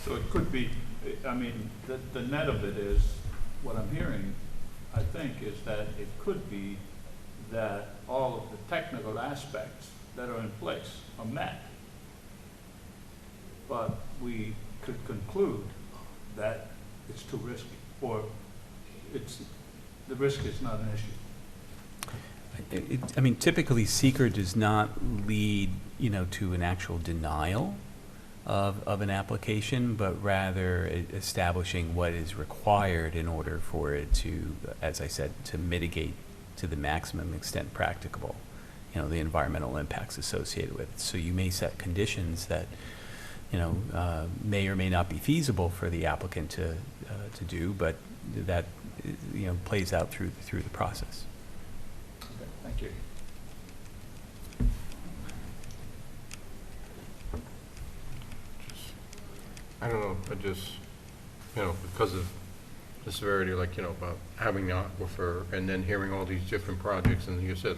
S3: So it could be I mean, the net of it is, what I'm hearing, I think, is that it could be that all of the technical aspects that are in place are met. But we could conclude that it's too risky, or the risk is not an issue.
S10: I mean, typically, seeker does not lead, to an actual denial of an application, but rather establishing what is required in order for it to, as I said, to mitigate to the maximum extent practicable, the environmental impacts associated with it. So you may set conditions that, may or may not be feasible for the applicant to do, but that, plays out through the process.
S3: Okay, thank you.
S21: I don't know, I just, because of the severity, about having the aquifer and then hearing all these different projects, and you said,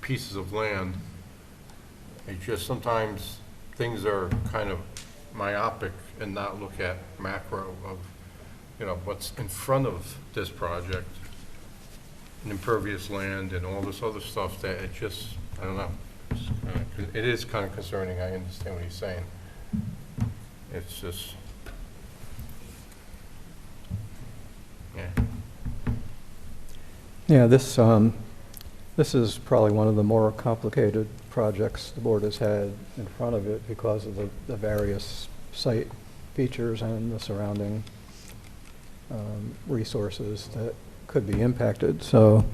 S21: pieces of land, it's just sometimes things are kind of myopic and not look at macro of, what's in front of this project, and impervious land and all this other stuff that it just, I don't know. It is kind of concerning, I understand what he's saying. It's just,
S1: Yeah, this is probably one of the more complicated projects the board has had in front of it because of the various site features and the surrounding resources that could be impacted. So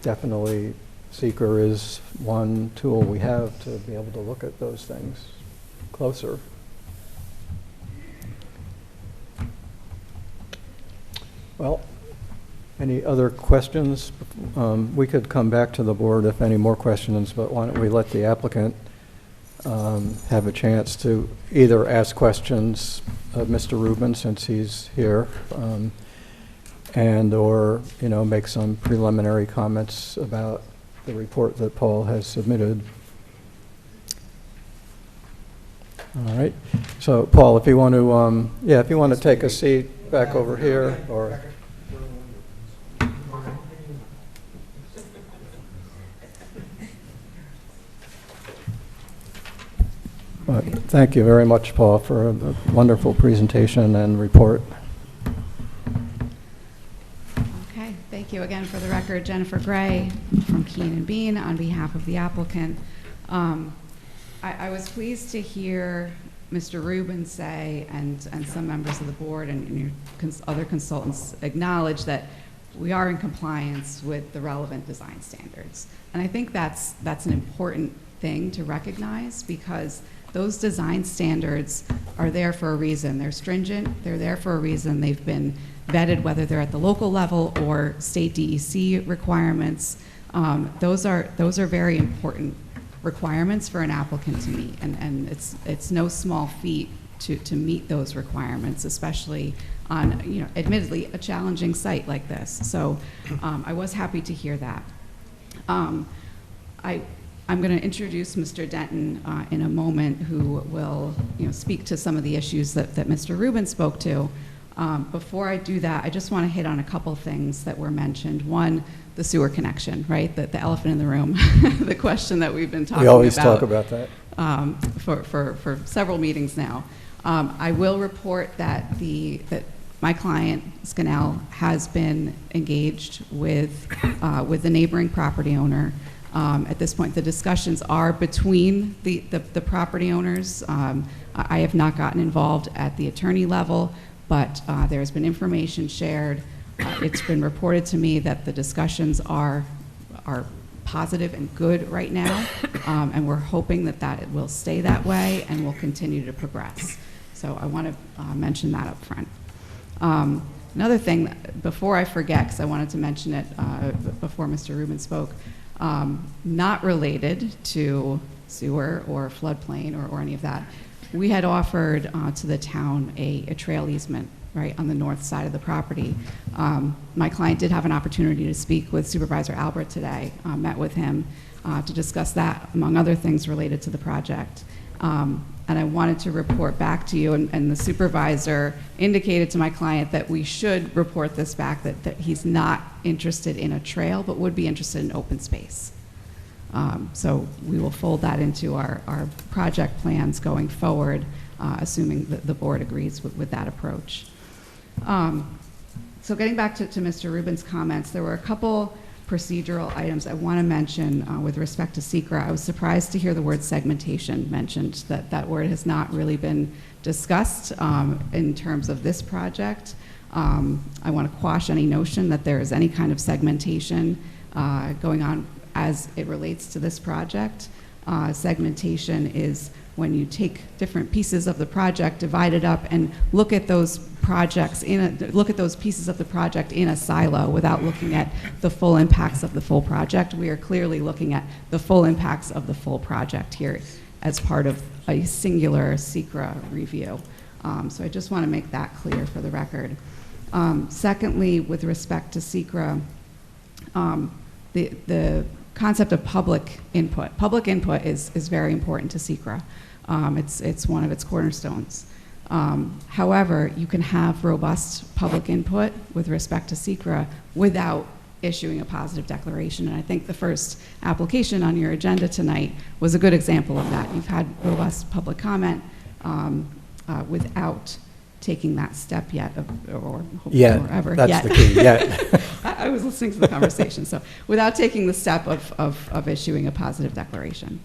S1: definitely seeker is one tool we have to be able to look at those things closer. Well, any other questions? We could come back to the board if any more questions, but why don't we let the applicant have a chance to either ask questions of Mr. Rubin since he's here, and or make some preliminary comments about the report that Paul has submitted. All right. So Paul, if you want to, if you want to take a seat back over here, or. Thank you very much, Paul, for a wonderful presentation and report.
S18: Okay, thank you again. For the record, Jennifer Gray from Keen & Bean on behalf of the applicant. I was pleased to hear Mr. Rubin say, and some members of the board and your other consultants acknowledge that we are in compliance with the relevant design standards. And I think that's an important thing to recognize, because those design standards are there for a reason. They're stringent, they're there for a reason. They've been vetted, whether they're at the local level or state DEC requirements. Those are very important requirements for an applicant to meet, and it's no small feat to meet those requirements, especially on, admittedly, a challenging site like this. So I was happy to hear that. I'm going to introduce Mr. Denton in a moment, who will speak to some of the issues that Mr. Rubin spoke to. Before I do that, I just want to hit on a couple things that were mentioned. One, the sewer connection, right? The elephant in the room, the question that we've been talking about.
S1: We always talk about that.
S18: For several meetings now. I will report that my client, Scannell, has been engaged with the neighboring property owner. At this point, the discussions are between the property owners. I have not gotten involved at the attorney level, but there has been information shared. It's been reported to me that the discussions are positive and good right now, and we're hoping that it will stay that way and will continue to progress. So I want to mention that up front. Another thing, before I forget, because I wanted to mention it before Mr. Rubin spoke, not related to sewer or floodplain or any of that, we had offered to the town a trail easement right on the north side of the property. My client did have an opportunity to speak with Supervisor Albert today, met with him to discuss that, among other things related to the project. And I wanted to report back to you, and the supervisor indicated to my client that we should report this back, that he's not interested in a trail, but would be interested in open space. So we will fold that into our project plans going forward, assuming that the board agrees with that approach. So getting back to Mr. Rubin's comments, there were a couple procedural items I want to mention with respect to SECRA. I was surprised to hear the word segmentation mentioned. That word has not really been discussed in terms of this project. I want to quash any notion that there is any kind of segmentation going on as it relates to this project. Segmentation is when you take different pieces of the project, divide it up, and look at those pieces of the project in a silo without looking at the full impacts of the full project. We are clearly looking at the full impacts of the full project here as part of a singular SECRA review. So I just want to make that clear for the record. Secondly, with respect to SECRA, the concept of public input. Public input is very important to SECRA. It's one of its cornerstones. However, you can have robust public input with respect to SECRA without issuing a positive declaration. And I think the first application on your agenda tonight was a good example of that. You've had robust public comment without taking that step yet, or ever.
S1: That's the key, yet.
S18: I was listening to the conversation, so without taking the step of issuing a positive declaration.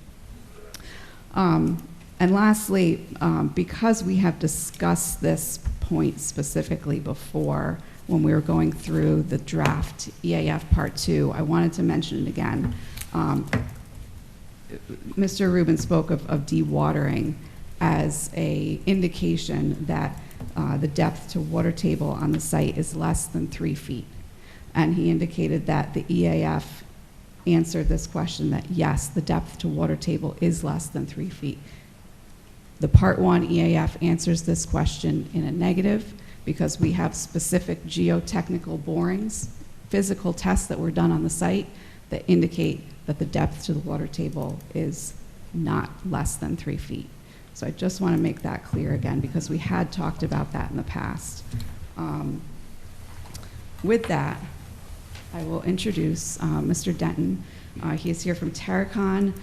S18: And lastly, because we have discussed this point specifically before when we were going through the draft EAF Part 2, I wanted to mention it again. Mr. Rubin spoke of dewatering as an indication that the depth to water table on the site is less than 3 feet. And he indicated that the EAF answered this question that yes, the depth to water table is less than 3 feet. The Part 1 EAF answers this question in a negative because we have specific geotechnical borings, physical tests that were done on the site that indicate that the depth to the water table is not less than 3 feet. So I just want to make that clear again because we had talked about that in the past. With that, I will introduce Mr. Denton. He is here from Terracon.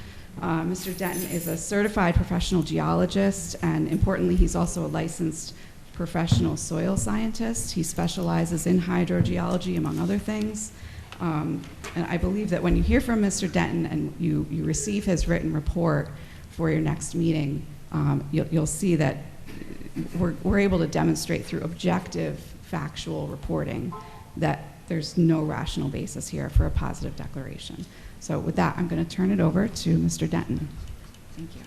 S18: Mr. Denton is a certified professional geologist, and importantly, he's also a licensed professional soil scientist. He specializes in hydrogeology, among other things. And I believe that when you hear from Mr. Denton and you receive his written report for your next meeting, you'll see that we're able to demonstrate through objective, factual reporting that there's no rational basis here for a positive declaration. So with that, I'm going to turn it over to Mr. Denton. Thank you.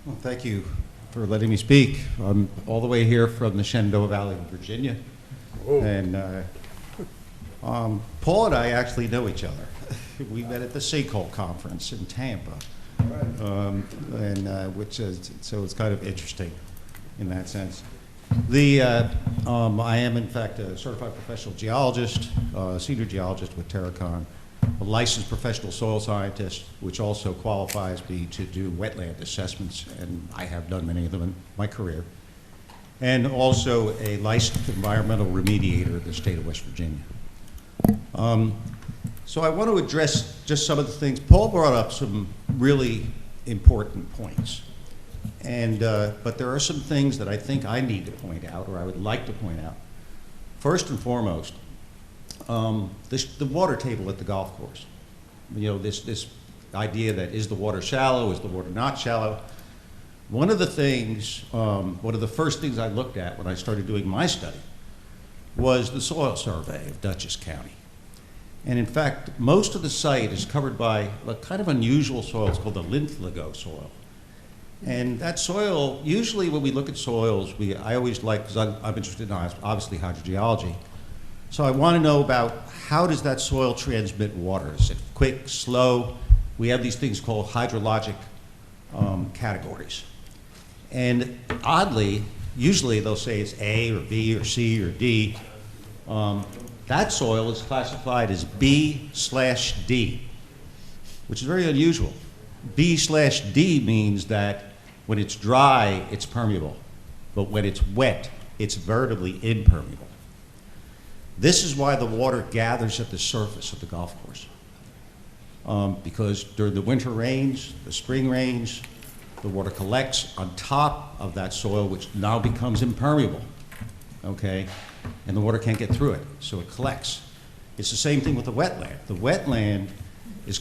S4: Well, thank you for letting me speak. I'm all the way here from the Shenandoah Valley, Virginia. Whoa. And Paul and I actually know each other. We met at the Sinkhole Conference in Tampa, which is, so it's kind of interesting in that sense. I am, in fact, a certified professional geologist, senior geologist with Terracon, a licensed professional soil scientist, which also qualifies me to do wetland assessments, and I have done many of them in my career, and also a licensed environmental remediator in the state of West Virginia. So I want to address just some of the things. Paul brought up some really important points. But there are some things that I think I need to point out, or I would like to point out. First and foremost, the water table at the golf course. You know, this idea that is the water shallow, is the water not shallow. One of the first things I looked at when I started doing my study was the soil survey of Dutchess County. And in fact, most of the site is covered by a kind of unusual soil. It's called the Linthligo soil. And that soil, usually when we look at soils, I always like, because I'm interested in obviously hydrogeology, so I want to know about how does that soil transmit water? Is it quick, slow? We have these things called hydrologic categories. And oddly, usually they'll say it's A or B or C or D. That soil is classified as B/D. which is very unusual. B/D means that when it's dry, it's permeable, but when it's wet, it's veritably impermeable. This is why the water gathers at the surface of the golf course. Because during the winter rains, the spring rains, the water collects on top of that soil, which now becomes impermeable, okay? And the water can't get through it, so it collects. It's the same thing with the wetland. The wetland is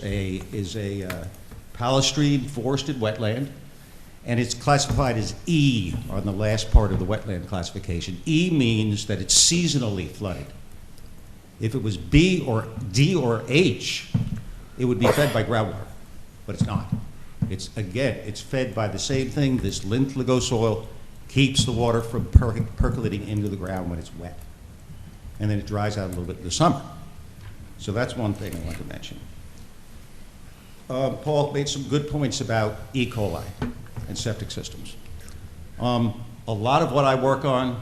S4: a palustrine forested wetland, and it's classified as E on the last part of the wetland classification. E means that it's seasonally flooded. If it was B or D or H, it would be fed by groundwater, but it's not. It's, again, it's fed by the same thing. This lint-ligo soil keeps the water from percolating into the ground when it's wet. And then it dries out a little bit in the summer. So that's one thing I want to mention. Paul made some good points about E. coli and septic systems. A lot of what I work on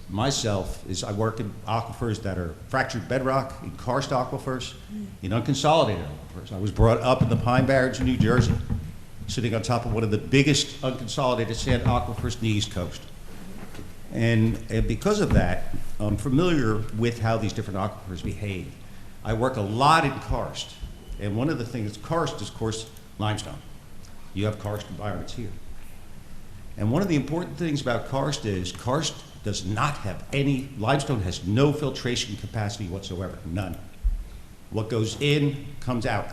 S4: myself is I work in aquifers that are fractured bedrock, in karst aquifers, in unconsolidated aquifers. I was brought up in the Pine Barrens of New Jersey, sitting on top of one of the biggest unconsolidated sand aquifers in the East Coast. And because of that, I'm familiar with how these different aquifers behave. I work a lot in karst, and one of the things, karst is, of course, limestone. You have karst environments here. And one of the important things about karst is karst does not have any, limestone has no filtration capacity whatsoever, none. What goes in comes out.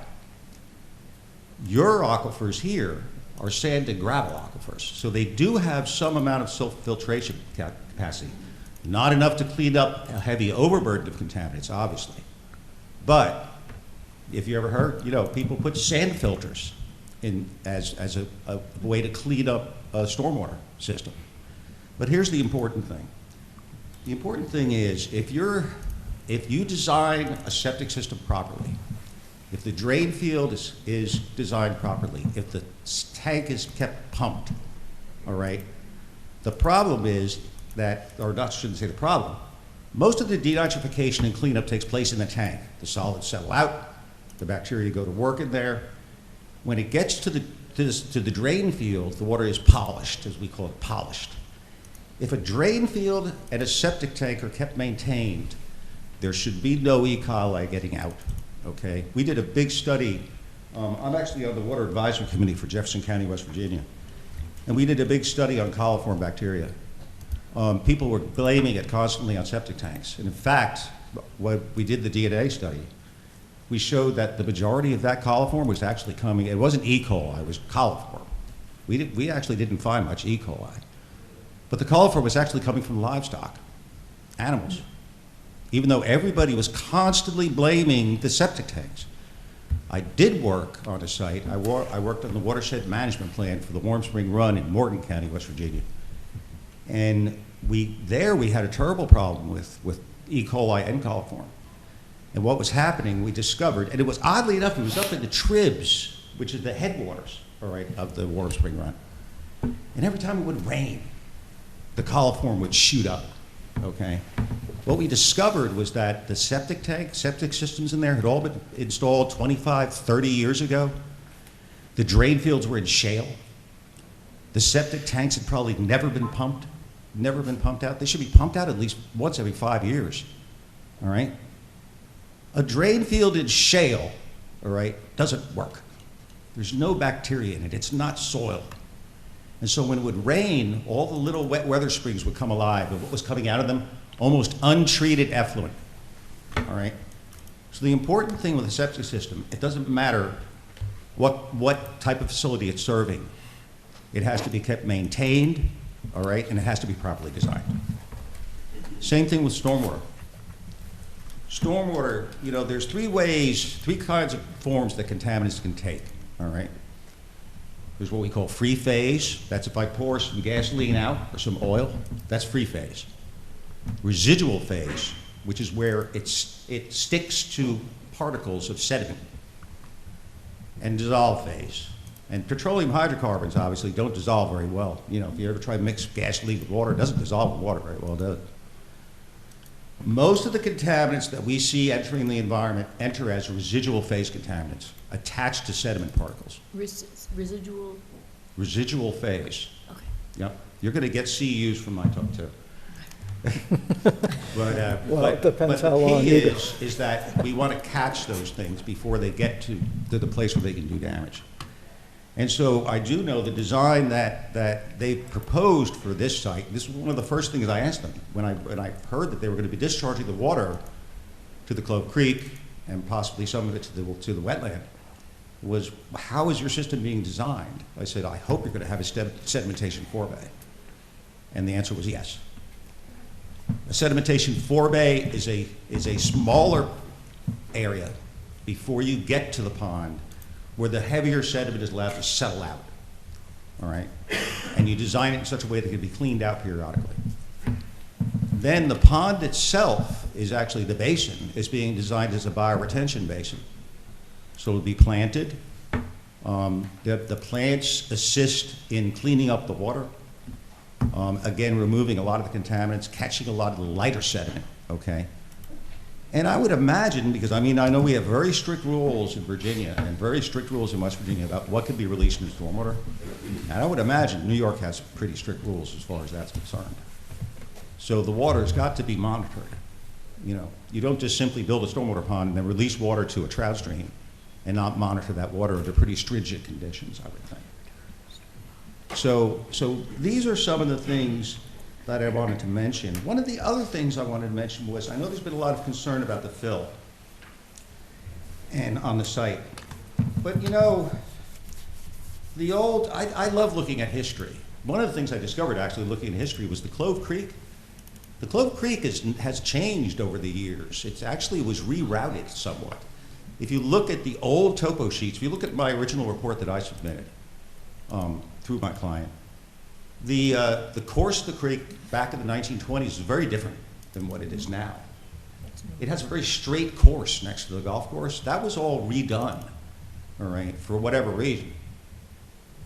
S4: Your aquifers here are sand and gravel aquifers, so they do have some amount of filtration capacity. Not enough to clean up a heavy overburden of contaminants, obviously. But if you ever heard, you know, people put sand filters in as a way to clean up a stormwater system. But here's the important thing. The important thing is if you design a septic system properly, if the drain field is designed properly, if the tank is kept pumped, all right, the problem is that, or not, shouldn't say the problem, most of the denitrification and cleanup takes place in the tank. The solids settle out, the bacteria go to work in there. When it gets to the drain field, the water is polished, as we call it, polished. If a drain field and a septic tank are kept maintained, there should be no E. coli getting out, okay? We did a big study. I'm actually on the Water Advisory Committee for Jefferson County, West Virginia. And we did a big study on coliform bacteria. People were blaming it constantly on septic tanks. And in fact, when we did the DNA study, we showed that the majority of that coliform was actually coming, it wasn't E. coli, it was coliform. We actually didn't find much E. coli. But the coliform was actually coming from livestock, animals, even though everybody was constantly blaming the septic tanks. I did work on a site. I worked on the watershed management plan for the Warm Spring Run in Morgan County, West Virginia. And we had a terrible problem with E. coli and coliform. And what was happening, we discovered, and it was, oddly enough, it was up in the tribs, which is the headwaters, all right, of the Warm Spring Run. And every time it would rain, the coliform would shoot up, okay? What we discovered was that the septic systems in there had all been installed 25, 30 years ago. The drain fields were in shale. The septic tanks had probably never been pumped out. They should be pumped out at least once every 5 years, all right? A drain field in shale, all right, doesn't work. There's no bacteria in it. It's not soil. And so when it would rain, all the little wet weather springs would come alive, and what was coming out of them? Almost untreated effluent, all right? So the important thing with a septic system, it doesn't matter what type of facility it's serving. It has to be kept maintained, all right, and it has to be properly designed. Same thing with stormwater. Stormwater, you know, there's three kinds of forms that contaminants can take, all right? There's what we call free phase. That's if I pour some gasoline out or some oil, that's free phase. Residual phase, which is where it sticks to particles of sediment. And dissolve phase. And petroleum hydrocarbons obviously don't dissolve very well. You know, if you ever try to mix gasoline with water, it doesn't dissolve with water very well, does it? Most of the contaminants that we see entering the environment enter as residual phase contaminants. attached to sediment particles.
S12: Residual?
S4: Residual phase.
S12: Okay.
S4: Yep. You're going to get CUs from my talk too. But,
S1: Well, it depends how
S4: the
S1: long
S4: key
S1: you
S4: is that we want to catch those things before they get to the place where they can do damage. And so I do know the design that they proposed for this site. This was one of the first things I asked them when I heard that they were going to be discharging the water to the Clove Creek and possibly some of it to the wetland. Was how is your system being designed? I said, I hope you're going to have a sedimentation forebay. And the answer was yes. A sedimentation forebay is a smaller area before you get to the pond where the heavier sediment is allowed to settle out. All right? And you design it in such a way that it can be cleaned out periodically. Then the pond itself is actually the basin, is being designed as a bioretention basin. So it'll be planted. The plants assist in cleaning up the water. Again, removing a lot of the contaminants, catching a lot of the lighter sediment, okay? And I would imagine, because I know we have very strict rules in Virginia and very strict rules in West Virginia about what can be released into stormwater. And I would imagine New York has pretty strict rules as far as that's concerned. So the water's got to be monitored. You know, you don't just simply build a stormwater pond and then release water to a trout stream and not monitor that water under pretty stringent conditions, I would think. So these are some of the things that I wanted to mention. One of the other things I wanted to mention was, I know there's been a lot of concern about the fill and on the site. But you know, I love looking at history. One of the things I discovered actually looking at history was the Clove Creek. The Clove Creek has changed over the years. It actually was rerouted somewhat. If you look at the old topo sheets, if you look at my original report that I submitted through my client, the course of the creek back in the 1920s is very different than what it is now. It has a very straight course next to the golf course. That was all redone, all right, for whatever reason.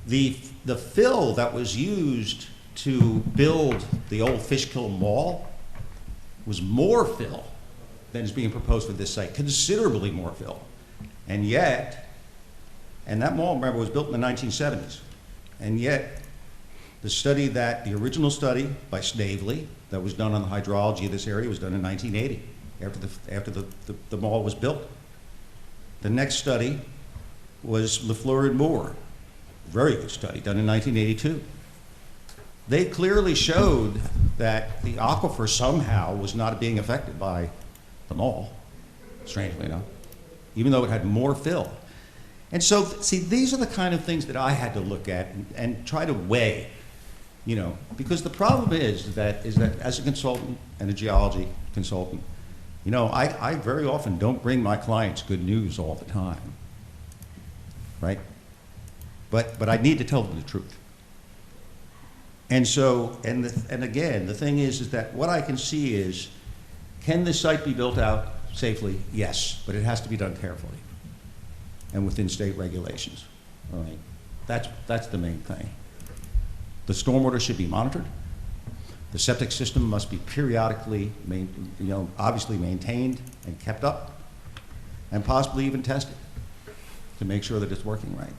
S4: The fill that was used to build the old Fishkill Mall was more fill than is being proposed for this site, considerably more fill. And yet, and that mall, remember, was built in the 1970s, and yet the original study by Snavely that was done on the hydrology of this area was done in 1980, after the mall was built. The next study was LaFleur and Moore, very good study, done in 1982. They clearly showed that the aquifer somehow was not being affected by the mall, strangely enough, even though it had more fill. And so, see, these are the kind of things that I had to look at and try to weigh, you know, because the problem is that as a consultant and a geology consultant, you know, I very often don't bring my clients good news all the time, right? But I need to tell them the truth. And so, and again, the thing is that what I can see is, can this site be built out safely? Yes, but it has to be done carefully and within state regulations, all right? That's the main thing. The stormwater should be monitored. The septic system must be periodically, obviously maintained and kept up, and possibly even tested to make sure that it's working right.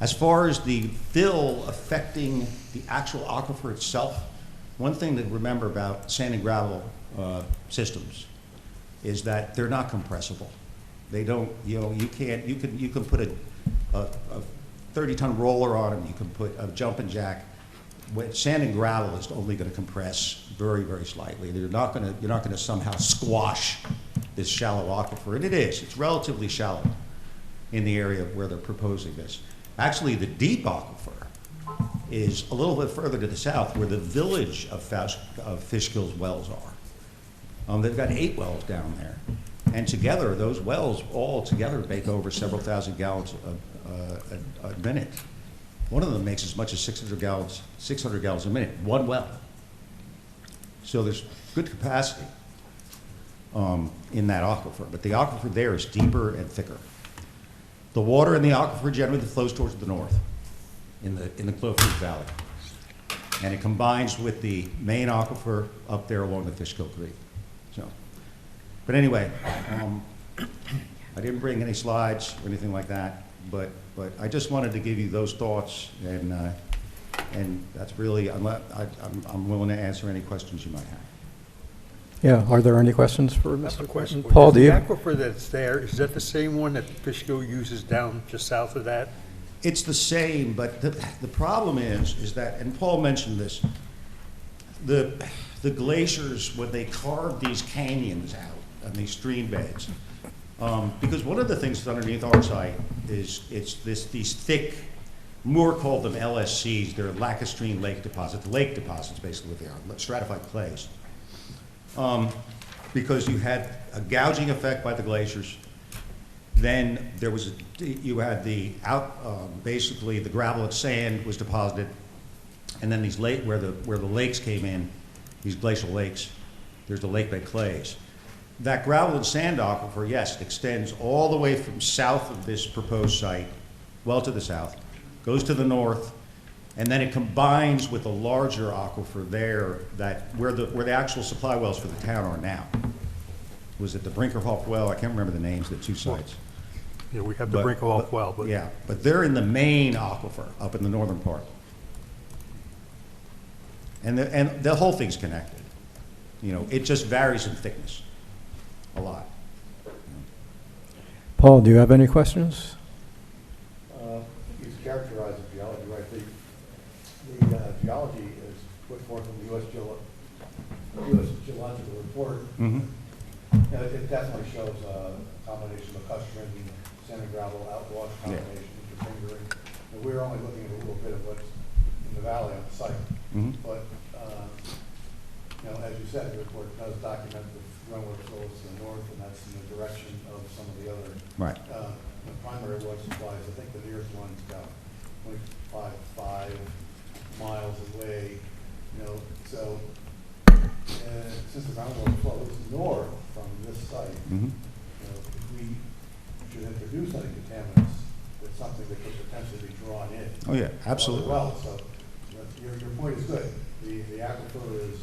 S4: As far as the fill affecting the actual aquifer itself, one thing to remember about sand and gravel systems is that they're not compressible. They don't, you can put a 30-ton roller on them, you can put a jumping jack. Sand and gravel is only going to compress very, very slightly. You're not going to somehow squash this shallow aquifer, and it's relatively shallow in the area where they're proposing this. Actually, the deep aquifer is a little bit further to the south, where the village of Fishkill's wells are. They've got 8 wells down there, and together, those wells all together make over several thousand gallons a minute. One of them makes as much as 600 gallons a minute, one well. So there's good capacity in that aquifer, but the aquifer there is deeper and thicker. The water in the aquifer generally flows towards the north in the Clove Creek Valley, and it combines with the main aquifer up there along the Fishkill Creek. So, but anyway, I didn't bring any slides or anything like that, but I just wanted to give you those thoughts, and that's really, I'm willing to answer any questions you might have.
S1: Yeah, are there any questions for
S5: I have a
S1: Mr.
S5: question.
S1: Paul, do you?
S5: The aquifer that's there, is that the same one that Fishkill uses down just south of that?
S4: It's the same, but the problem is that, and Paul mentioned this, the glaciers, when they carve these canyons out and these stream beds, because one of the things that's underneath our site is these thick, Moore called them LSCs, they're lacustrine lake deposits, lake deposits basically what they are, stratified clays. Because you had a gouging effect by the glaciers, then there was you had the basically the gravel and sand was deposited, and then these where the lakes came in, these glacial lakes, there's the lake bed clays. That gravel and sand aquifer, yes, extends all the way from south of this proposed site, well to the south, goes to the north, and then it combines with a larger aquifer there where the actual supply wells for the town are now. Was it the Brinkerhoff well? I can't remember the names of the two sites.
S5: Yeah, we have the Brinkerhoff well, but.
S4: Yeah, but they're in the main aquifer up in the northern part. And the whole thing's connected. You know, it just varies in thickness a lot.
S1: Paul, do you have any questions?
S19: He's characterized the geology right. The geology is put forth in the U.S. Geological Report.
S4: Mm-hmm.
S19: It definitely shows a combination of customer and sand and gravel outwash combination, interfingering. And we're only looking at a little bit of what's in the valley on the site.
S4: Mm-hmm.
S19: But, as you said, the report does document the groundwater flows to the north, and that's in the direction of some of the other
S4: Right.
S19: The primary water supplies. I think the nearest one's about 0.55 miles away. So since the groundwater flows north from this site,
S4: Mm-hmm.
S19: if we should introduce any contaminants, it's something that could potentially be drawn in.
S4: Oh yeah, absolutely.
S19: Well, so your point is good. The aquifer is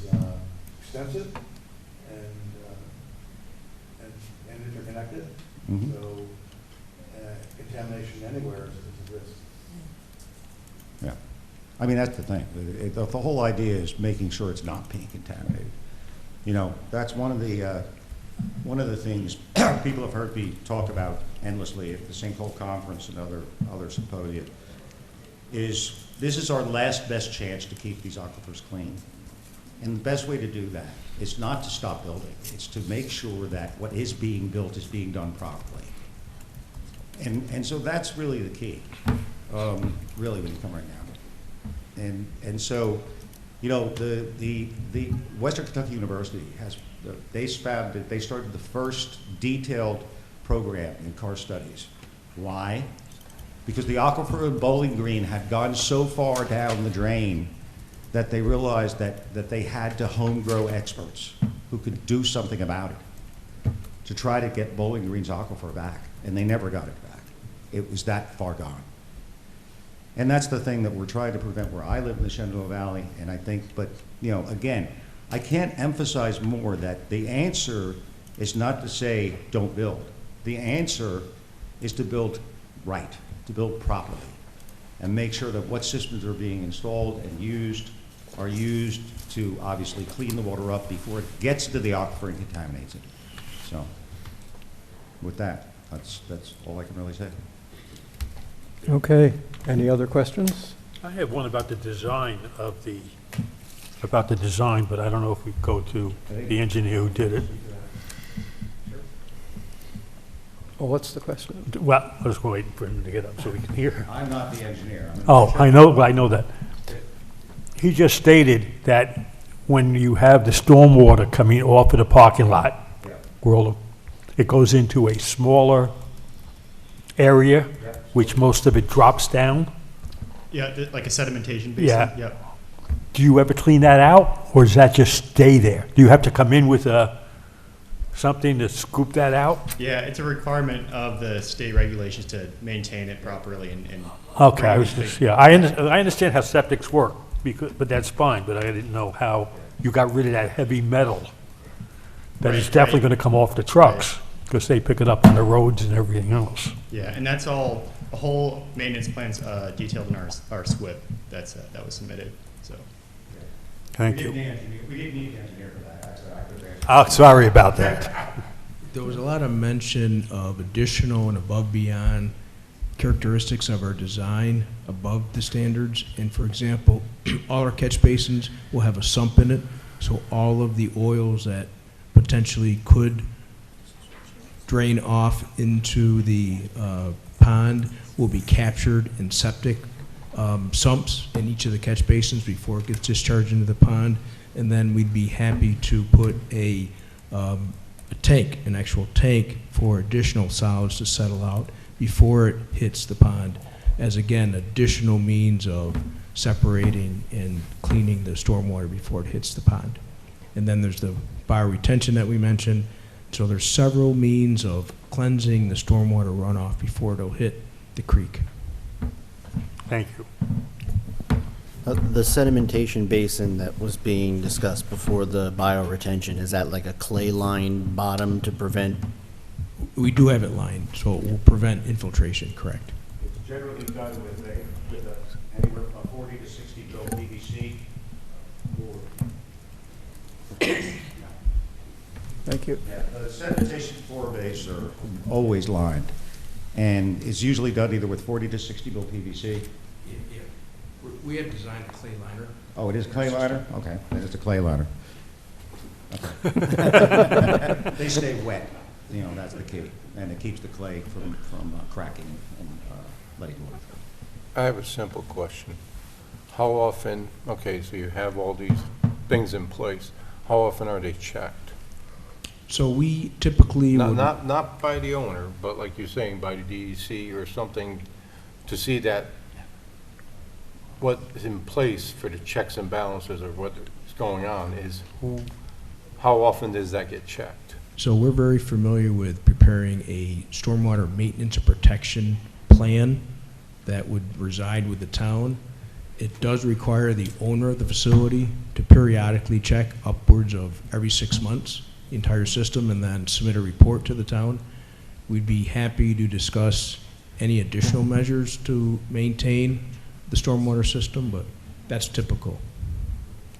S19: extensive and interconnected.
S4: Mm-hmm.
S19: So contamination anywhere is a risk.
S4: Yeah. I mean, that's the thing. The whole idea is making sure it's not being contaminated. That's one of the things people have heard me talk about endlessly at the Sinkhole Conference and other symposia, is this is our last best chance to keep these aquifers clean. And the best way to do that is not to stop building. It's to make sure that what is being built is being done properly. And so that's really the key, really, when you come right now. And so, the Western Kentucky University they started the first detailed program in karst studies. Why? Because the aquifer in Bowling Green had gone so far down the drain that they realized that they had to home grow experts who could do something about it to try to get Bowling Green's aquifer back, and they never got it back. It was that far gone. And that's the thing that we're trying to prevent where I live in the Shenandoah Valley, and I think, but, again, I can't emphasize more that the answer is not to say don't build. The answer is to build right, to build properly, and make sure that what systems are being installed and used are used to obviously clean the water up before it gets to the aquifer and contaminates it. So, with that, that's all I can really say.
S1: Okay, any other questions?
S5: I have one about the design, but I don't know if we go to the engineer who did it.
S1: Well, what's the question?
S5: Well, I was waiting for him to get up so we can hear.
S4: I'm not the engineer.
S5: I know that. He just stated that when you have the stormwater coming off of the parking lot, it goes into a smaller area, which most of it drops down.
S22: Yeah, like a sedimentation basin.
S5: Yeah.
S22: Yep.
S5: Do you ever clean that out, or does that just stay there? Do you have to come in with something to scoop that out?
S22: Yeah, it's a requirement of the state regulations to maintain it properly and
S5: Okay, I understand how septics work, but that's fine, but I didn't know how you got rid of that heavy metal that is definitely going to come off the trucks. because they pick it up on the roads and everything else.
S22: Yeah, and that's all, the whole maintenance plan's detailed in our SWIP that was submitted, so.
S5: Thank you.
S4: We didn't need the engineer for that.
S5: Sorry about that.
S6: There was a lot of mention of additional and above beyond characteristics of our design above the standards. And for example, all our catch basins will have a sump in it, so all of the oils that potentially could drain off into the pond will be captured in septic sumps in each of the catch basins before it gets discharged into the pond. And then we'd be happy to put a tank, an actual tank for additional solids to settle out before it hits the pond, as again, additional means of separating and cleaning the stormwater before it hits the pond. And then there's the bioretention that we mentioned. So there's several means of cleansing the stormwater runoff before it'll hit the creek.
S5: Thank you.
S14: The sedimentation basin that was being discussed before the bioretention, is that like a clay line bottom to prevent?
S6: We do have it lined, so it will prevent infiltration, correct?
S4: It's generally done with anywhere from 40 to 60 bill PVC.
S1: Thank you.
S4: Yeah, the sedimentation floor base are always lined, and it's usually done either with 40 to 60 bill PVC.
S6: Yeah. We have designed a clay liner.
S4: Oh, it is clay liner? Okay, then it's a clay liner. Okay. They stay wet, you know, that's the key, and it keeps the clay from cracking and letting go.
S21: I have a simple question. How often, okay, so you have all these things in place, how often are they checked?
S6: So we typically would...
S21: Not by the owner, but like you're saying, by the DEC or something, to see that what is in place for the checks and balances or what is going on is how often does that get checked?
S6: So we're very familiar with preparing a stormwater maintenance and protection plan that would reside with the town. It does require the owner of the facility to periodically check upwards of every 6 months the entire system and then submit a report to the town. We'd be happy to discuss any additional measures to maintain the stormwater system, but that's typical.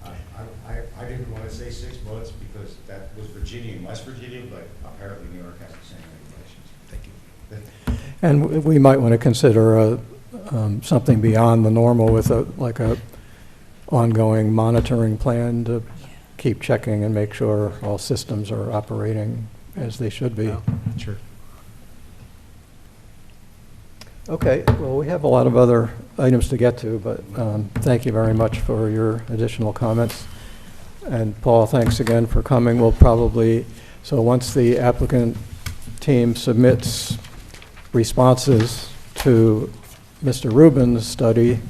S4: I didn't want to say 6 months because that was Virginia and West Virginia, but apparently New York has the same regulations. Thank you.
S1: And we might want to consider something beyond the normal with like a ongoing monitoring plan to keep checking and make sure all systems are operating as they should be.
S6: Sure.
S1: Okay, well, we have a lot of other items to get to, but thank you very much for your additional comments. And Paul, thanks again for coming. We'll probably, so once the applicant team submits responses to Mr. Rubin's study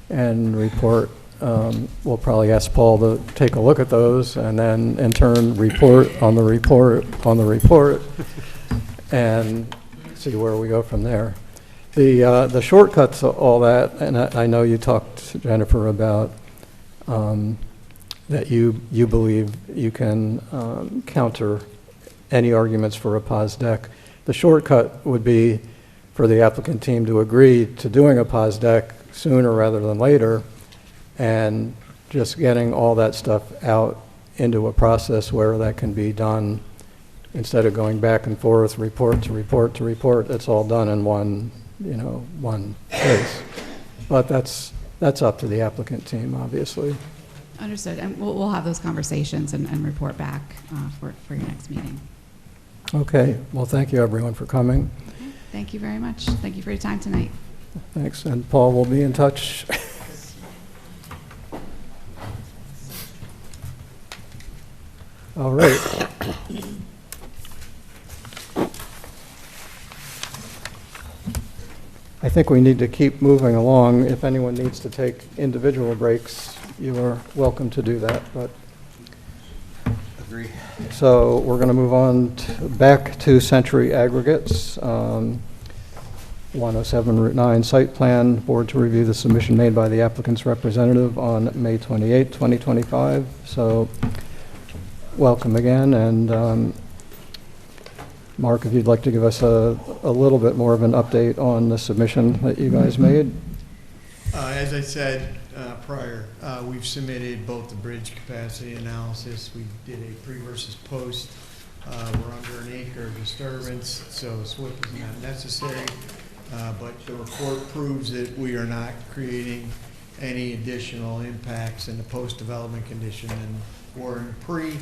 S1: and report, we'll probably ask Paul to take a look at those and then in turn report on the report on the report and see where we go from there. The shortcuts to all that, and I know you talked, Jennifer, about that you believe you can counter any arguments for a pos deck. The shortcut would be for the applicant team to agree to doing a pos deck sooner rather than later, and just getting all that stuff out into a process where that can be done instead of going back and forth, report to report to report. It's all done in one place. But that's up to the applicant team, obviously.
S18: Understood. And we'll have those conversations and report back for your next meeting.
S1: Okay. Well, thank you, everyone, for coming.
S18: Okay. Thank you very much. Thank you for your time tonight.
S1: Thanks. And Paul will be in touch. All right. I think we need to keep moving along. If anyone needs to take individual breaks, you are welcome to do that. But
S14: Agree.
S1: so we're going to move on back to Century Aggregates. 107 Route 9 site plan, board to review the submission made by the applicant's representative on May 28, 2025. So welcome again, and Mark, if you'd like to give us a little bit more of an update on the submission that you guys made.
S2: As I said prior, we've submitted both the bridge capacity analysis. We did a pre versus post. We're under an acre of disturbance, so SWIP is not necessary. But the report proves that we are not creating any additional impacts in the post-development condition. And we're in pre.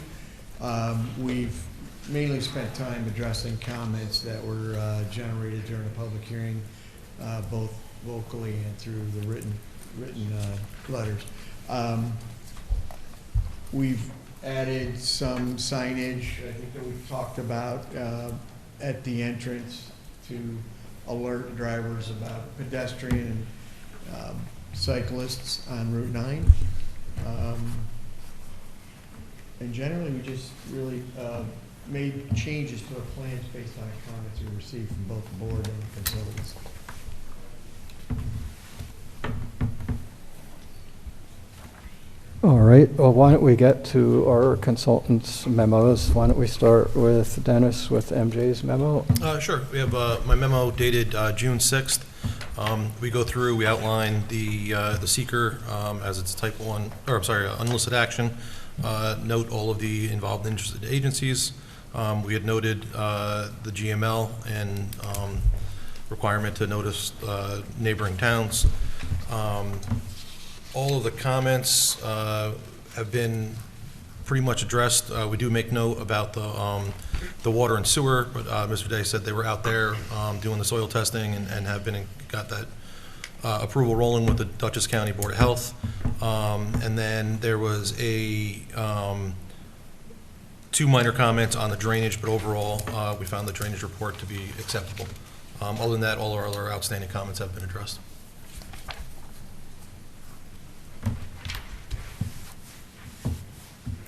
S2: We've mainly spent time addressing comments that were generated during the public hearing, both vocally and through the written letters. We've added some signage, I think that we've talked about, at the entrance to alert drivers about pedestrian and cyclists on Route 9. And generally, we just really made changes to our plans based on the comments we received from both the board and the consultants.
S1: All right, well, why don't we get to our consultants' memos? Why don't we start with Dennis with MJ's memo?
S20: Sure. We have my memo dated June 6th. We go through, we outline the seeker as its type 1, or I'm sorry, unlisted action, note all of the involved interested agencies. We had noted the GML and requirement to notice neighboring towns. All of the comments have been pretty much addressed. We do make note about the water and sewer, but Mr. Day said they were out there doing the soil testing and have been got that approval rolling with the Dutchess County Board of Health. And then there was a 2 minor comments on the drainage, but overall we found the drainage report to be acceptable. Other than that, all our other outstanding comments have been addressed.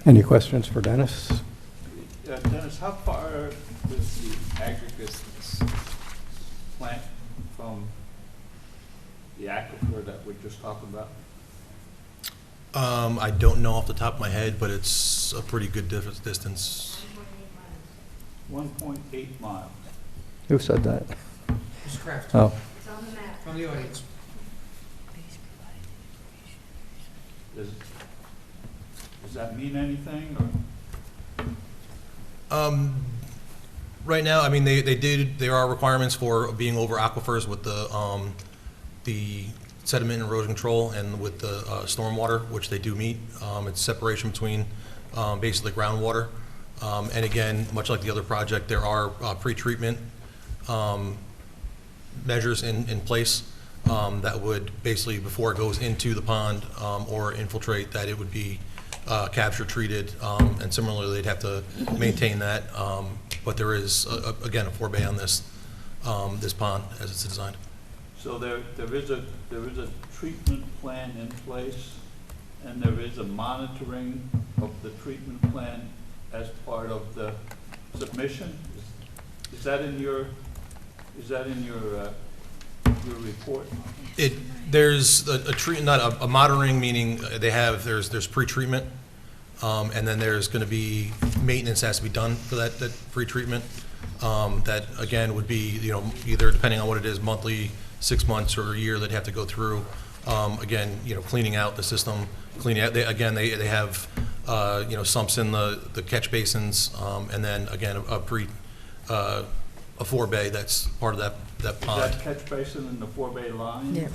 S1: Any questions for Dennis?
S3: Dennis, how far does the aggregates plant from the aquifer that we're just talking about?
S20: I don't know off the top of my head, but it's a pretty good distance.
S3: 1.8 miles.
S1: Who said that?
S17: Mr. Kraft.
S1: Oh.
S17: It's on the map. From the audience.
S3: Does that mean anything? Or?
S20: Right now, I mean, there are requirements for being over aquifers with the sediment and erosion control and with the stormwater, which they do meet. It's separation between basically groundwater. And again, much like the other project, there are pre-treatment measures in place that would basically, before it goes into the pond or infiltrate, that it would be capture treated, and similarly they'd have to maintain that, but there is again a forebay on this this pond as it's designed.
S3: So there is a treatment plan in place, and there is a monitoring of the treatment plan as part of the submission. Is that in your report?
S20: There's a monitoring, meaning there's pre-treatment, and then there's going to be maintenance has to be done for that pre-treatment. That again would be either depending on what it is, monthly, 6 months, or a year. They'd have to go through again, cleaning out the system, cleaning out. They have sumps in the catch basins, and then again a forebay that's part of that pond.
S3: Is that catch basin in the forebay line?
S12: Yeah.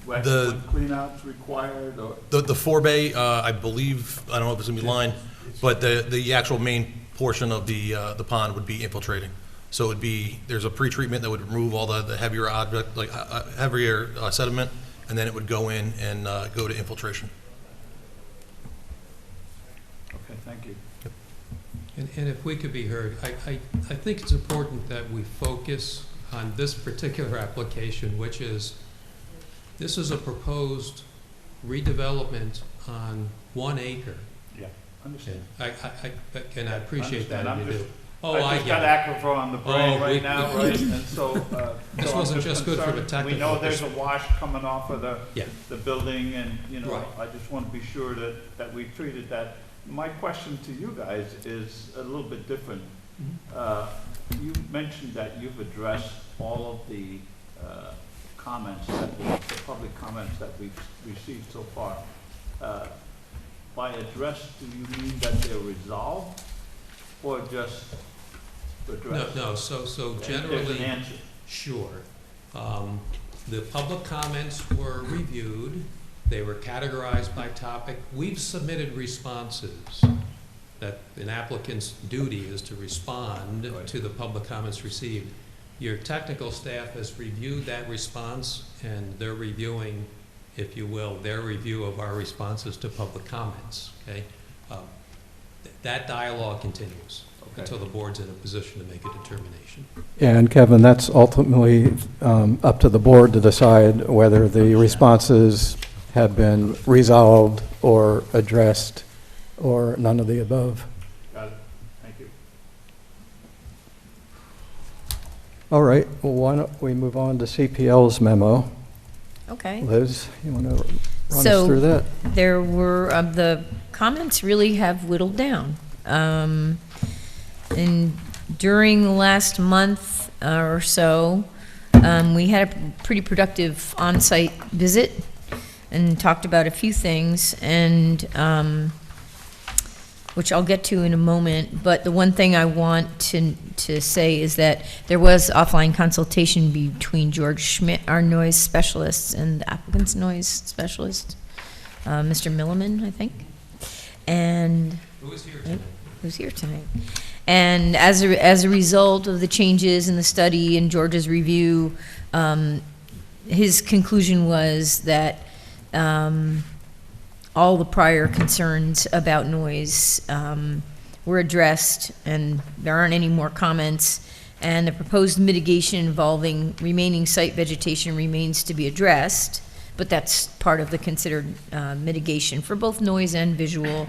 S3: When clean-out's required, or?
S20: The forebay, I believe, I don't know if it's gonna be lined, but the actual main portion of the pond would be infiltrating. So it would be, there's a pre-treatment that would remove all the heavier object, like heavier sediment, and then it would go in and go to infiltration.
S3: Okay, thank you.
S20: Yep.
S11: And if we could be heard, I think it's important that we focus on this particular application, which is, this is a proposed redevelopment on 1 acre.
S3: Yeah, understand.
S11: And I appreciate that.
S3: I'm
S11: You
S3: just,
S11: do.
S3: I just got aquifer on the brain right now, right? And so,
S11: this wasn't just good from a technical.
S3: We know there's a wash coming off of
S11: Yeah.
S3: the building, and
S11: Right.
S3: I just want to be sure that we treated that. My question to you guys is a little bit different. You mentioned that you've addressed all of the comments the public comments that we've received so far. By address, do you mean that they're resolved or just addressed?
S11: No, so
S3: There's
S11: generally.
S3: an answer.
S11: Sure. The public comments were reviewed. They were categorized by topic. We've submitted responses. That an applicant's duty is to respond to the public comments received. Your technical staff has reviewed that response, and they're reviewing, if you will, their review of our responses to public comments, okay? That dialogue continues until the board's in a position to make a determination.
S1: And Kevin, that's ultimately up to the board to decide whether the responses have been resolved or addressed or none of the above.
S3: Got it. Thank you.
S1: All right, well, why don't we move on to CPL's memo?
S12: Okay.
S1: Liz, you want to run us through that?
S12: There were, the comments really have whittled down. And during the last month or so, we had a pretty productive on-site visit and talked about a few things, and which I'll get to in a moment. But the one thing I want to say is that there was offline consultation between George Schmidt, our noise specialist, and the applicant's noise specialist, Mr. Milliman, I think. And
S11: Who's here tonight?
S12: Who's here tonight? And as a result of the changes in the study and George's review, his conclusion was that all the prior concerns about noise were addressed, and there aren't any more comments, and the proposed mitigation involving remaining site vegetation remains to be addressed, but that's part of the considered mitigation for both noise and visual.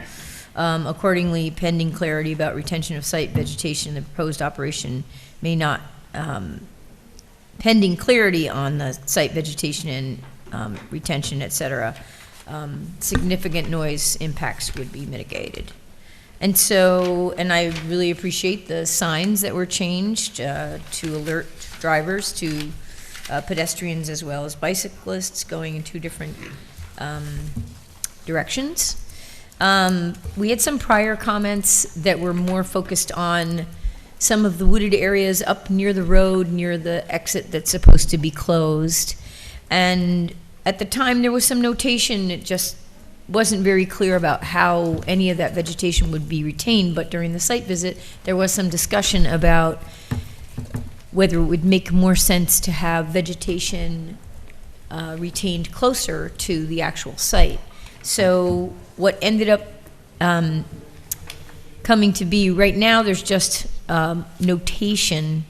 S12: Accordingly, pending clarity about retention of site vegetation, the proposed operation may not, pending clarity on the site vegetation and retention, et cetera, significant noise impacts would be mitigated. And so, and I really appreciate the signs that were changed to alert drivers to pedestrians as well as bicyclists going in two different directions. We had some prior comments that were more focused on some of the wooded areas up near the road, near the exit that's supposed to be closed. And at the time, there was some notation, it just wasn't very clear about how any of that vegetation would be retained, but during the site visit, there was some discussion about whether it would make more sense to have vegetation retained closer to the actual site. So what ended up coming to be, right now there's just notation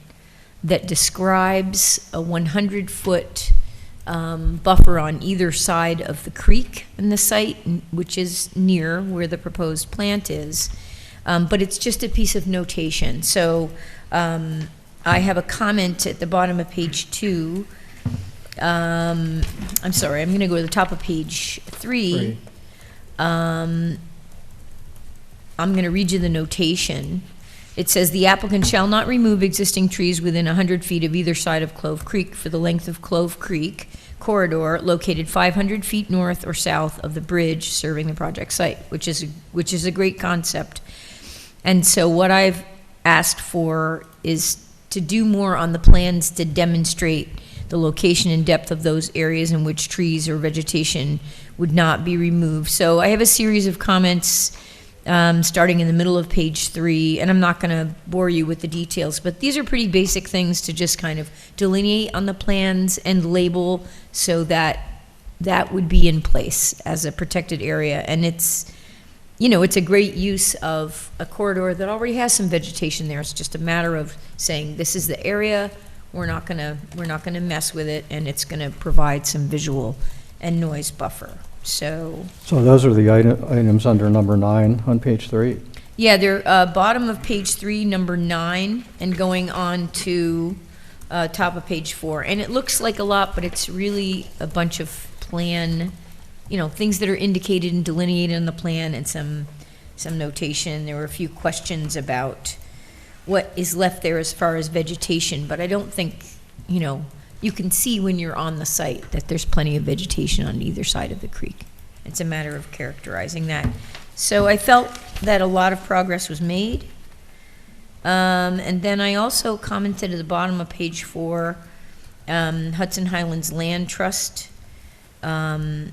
S12: that describes a 100-foot buffer on either side of the creek in the site, which is near where the proposed plant is. But it's just a piece of notation. So I have a comment at the bottom of page 2. I'm sorry, I'm going to go to the top of page 3. I'm going to read you the notation. It says, the applicant shall not remove existing trees within 100 feet of either side of Clove Creek for the length of Clove Creek corridor located 500 feet north or south of the bridge serving the project site, which is a great concept. And so what I've asked for is to do more on the plans to demonstrate the location and depth of those areas in which trees or vegetation would not be removed. So I have a series of comments starting in the middle of page 3, and I'm not going to bore you with the details, but these are pretty basic things to just kind of delineate on the plans and label so that that would be in place as a protected area. And it's, you know, it's a great use of a corridor that already has some vegetation there. It's just a matter of saying, this is the area, we're not gonna mess with it, and it's gonna provide some visual and noise buffer. So
S1: those are the items under number 9 on page 3?
S12: yeah, they're bottom of page 3, number 9, and going on to top of page 4. And it looks like a lot, but it's really a bunch of plan, you know, things that are indicated and delineated in the plan, and some notation. There were a few questions about what is left there as far as vegetation, but I don't think, you can see when you're on the site that there's plenty of vegetation on either side of the creek. It's a matter of characterizing that. So I felt that a lot of progress was made. And then I also commented at the bottom of page 4, Hudson Highlands Land Trust had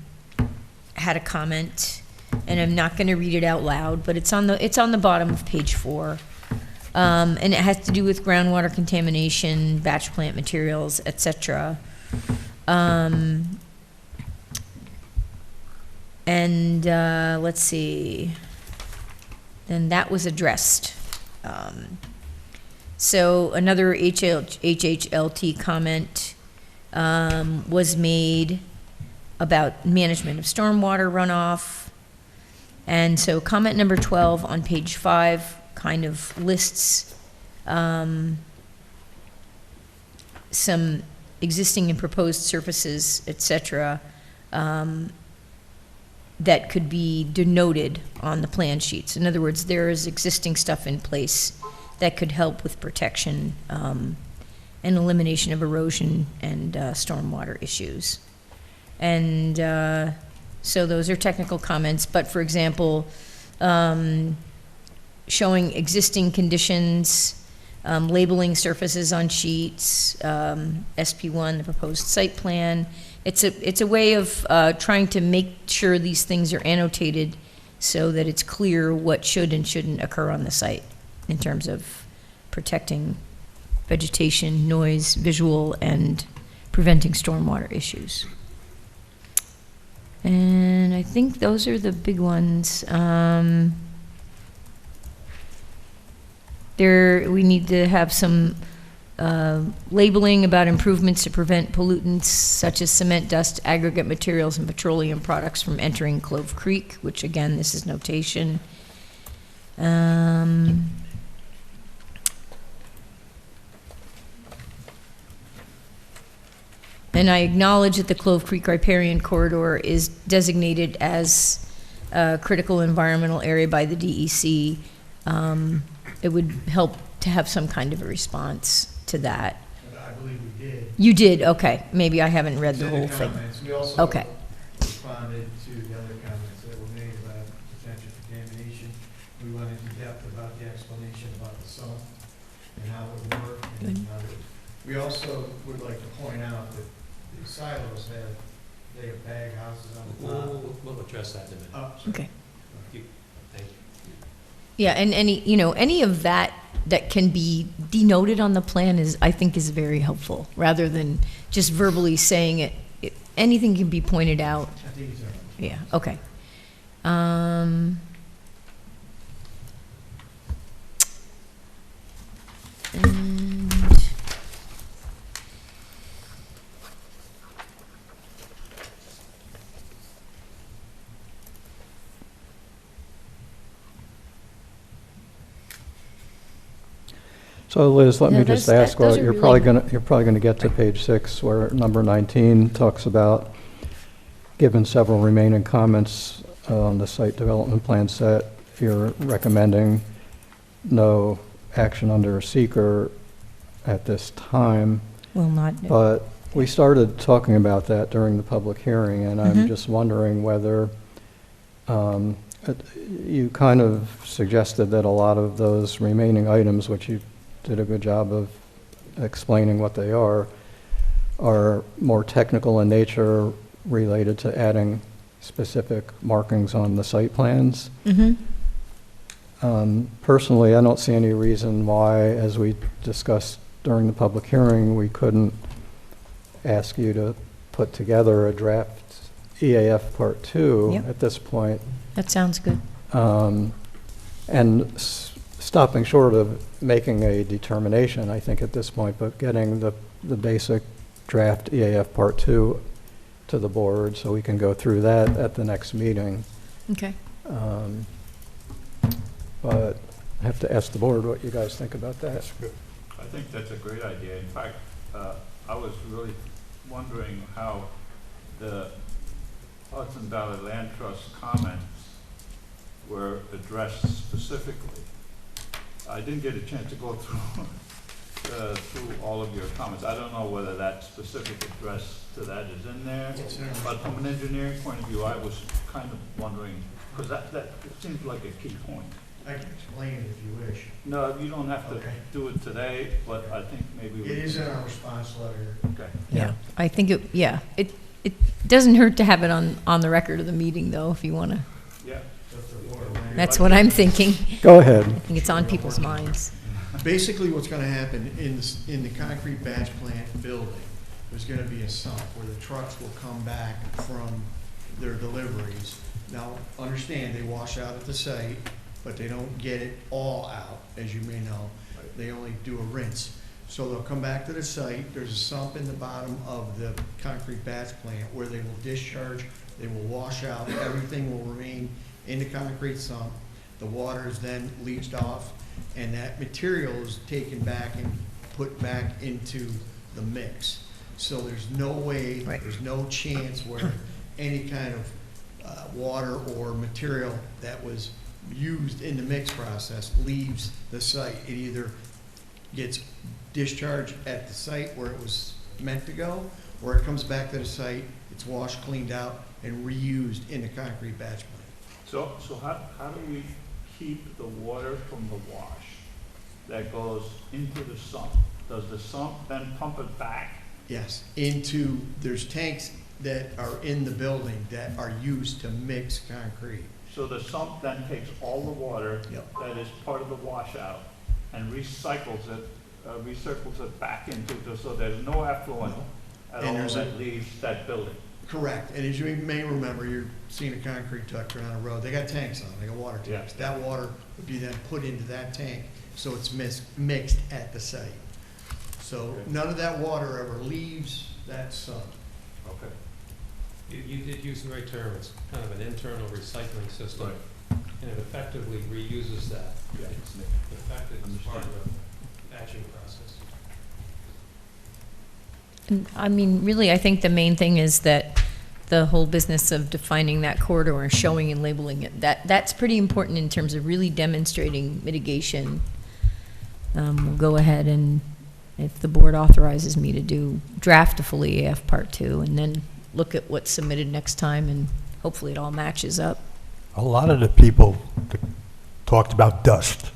S12: a comment, and I'm not going to read it out loud, but it's on the bottom of page 4. And it has to do with groundwater contamination, batch plant materials, etc. Let's see. Then that was addressed. So another HHLT comment was made about management of stormwater runoff. And so comment number 12 on page 5 kind of lists some existing and proposed surfaces, et cetera, that could be denoted on the plan sheets. In other words, there is existing stuff in place that could help with protection and elimination of erosion and stormwater issues. And so those are technical comments, but for example, showing existing conditions, labeling surfaces on sheets, SP1, the proposed site plan. It's a way of trying to make sure these things are annotated so that it's clear what should and shouldn't occur on the site in terms of protecting vegetation, noise, visual, and preventing stormwater issues. And I think those are the big ones. We need to have some labeling about improvements to prevent pollutants such as cement, dust, aggregate materials, and petroleum products from entering Clove Creek, which again, this is notation. And I acknowledge that the Clove Creek riparian corridor is designated as a critical environmental area by the DEC. It would help to have some kind of a response to that.
S2: I believe we did.
S12: You did, okay. Maybe I haven't read the whole thing.
S2: We also
S12: Okay.
S2: responded to the other comments that were made about potential contamination. We went into depth about the explanation about the sump and how it would work. And how we also would like to point out that the silos they have bag houses on the top.
S11: We'll address that in a minute.
S2: Oh,
S12: Okay.
S11: Thank you.
S12: Yeah, and any of that can be denoted on the plan I think is very helpful, rather than just verbally saying it. Anything can be pointed out.
S2: I think it's all right.
S12: Yeah, okay. And
S1: So Liz, let
S12: No,
S1: me just
S12: those-
S1: ask,
S12: those
S1: well,
S12: are
S1: you're
S12: really-
S1: probably gonna get to page 6 where number 19 talks about, given several remaining comments on the site development plan set, you're recommending no action under seeker at this time.
S12: will not.
S1: But we started talking about that during the public hearing, and I'm
S12: Mhm.
S1: just wondering whether you kind of suggested that a lot of those remaining items, which you did a good job of explaining what they are more technical in nature, related to adding specific markings on the site plans. Personally, I don't see any reason why, as we discussed during the public hearing, we couldn't ask you to put together a draft EAF Part 2
S12: Yep.
S1: at this point.
S12: That sounds good.
S1: And stopping short of making a determination, I think, at this point, but getting the basic draft EAF Part 2 to the board so we can go through that at the next meeting.
S12: Okay.
S1: But I have to ask the board what you guys think about that.
S3: I think that's a great idea. In fact, I was really wondering how the Hudson Valley Land Trust comments were addressed specifically. I didn't get a chance to go through, through all of your comments. I don't know whether that specific address to that is in there. But from an engineering point of view, I was kind of wondering, because that it seems like a key point.
S2: I can explain it if you wish.
S3: No, you don't have to
S2: Okay.
S3: do it today, but I think maybe we.
S2: It is in our response letter.
S3: Okay.
S12: Yeah, I think it doesn't hurt to have it on the record of the meeting, though, if you want to.
S3: Yeah.
S12: That's what I'm thinking.
S1: Go ahead.
S12: I think it's on people's minds.
S2: Basically, what's gonna happen in the concrete batch plant building, there's gonna be a sump where the trucks will come back from their deliveries. Now, understand, they wash out at the site, but they don't get it all out, as you may know. They only do a rinse. So they'll come back to the site, there's a sump in the bottom of the concrete batch plant where they will discharge, they will wash out, everything will remain in the concrete sump. The water is then leached off, and that material is taken back and put back into the mix. So there's no way, there's no chance where any kind of water or material that was used in the mix process leaves the site. It either gets discharged at the site where it was meant to go, or it comes back to the site, it's washed, cleaned out, and reused in the concrete batch plant.
S3: So how do we keep the water from the wash that goes into the sump? Does the sump then pump it back?
S2: Yes, there's tanks that are in the building that are used to mix concrete.
S3: So the sump then takes all the water that is part of the washout and recycles it back into, so there's no effluent at all that leaves that building.
S2: Correct, and as you may remember, you're seeing a concrete truck down the road, they got tanks on, they got water tanks.
S3: Yeah.
S2: That water would be then put into that tank, so it's mixed at the site. So none of that water ever leaves that sump.
S3: Okay.
S11: You did use the right term, it's kind of an internal recycling system. And it effectively reuses that.
S3: Yeah.
S11: It's effective as part of the batching process.
S12: And, I mean, really, I think the main thing is that the whole business of defining that corridor and showing and labeling it, that's pretty important in terms of really demonstrating mitigation. We'll go ahead and, if the board authorizes me to do, draft a full EAF Part 2, and then look at what's submitted next time, and hopefully it all matches up.
S5: A lot of the people talked about dust.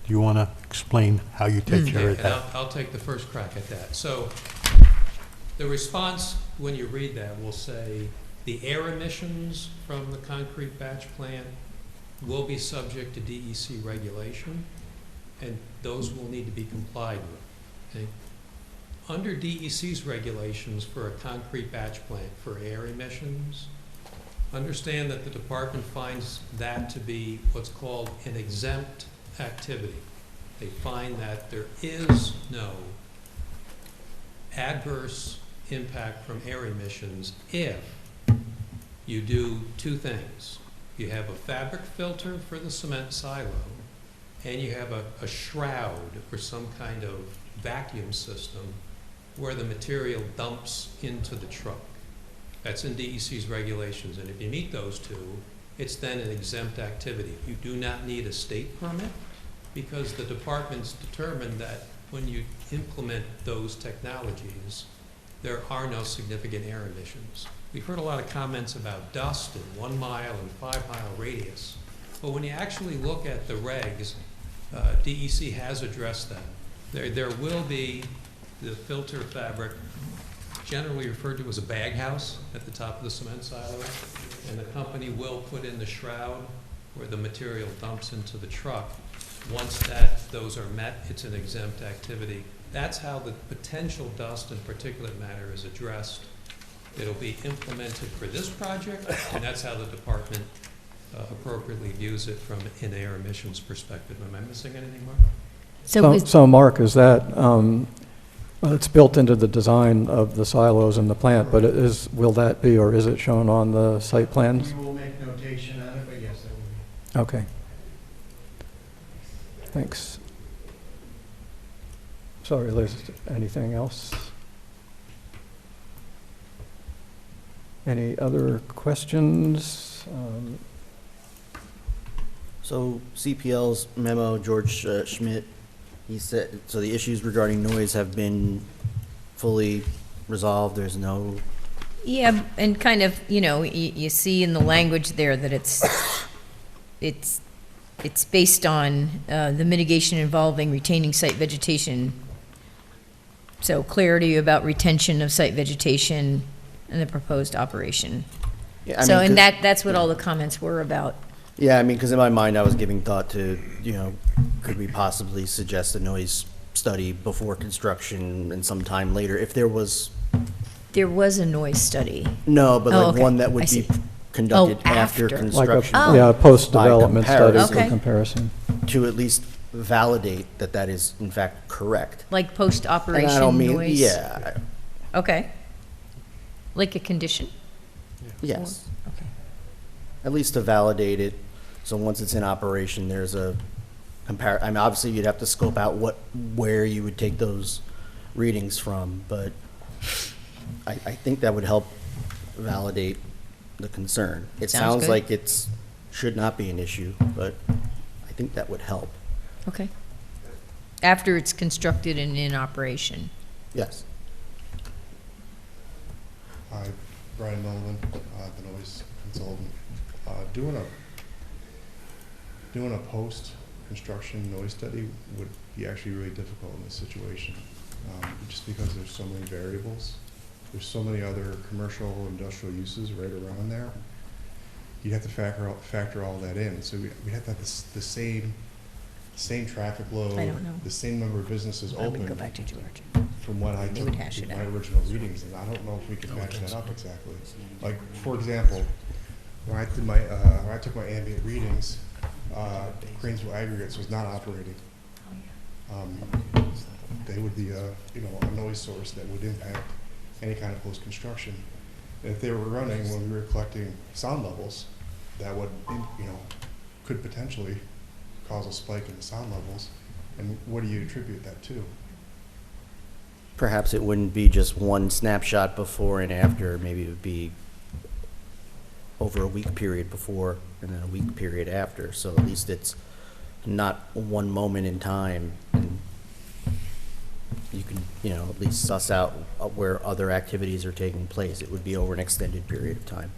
S5: Do you want to explain how you take care of
S11: And
S5: that?
S11: I'll take the first crack at that. So the response, when you read that, will say the air emissions from the concrete batch plant will be subject to DEC regulation, and those will need to be complied with. Okay? Under DEC's regulations for a concrete batch plant for air emissions, understand that the department finds that to be what's called an exempt activity. They find that there is no adverse impact from air emissions if you do two things. You have a fabric filter for the cement silo, and you have a shroud or some kind of vacuum system where the material dumps into the truck. That's in DEC's regulations, and if you meet those two, it's then an exempt activity. You do not need a state permit, because the department's determined that when you implement those technologies, there are no significant air emissions. We've heard a lot of comments about dust and 1 mile and 5 mile radius, but when you actually look at the regs, DEC has addressed that. There will be the filter fabric, generally referred to as a bag house at the top of the cement silo, and the company will put in the shroud where the material dumps into the truck. Once those are met, it's an exempt activity. That's how the potential dust and particulate matter is addressed. It'll be implemented for this project, and that's how the department appropriately views it from an air emissions perspective. Am I missing anything, Mark?
S1: So Mark, is that, it's built into the design of the silos in the plant, but will that be, or is it shown on the site plans?
S2: We will make notation on it, but yes, that will be.
S1: Okay. Thanks. Sorry, Liz, anything else? Any other questions?
S14: So CPL's memo, George Schmidt, he said, so the issues regarding noise have been fully resolved, there's no,
S12: Yeah, and kind of, you see in the language there that it's based on the mitigation involving retaining site vegetation. So clarity about retention of site vegetation and the proposed operation.
S14: Yeah, I
S12: So,
S14: mean,
S12: and
S14: 'cause-
S12: that's what all the comments were about.
S14: yeah, I mean, because in my mind, I was giving thought to, could we possibly suggest a noise study before construction and sometime later, if there was,
S12: There was a noise study.
S14: no, but
S12: Oh,
S14: like
S12: okay.
S14: one that
S12: I
S14: would
S12: see.
S14: be conducted
S12: Oh,
S14: after
S12: after.
S14: construction.
S12: Oh.
S1: Yeah, a post-development
S14: by
S1: study
S14: comparison.
S1: for comparison.
S14: To at least validate that that is in fact correct.
S12: Like
S14: And I
S12: post-operation
S14: don't mean,
S12: noise?
S14: yeah,
S12: Okay. Like a condition?
S14: yes.
S12: Okay.
S14: At least to validate it, so once it's in operation, there's a I mean, obviously, you'd have to scope out where you would take those readings from, but I think that would help validate the concern. It
S12: Sounds
S14: sounds
S12: good.
S14: like should not be an issue, but I think that would help.
S12: Okay. After it's constructed and in operation.
S14: Yes.
S7: Hi, Brian Nolan, the noise consultant. Doing a post-construction noise study would be actually really difficult in this situation, just because there's so many variables. There's so many other commercial, industrial uses right around there. You'd have to factor all that in. So we have to have the same traffic load,
S12: I don't know.
S7: the same number of businesses
S12: I
S7: open.
S12: would go back to George.
S7: From what I
S12: They
S7: took
S12: would hash it
S7: with my
S12: out.
S7: original readings, and I don't know if we could match that up exactly. Like, for example, when I took my ambient readings, Cranesville Aggregates was not operating. They would be a noise source that would impact any kind of post-construction. And if they were running when we were collecting sound levels, that would, could potentially cause a spike in the sound levels. And what do you attribute that to?
S14: Perhaps it wouldn't be just one snapshot before and after, maybe it would be over a week period before and then a week period after, so at least it's not one moment in time, and you can, at least suss out where other activities are taking place. It would be over an extended period of time.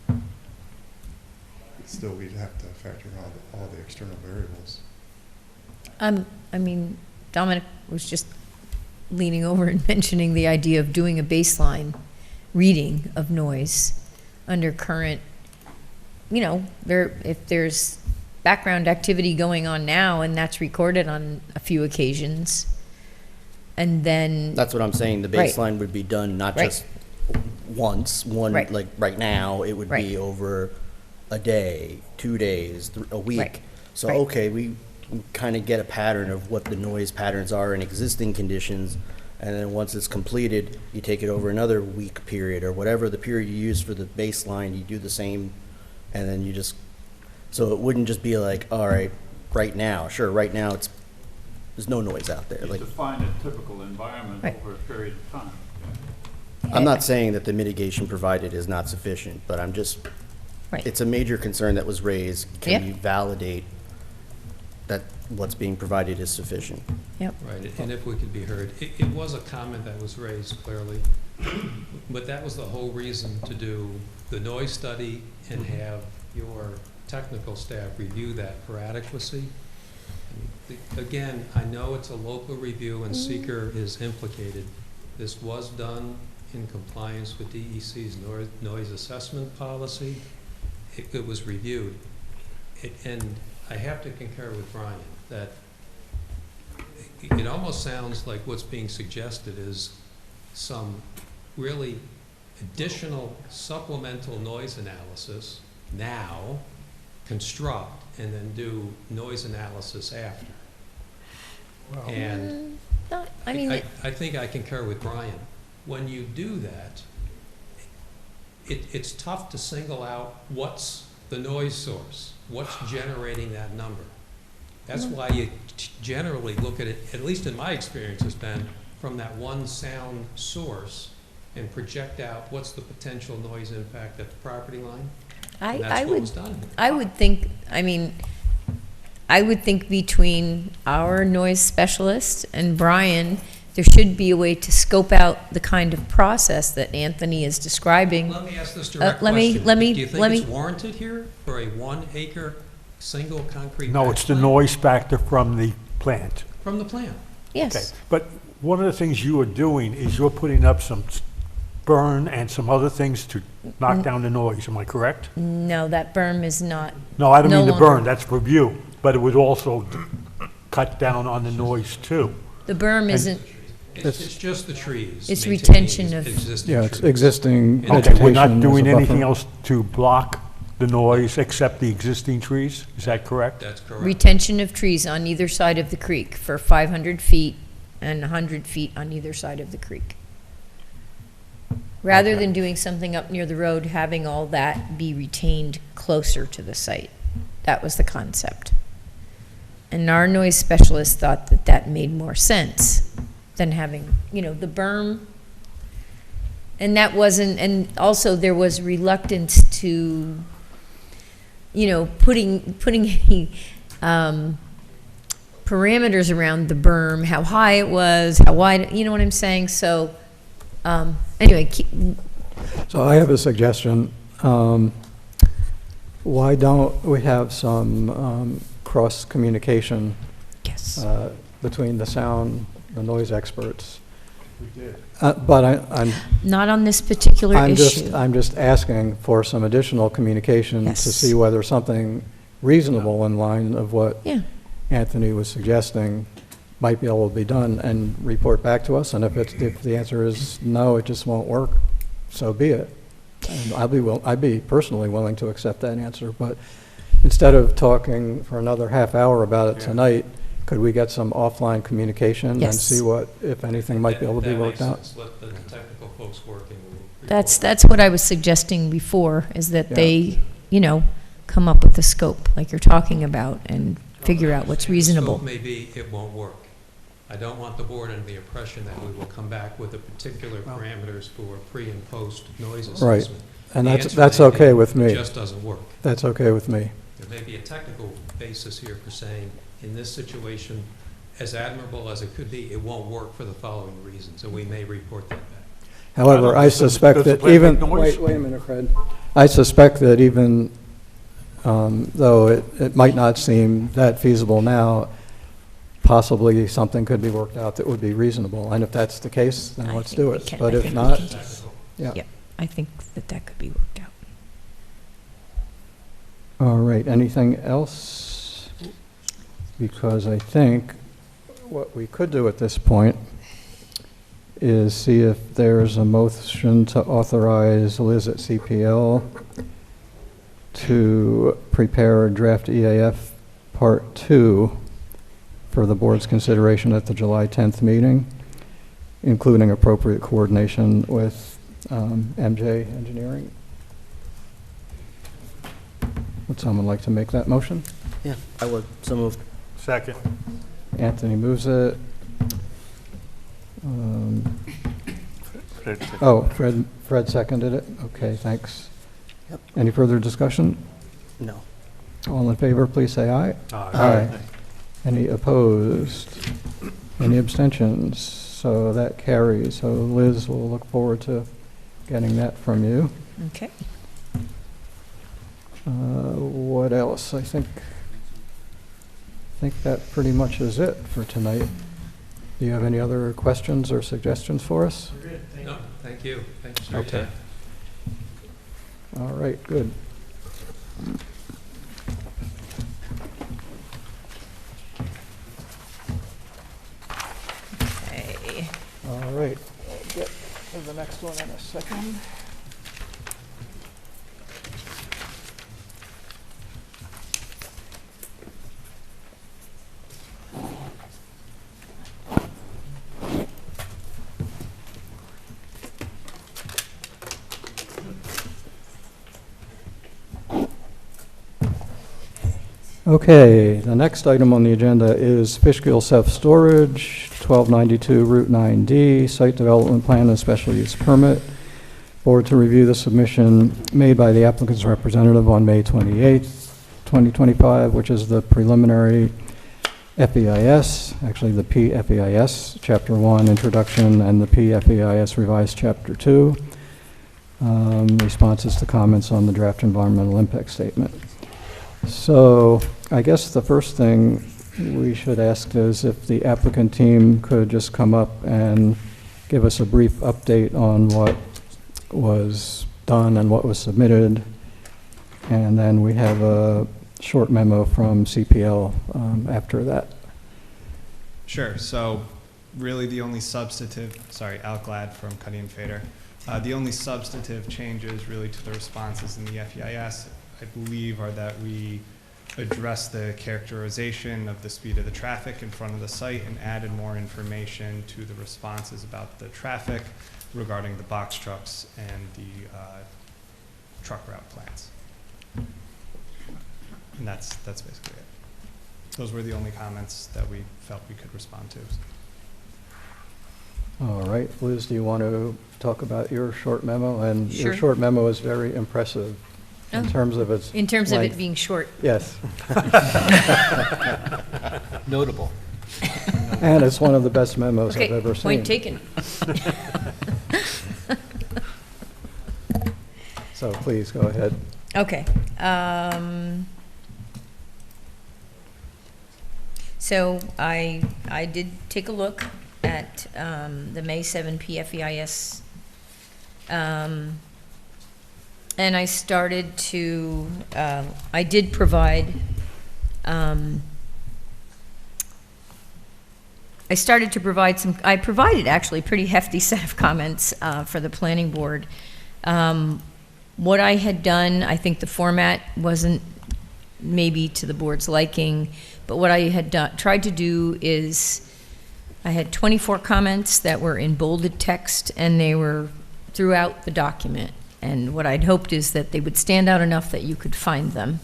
S7: Still, we'd have to factor in all the external variables.
S12: I mean, Dominic was just leaning over and mentioning the idea of doing a baseline reading of noise under current, if there's background activity going on now and that's recorded on a few occasions, and then.
S14: That's what I'm saying, the
S12: Right.
S14: baseline would be done not
S12: Right.
S14: just once,
S12: Right.
S14: like right now, it would
S12: Right.
S14: be over a day, 2 days, a week.
S12: Right.
S14: So,
S12: Right.
S14: okay, we kind of get a pattern of what the noise patterns are in existing conditions, and then once it's completed, you take it over another week period, or whatever the period you use for the baseline, you do the same, and then you just, so it wouldn't just be like, all right, right now, sure, right now there's no noise out there.
S3: You
S14: Like,
S3: define a typical environment
S12: Right.
S3: over a period of time.
S14: I'm not saying that the mitigation provided is not sufficient, but I'm just,
S12: Right.
S14: it's a major concern that was raised. Can
S12: Yep.
S14: you validate that what's being provided is sufficient?
S12: Yep.
S11: Right, and if we could be heard, it was a comment that was raised clearly, but that was the whole reason to do the noise study and have your technical staff review that for adequacy. Again, I know it's a local review and seeker is implicated. This was done in compliance with DEC's noise assessment policy. It was reviewed. And I have to concur with Brian that it almost sounds like what's being suggested is some really additional supplemental noise analysis now, construct, and then do noise analysis after. And I think I concur with Brian. When you do that, it's tough to single out what's the noise source, what's generating that number. That's why you generally look at it, at least in my experience has been, from that one sound source and project out what's the potential noise impact at the property line. And that's what was done.
S12: I would think, I would think between our noise specialist and Brian, there should be a way to scope out the kind of process that Anthony is describing.
S11: Let me ask this direct
S12: let me-
S11: question.
S12: let me-
S11: Do you
S12: let
S11: think
S12: me-
S11: it's warranted here for a 1-acre single concrete
S5: No,
S11: patch
S5: it's the
S11: plant?
S5: noise factor from the plant.
S11: From the plant?
S12: Yes.
S5: Okay, but one of the things you are doing is you're putting up some burn and some other things to knock down the noise, am I correct?
S12: No, that berm is not.
S5: No, I don't
S12: no
S5: mean the
S12: longer-
S5: burn, that's for view, but it would also cut down on the noise too.
S12: The berm isn't,
S11: It's just the trees.
S12: It's
S11: maintaining
S12: retention of-
S11: existing
S1: Yeah, it's
S11: trees.
S1: existing
S11: And-
S5: Okay, we're
S1: vegetation
S5: not
S1: as
S5: doing
S1: a
S5: anything
S1: buffer.
S5: else to block the noise except the existing trees, is that correct?
S11: That's correct.
S12: retention of trees on either side of the creek for 500 feet and 100 feet on either side of the creek. Rather
S5: Okay.
S12: than doing something up near the road, having all that be retained closer to the site. That was the concept. And our noise specialist thought that that made more sense than having, the berm. And that wasn't, and also there was reluctance to, putting any parameters around the berm, how high it was, how wide, you know what I'm saying? So, anyway,
S1: So I have a suggestion. Why don't we have some cross-communication
S12: yes.
S1: between the sound, the noise experts?
S7: We did.
S1: But I'm
S12: Not on this particular issue.
S1: I'm just asking for some additional communication
S12: Yes.
S1: to see whether something reasonable in line of what
S12: Yeah.
S1: Anthony was suggesting might be able to be done, and report back to us. And if the answer is no, it just won't work, so be it. And I'd be personally willing to accept that answer. But instead of talking for another half hour about it tonight, could we get some offline communication and
S12: Yes.
S1: see what, if anything, might be able to be worked out?
S11: That makes sense. Let the technical folks working.
S12: That's what I was suggesting before, is that they, come up with the scope, like you're talking about, and figure out what's reasonable.
S11: Maybe it won't work. I don't want the board under the impression that we will come back with the particular parameters for pre and post noise assessment.
S1: Right, and
S11: The
S1: that's
S11: answer may be
S1: okay with me.
S11: It just doesn't work.
S1: That's okay with me.
S11: There may be a technical basis here for saying, in this situation, as admirable as it could be, it won't work for the following reasons, and we may report that back.
S1: However, I suspect that even, wait a minute, Fred. I suspect that even though it might not seem that feasible now, possibly something could be worked out that would be reasonable. And if that's the case, then let's do it. But if not, yeah.
S12: Yeah, I think that could be worked out.
S1: All right, anything else? Because I think what we could do at this point is see if there's a motion to authorize Liz at CPL to prepare a draft EAF Part 2 for the board's consideration at the July 10th meeting, including appropriate coordination with MJ Engineering. Would someone like to make that motion?
S14: Yeah, I would. So moved.
S5: Second.
S1: Anthony moves it.
S5: Fred seconded.
S1: Oh, Fred seconded it? Okay, thanks.
S14: Yep.
S1: Any further discussion?
S14: No.
S1: All in favor, please say aye.
S5: Aye.
S1: Any opposed? Any abstentions? So that carries. So Liz, we'll look forward to getting that from you.
S12: Okay.
S1: What else? I think that pretty much is it for tonight. Do you have any other questions or suggestions for us?
S2: We're good, thank you.
S11: No, thank you. Thanks for your
S1: Okay.
S11: time.
S1: All right, good.
S12: Okay.
S1: All right, I'll get to the next one in a second. Okay, the next item on the agenda is Fishkill Self-Storage, 1292 Route 9D, Site Development Plan and Special Use Permit. Board to review the submission made by the applicant's representative on May 28th, 2025, which is the preliminary FEIS, actually the PFEIS, Chapter 1, Introduction, and the PFEIS Revised Chapter 2. Responses to comments on the draft environmental impact statement. So I guess the first thing we should ask is if the applicant team could just come up and give us a brief update on what was done and what was submitted. And then we have a short memo from CPL after that.
S22: Sure. So really the only substantive, sorry, Al Glad from Cuddy and Fader. The only substantive changes really to the responses in the FEIS, I believe, are that we addressed the characterization of the speed of the traffic in front of the site and added more information to the responses about the traffic regarding the box trucks and the truck route plans. And that's basically it. Those were the only comments that we felt we could respond to.
S1: All right, Liz, do you want to talk about your short memo? And
S12: Sure.
S1: your short memo is very impressive in
S12: Oh.
S1: terms of its
S12: In terms of it
S1: length.
S12: being short.
S1: Yes.
S10: Notable.
S1: And it's one of the best memos I've
S12: Okay,
S1: ever seen.
S12: point taken.
S1: So please, go ahead.
S12: Okay. So I did take a look at the May 7 PFEIS, and I started to, I did provide, I started to provide some, I provided actually a pretty hefty set of comments for the planning board. What I had done, I think the format wasn't maybe to the board's liking, but what I had tried to do is I had 24 comments that were in bolded text, and they were throughout the document. And what I'd hoped is that they would stand out enough that you could find them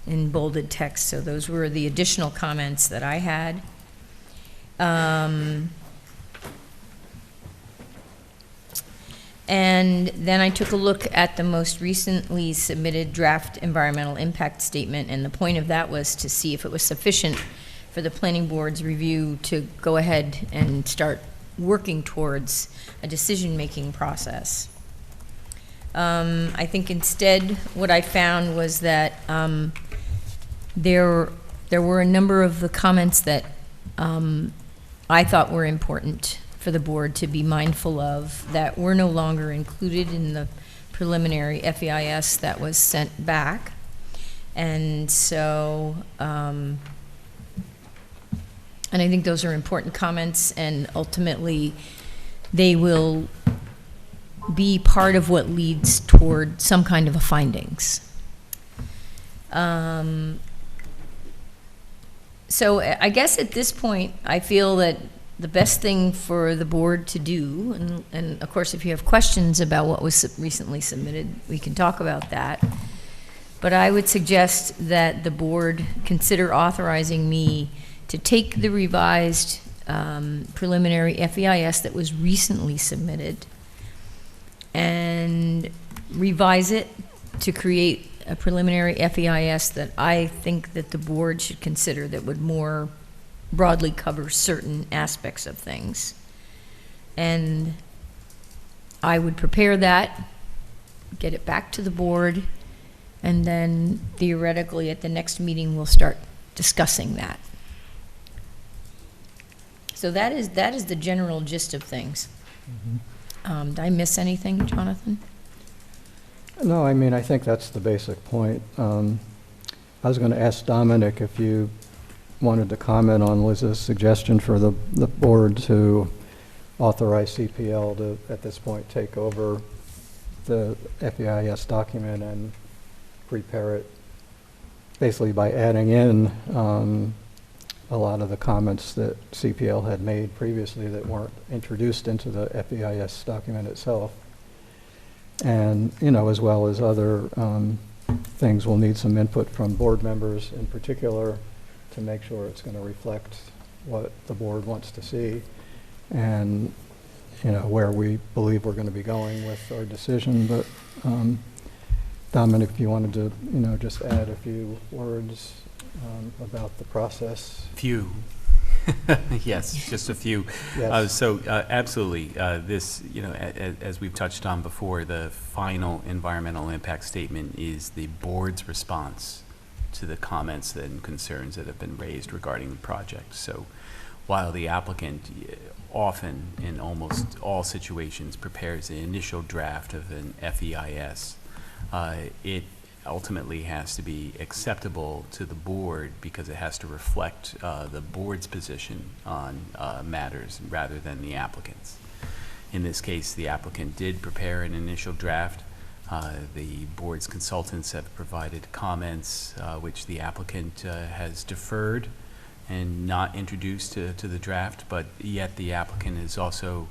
S12: in bolded text. So those were the additional comments that I had. And then I took a look at the most recently submitted draft environmental impact statement, and the point of that was to see if it was sufficient for the planning board's review to go ahead and start working towards a decision-making process. I think instead what I found was that there were a number of the comments that I thought were important for the board to be mindful of that were no longer included in the preliminary FEIS that was sent back. And so, and I think those are important comments, and ultimately they will be part of what leads toward some kind of a findings. So I guess at this point, I feel that the best thing for the board to do, and of course, if you have questions about what was recently submitted, we can talk about that. But I would suggest that the board consider authorizing me to take the revised preliminary FEIS that was recently submitted and revise it to create a preliminary FEIS that I think that the board should consider that would more broadly cover certain aspects of things. And I would prepare that, get it back to the board, and then theoretically at the next meeting we'll start discussing that. So that is the general gist of things. Did I miss anything, Jonathan?
S1: No, I mean, I think that's the basic point. I was going to ask Dominic if you wanted to comment on Liz's suggestion for the board to authorize CPL to, at this point, take over the FEIS document and prepare it basically by adding in a lot of the comments that CPL had made previously that weren't introduced into the FEIS document itself. And, you know, as well as other things, we'll need some input from board members in particular to make sure it's going to reflect what the board wants to see and, you know, where we believe we're going to be going with our decision. But Dominic, if you wanted to, just add a few words about the process.
S10: Few. Yes, just a few.
S1: Yes.
S10: Absolutely, this, as we've touched on before, the final environmental impact statement is the board's response to the comments and concerns that have been raised regarding the project. So while the applicant often, in almost all situations, prepares the initial draft of an FEIS, it ultimately has to be acceptable to the board because it has to reflect the board's position on matters rather than the applicant's. In this case, the applicant did prepare an initial draft. The board's consultants have provided comments which the applicant has deferred and not introduced to the draft, but yet the applicant is also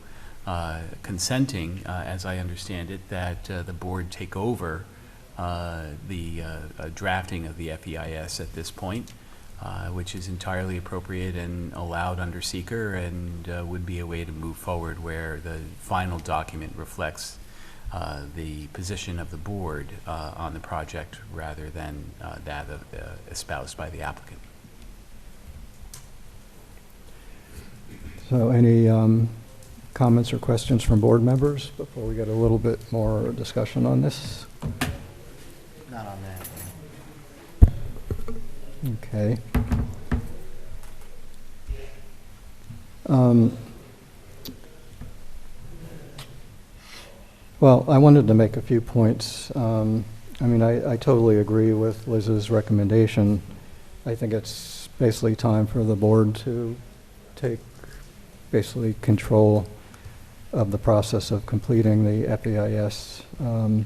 S10: consenting, as I understand it, that the board take over the drafting of the FEIS at this point, which is entirely appropriate and allowed under seeker, and would be a way to move forward where the final document reflects the position of the board on the project rather than that espoused by the applicant.
S1: So any comments or questions from board members before we get a little bit more discussion on this?
S14: Not on that.
S1: Okay. Well, I wanted to make a few points. I totally agree with Liz's recommendation. I think it's basically time for the board to take basically control of the process of completing the FEIS. I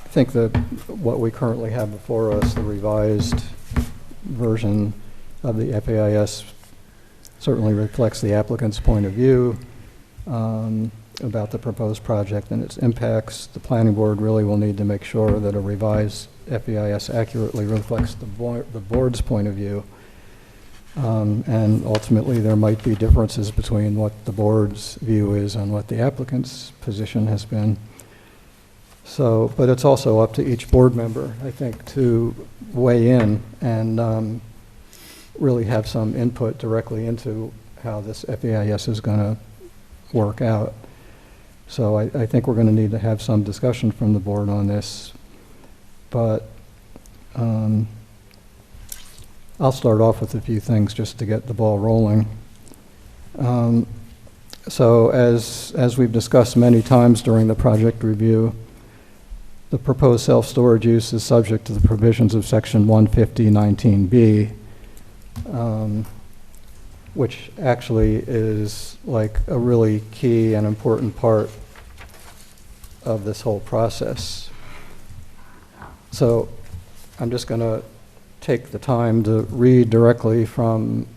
S1: think that what we currently have before us, the revised version of the FEIS, certainly reflects the applicant's point of view about the proposed project and its impacts. The planning board really will need to make sure that a revised FEIS accurately reflects the board's point of view. And ultimately, there might be differences between what the board's view is and what the applicant's position has been. So, but it's also up to each board member, I think, to weigh in and really have some input directly into how this FEIS is going to work out. So I think we're going to need to have some discussion from the board on this. But I'll start off with a few things just to get the ball rolling. So as we've discussed many times during the project review, the proposed self-storage use is subject to the provisions of Section 150-19B, which actually is like a really key and important part of this whole process. So I'm just going to take the time to read directly from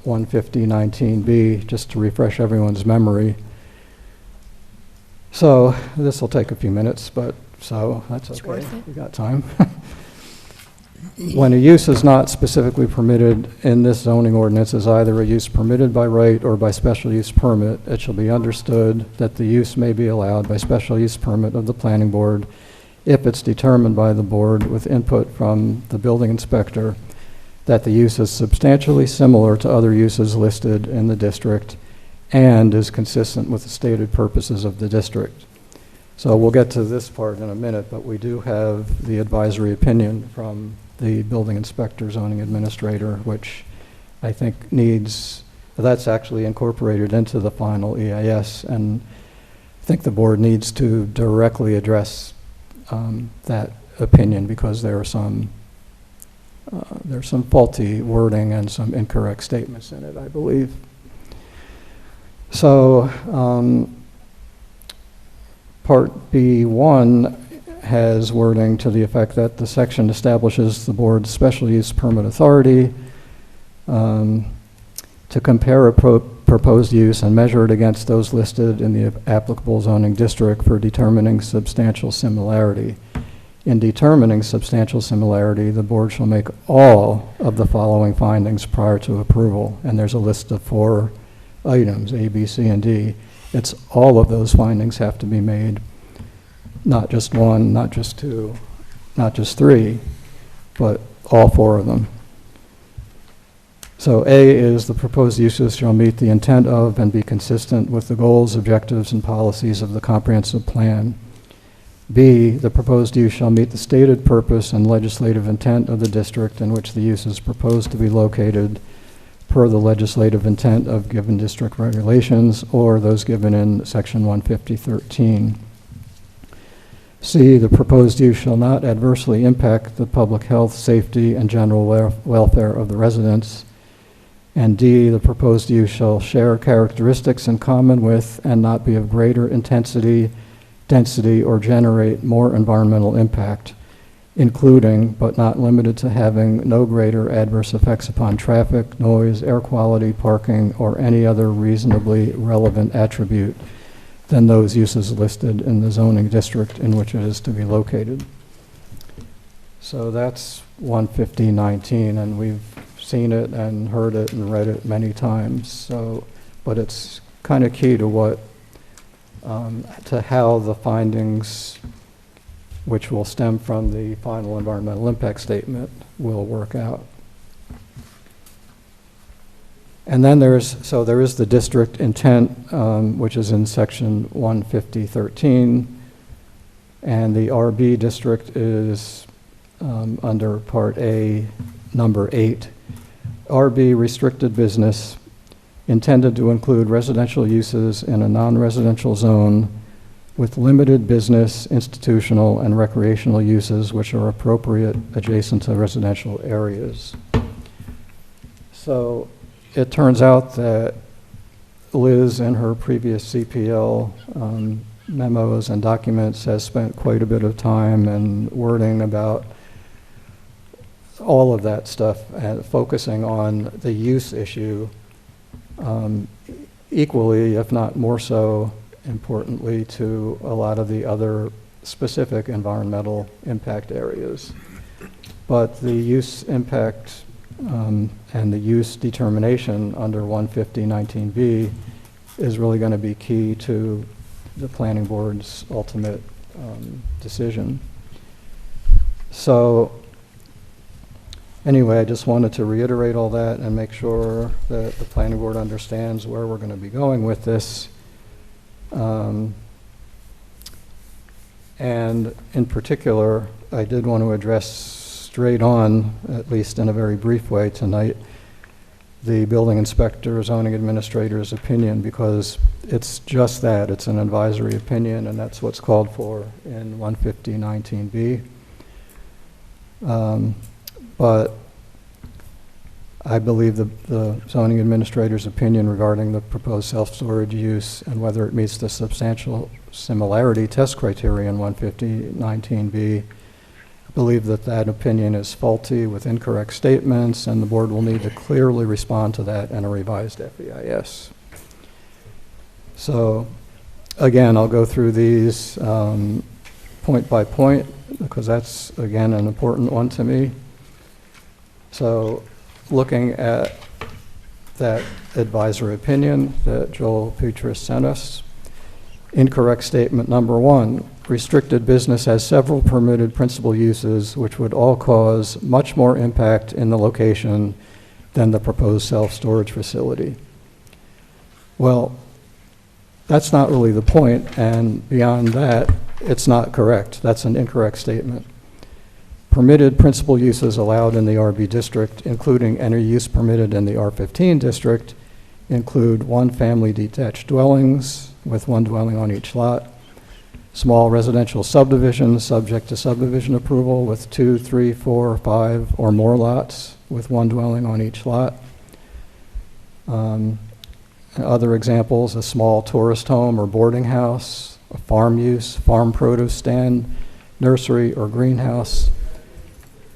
S1: 150-19B just to refresh everyone's memory. So this will take a few minutes, but so that's okay.
S12: It's worth it.
S1: We got time. When a use is not specifically permitted in this zoning ordinance as either a use permitted by right or by special use permit, it shall be understood that the use may be allowed by special use permit of the planning board if it's determined by the board with input from the building inspector that the use is substantially similar to other uses listed in the district and is consistent with the stated purposes of the district. So we'll get to this part in a minute, but we do have the advisory opinion from the building inspector, zoning administrator, which I think that's actually incorporated into the final EIS, and I think the board needs to directly address that opinion because there's some faulty wording and some incorrect statements in it, I believe. So Part B1 has wording to the effect that the section establishes the board's special use permit authority to compare a proposed use and measure it against those listed in the applicable zoning district for determining substantial similarity. In determining substantial similarity, the board shall make all of the following findings prior to approval. And there's a list of 4 items, A, B, C, and D. It's all of those findings have to be made not just one, not just two, not just three, but all four of them. So A is the proposed uses shall meet the intent of and be consistent with the goals, objectives, and policies of the comprehensive plan. B, the proposed use shall meet the stated purpose and legislative intent of the district in which the use is proposed to be located per the legislative intent of given district regulations or those given in section 150.13. C, the proposed use shall not adversely impact the public health, safety, and general welfare of the residents. And D, the proposed use shall share characteristics in common with and not be of greater intensity, density, or generate more environmental impact, including but not limited to having no greater adverse effects upon traffic, noise, air quality, parking, or any other reasonably relevant attribute than those uses listed in the zoning district in which it is to be located. So that's 150.19, and we've seen it and heard it and read it many times. So, but it's kind of key to what, to how the findings, which will stem from the final environmental impact statement, will work out. And then there is the district intent, which is in section 150.13, and the RB district is under Part A, number 8. RB restricted business intended to include residential uses in a non-residential zone with limited business, institutional, and recreational uses which are appropriate adjacent to residential areas. So it turns out that Liz, in her previous CPL memos and documents, has spent quite a bit of time and wording about all of that stuff and focusing on the use issue equally, if not more so, importantly, to a lot of the other specific environmental impact areas. But the use impact and the use determination under 150.19b is really going to be key to the planning board's ultimate decision. So anyway, I just wanted to reiterate all that and make sure that the planning board understands where we're going to be going with this. And in particular, I did want to address straight on, at least in a very brief way tonight, the building inspector, zoning administrator's opinion, because it's just that. It's an advisory opinion, and that's what's called for in 150.19b. But I believe the zoning administrator's opinion regarding the proposed self-storage use and whether it meets the substantial similarity test criteria in 150.19b, I believe that that opinion is faulty with incorrect statements, and the board will need to clearly respond to that in a revised FEIS. So again, I'll go through these point by point because that's, again, an important one to me. So looking at that advisory opinion that Joel Petras sent us, incorrect statement number 1, restricted business has several permitted principal uses which would all cause much more impact in the location than the proposed self-storage facility. Well, that's not really the point, and beyond that, it's not correct. That's an incorrect statement. Permitted principal uses allowed in the RB district, including any use permitted in the R15 district, include one-family detached dwellings with one dwelling on each lot, small residential subdivisions subject to subdivision approval with 2, 3, 4, 5, or more lots with one dwelling on each lot. Other examples, a small tourist home or boarding house, a farm use, farm produce stand, nursery, or greenhouse.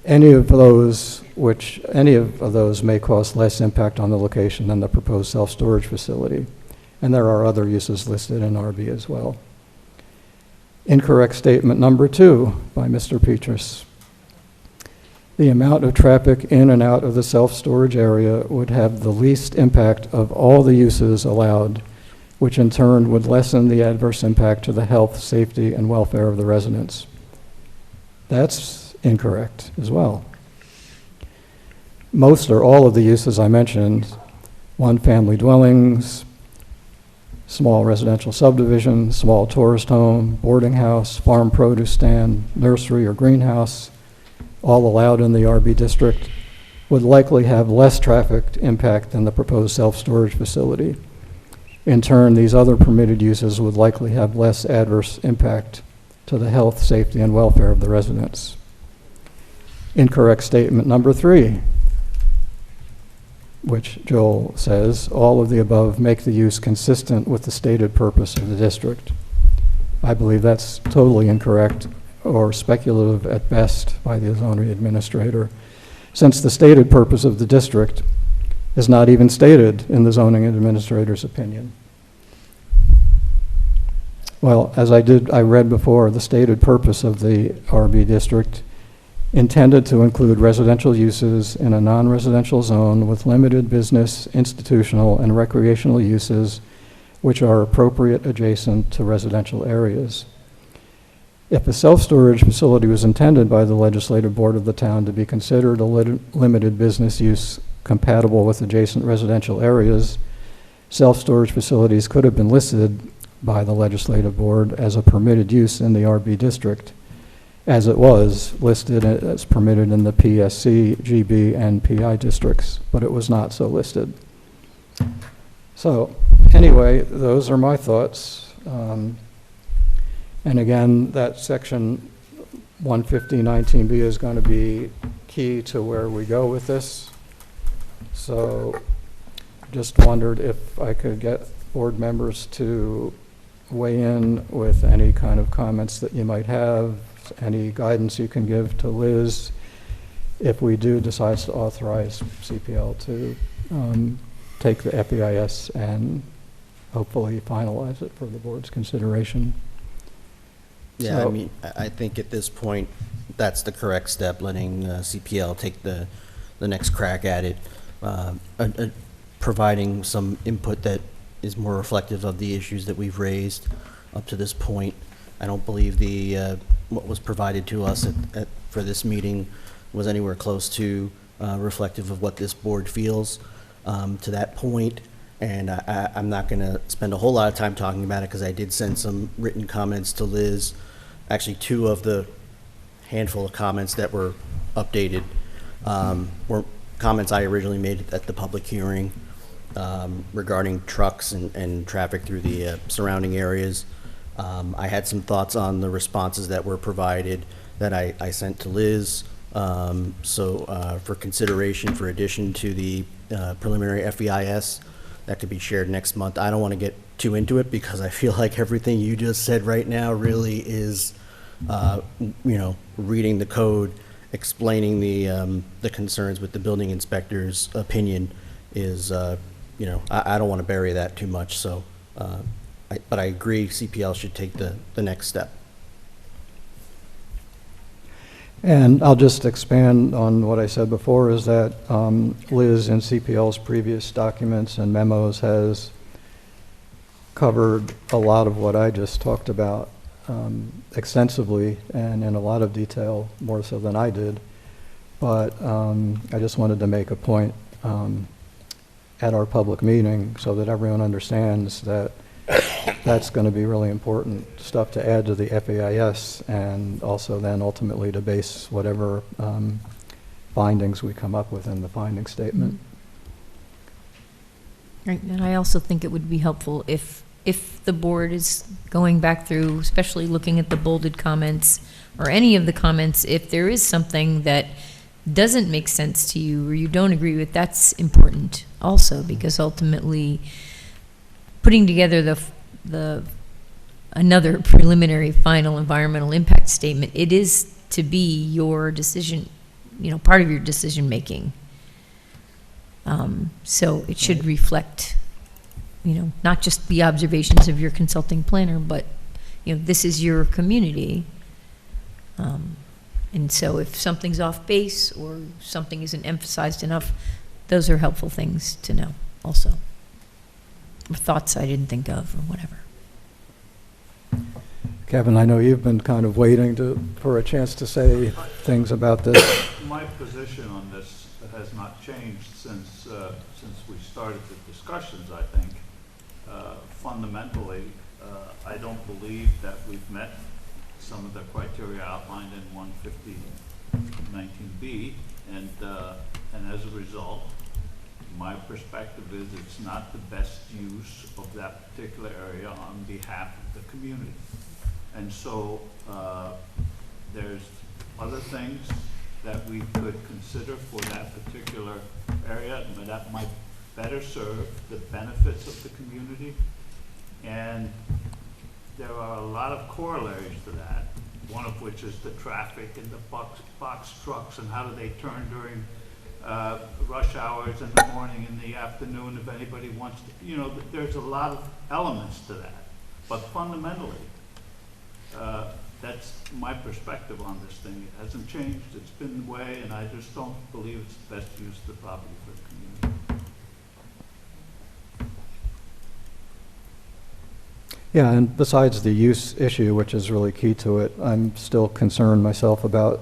S1: Any of those may cause less impact on the location than the proposed self-storage facility. And there are other uses listed in RB as well. Incorrect statement number 2 by Mr. Petras. The amount of traffic in and out of the self-storage area would have the least impact of all the uses allowed which in turn would lessen the adverse impact to the health, safety, and welfare of the residents. That's incorrect as well. Most or all of the uses I mentioned, one-family dwellings, small residential subdivision, small tourist home, boarding house, farm produce stand, nursery or greenhouse, all allowed in the RB district, would likely have less traffic impact than the proposed self-storage facility. In turn, these other permitted uses would likely have less adverse impact to the health, safety, and welfare of the residents. Incorrect statement number 3, which Joel says, all of the above make the use consistent with the stated purpose of the district. I believe that's totally incorrect or speculative at best by the zoning administrator, since the stated purpose of the district is not even stated in the zoning administrator's opinion. Well, as I read before, the stated purpose of the RB district intended to include residential uses in a non-residential zone with limited business, institutional, and recreational uses which are appropriate adjacent to residential areas. If a self-storage facility was intended by the legislative board of the town to be considered a limited business use compatible with adjacent residential areas, self-storage facilities could have been listed by the legislative board as a permitted use in the RB district, as it was listed as permitted in the PSC, GB, and PI districts, but it was not so listed. So anyway, those are my thoughts. And again, that section 150-19B is going to be key to where we go with this. So just wondered if I could get board members to weigh in with any kind of comments that you might have, any guidance you can give to Liz if we do decide to authorize CPL to take the FEIS and hopefully finalize it for the board's consideration.
S14: Yeah,
S1: So-
S14: I mean, I think at this point, that's the correct step, letting CPL take the next crack at it, providing some input that is more reflective of the issues that we've raised up to this point. I don't believe what was provided to us for this meeting was anywhere close to reflective of what this board feels to that point. And I'm not going to spend a whole lot of time talking about it because I did send some written comments to Liz. Actually, 2 of the handful of comments that were updated were comments I originally made at the public hearing regarding trucks and traffic through the surrounding areas. I had some thoughts on the responses that were provided that I sent to Liz. So for consideration, for addition to the preliminary FEIS, that could be shared next month. I don't want to get too into it because I feel like everything you just said right now really is, reading the code, explaining the concerns with the building inspector's opinion is, I don't want to bury that too much. So, but I agree CPL should take the next step.
S1: And I'll just expand on what I said before, is that Liz in CPL's previous documents and memos has covered a lot of what I just talked about extensively and in a lot of detail, more so than I did. But I just wanted to make a point at our public meeting so that everyone understands that that's going to be really important stuff to add to the FEIS, and also then ultimately to base whatever findings we come up with in the finding statement.
S12: Right, and I also think it would be helpful if the board is going back through, especially looking at the bolded comments or any of the comments, if there is something that doesn't make sense to you or you don't agree with, that's important also, because ultimately putting together another preliminary final environmental impact statement, it is to be your decision, part of your decision making. So it should reflect, not just the observations of your consulting planner, but, this is your community. And so if something's off base or something isn't emphasized enough, those are helpful things to know also. thoughts I didn't think of or whatever.
S1: Kevin, I know you've been kind of waiting for a chance to say things about this.
S3: My position on this has not changed since we started the discussions, I think. Fundamentally, I don't believe that we've met some of the criteria outlined in 150-19B, and as a result, my perspective is it's not the best use of that particular area on behalf of the community. And so there's other things that we could consider for that particular area, but that might better serve the benefits of the community. And there are a lot of corollaries to that, one of which is the traffic and the box trucks and how do they turn during rush hours in the morning, in the afternoon, if anybody wants to, you know, there's a lot of elements to that. But fundamentally, that's my perspective on this thing. It hasn't changed, it's been the way, and I just don't believe it's the best use of the property for the community.
S1: Yeah, and besides the use issue, which is really key to it, I'm still concerned myself about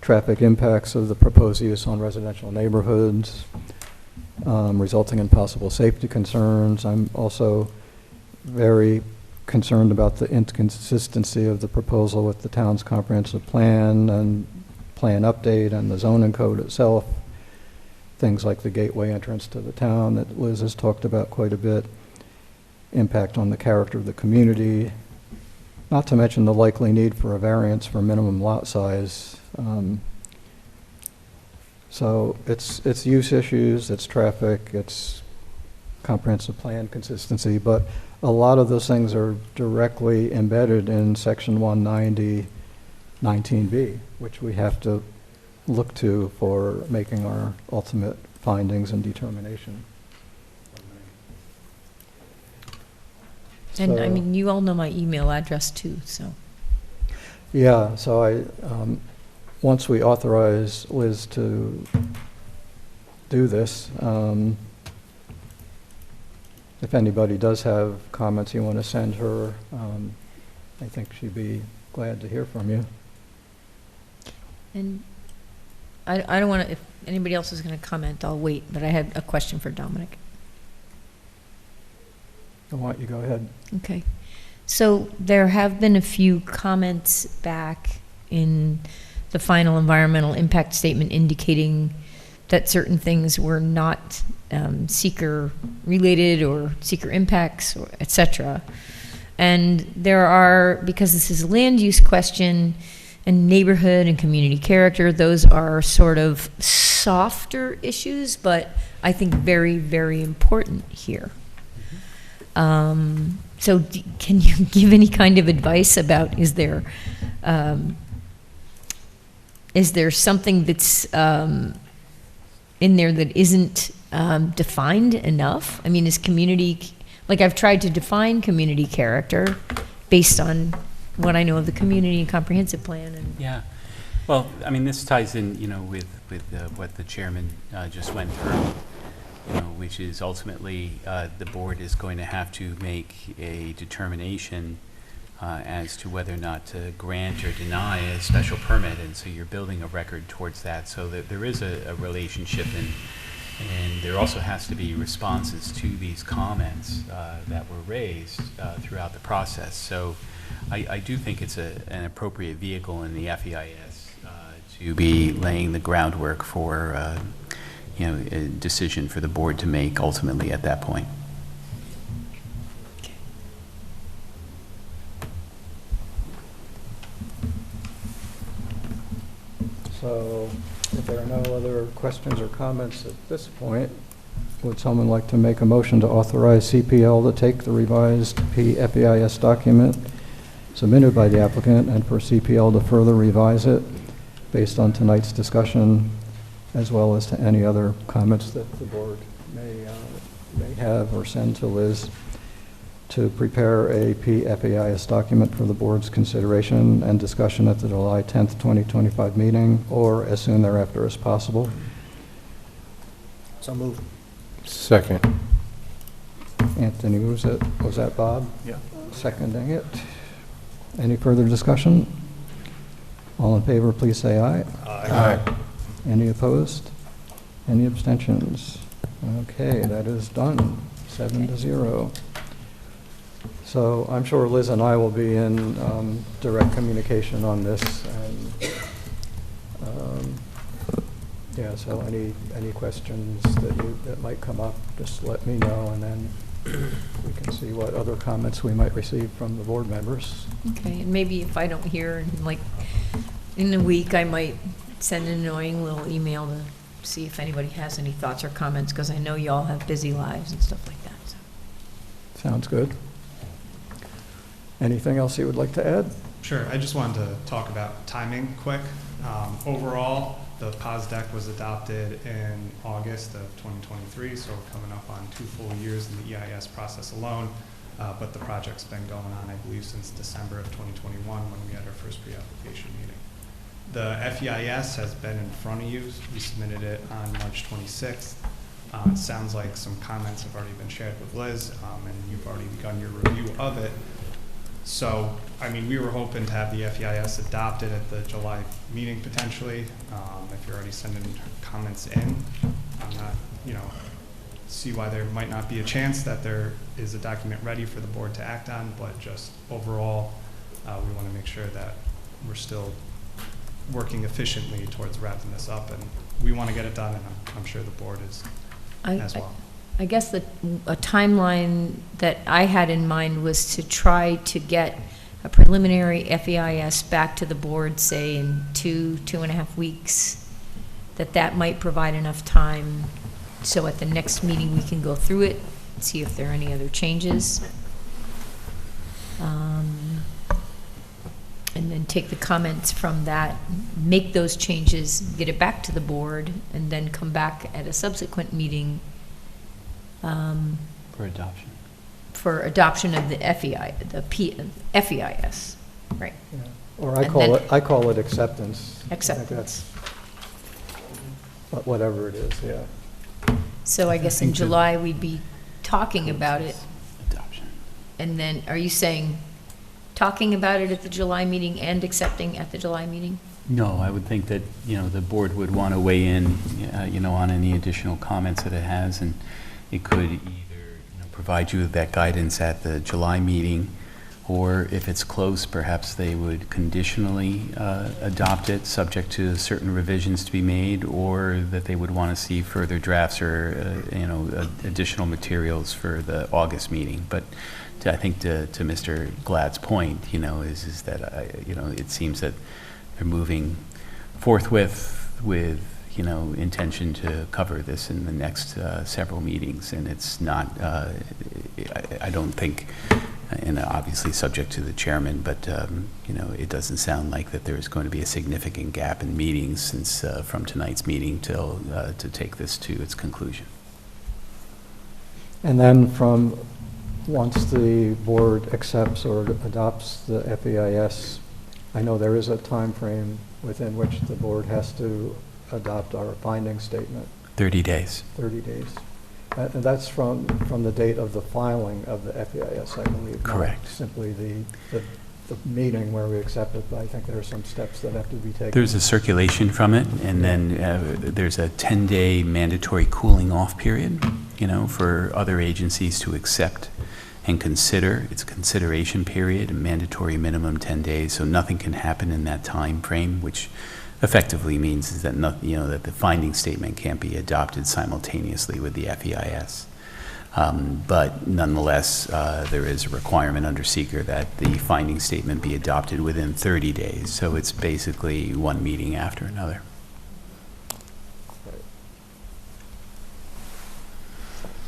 S1: traffic impacts of the proposed use on residential neighborhoods, resulting in possible safety concerns. I'm also very concerned about the inconsistency of the proposal with the town's comprehensive plan and plan update and the zoning code itself. Things like the gateway entrance to the town that Liz has talked about quite a bit, impact on the character of the community, not to mention the likely need for a variance for minimum lot size. So it's use issues, it's traffic, it's comprehensive plan consistency, but a lot of those things are directly embedded in Section 190, 19B, which we have to look to for making our ultimate findings and determination.
S12: And I
S1: So-
S12: mean, you all know my email address too, so.
S1: Yeah, so once we authorize Liz to do this, if anybody does have comments you want to send her, I think she'd be glad to hear from you.
S12: And I don't want to, if anybody else is going to comment, I'll wait, but I had a question for Dominic.
S1: Why don't you go ahead?
S12: Okay. So there have been a few comments back in the final environmental impact statement indicating that certain things were not seeker related or seeker impacts, or et cetera. And there are, because this is a land use question and neighborhood and community character, those are sort of softer issues, but I think very, very important here. So can you give any kind of advice about, is there something that's in there that isn't defined enough? I mean, is community, like I've tried to define community character based on what I know of the community and comprehensive plan. And
S10: Yeah. Well, I mean, this ties in, you know, with what the chairman just went through, you know, which is ultimately the board is going to have to make a determination as to whether or not to grant or deny a special permit, and so you're building a record towards that, so that there is a relationship, and there also has to be responses to these comments that were raised throughout the process. So I do think it's an appropriate vehicle in the FEIS to be laying the groundwork for you know, a decision for the board to make ultimately at that point.
S1: So if there are no other questions or comments at this point, would someone like to make a motion to authorize CPL to take the revised FEIS document submitted by the applicant and for CPL to further revise it based on tonight's discussion, as well as to any other comments that the board may have or send to Liz, to prepare a FEIS document for the board's consideration and discussion at the July 10th, 2025 meeting, or as soon thereafter as possible.
S14: So moved.
S21: Second.
S1: Anthony moves it. Was that Bob?
S10: Yeah.
S1: Seconding it. Any further discussion? All in favor, please say aye.
S21: Aye.
S1: Any opposed? Any abstentions? Okay, that is done, 7-0. So I'm sure Liz and I will be in direct communication on this, and yeah, so any questions that might come up, just let me know, and then we can see what other comments we might receive from the board members.
S12: Okay, and maybe if I don't hear, in a week, I might send an annoying little email to see if anybody has any thoughts or comments, because I know you all have busy lives and stuff like that, so.
S1: Sounds good. Anything else you would like to add?
S22: Sure, I just wanted to talk about timing quick. Overall, the POS deck was adopted in August of 2023, so we're coming up on 2 full years in the EIS process alone. But the project's been going on, I believe, since December of 2021 when we had our first pre-application meeting. The FEIS has been in front of you. We submitted it on March 26th. It sounds like some comments have already been shared with Liz, and you've already begun your review of it. So, I mean, we were hoping to have the FEIS adopted at the July meeting potentially. If you're already sending comments in, I'm not, see why there might not be a chance that there is a document ready for the board to act on, but just overall, we want to make sure that we're still working efficiently towards wrapping this up, and we want to get it done, and I'm sure the board is as well.
S12: I guess a timeline that I had in mind was to try to get a preliminary FEIS back to the board, say in 2.5 weeks, that might provide enough time so at the next meeting we can go through it, see if there are any other changes. And then take the comments from that, make those changes, get it back to the board, and then come back at a subsequent meeting
S10: For adoption.
S12: for adoption of the FEIS, right?
S1: Yeah. Or
S12: And
S1: I call it acceptance.
S12: Acceptance.
S1: But whatever it is, yeah.
S12: So I guess in July, we'd be talking about it.
S10: Adoption.
S12: And then, are you saying talking about it at the July meeting and accepting at the July meeting?
S10: No, I would think that, the board would want to weigh in, on any additional comments that it has, and it could either, provide you with that guidance at the July meeting, or if it's close, perhaps they would conditionally adopt it, subject to certain revisions to be made, or that they would want to see further drafts or, additional materials for the August meeting. But I think to Mr. Glad's point, is that, it seems that they're moving forthwith with, intention to cover this in the next several meetings, and it's not, I don't think, and obviously subject to the chairman, but, it doesn't sound like that there's going to be a significant gap in meetings since from tonight's meeting till to take this to its conclusion.
S1: And then once the board accepts or adopts the FEIS, I know there is a time frame within which the board has to adopt our finding statement.
S10: 30 days.
S1: 30 days. And that's from the date of the filing of the FEIS, I believe.
S10: Correct.
S1: Not simply the meeting where we accept it, but I think there are some steps that have to be taken.
S10: There's a circulation from it, and then there's a 10-day mandatory cooling off period, for other agencies to accept and consider. It's a consideration period, a mandatory minimum 10 days, so nothing can happen in that time frame, which effectively means is that that the finding statement can't be adopted simultaneously with the FEIS. But nonetheless, there is a requirement under seeker that the finding statement be adopted within 30 days. So it's basically one meeting after another.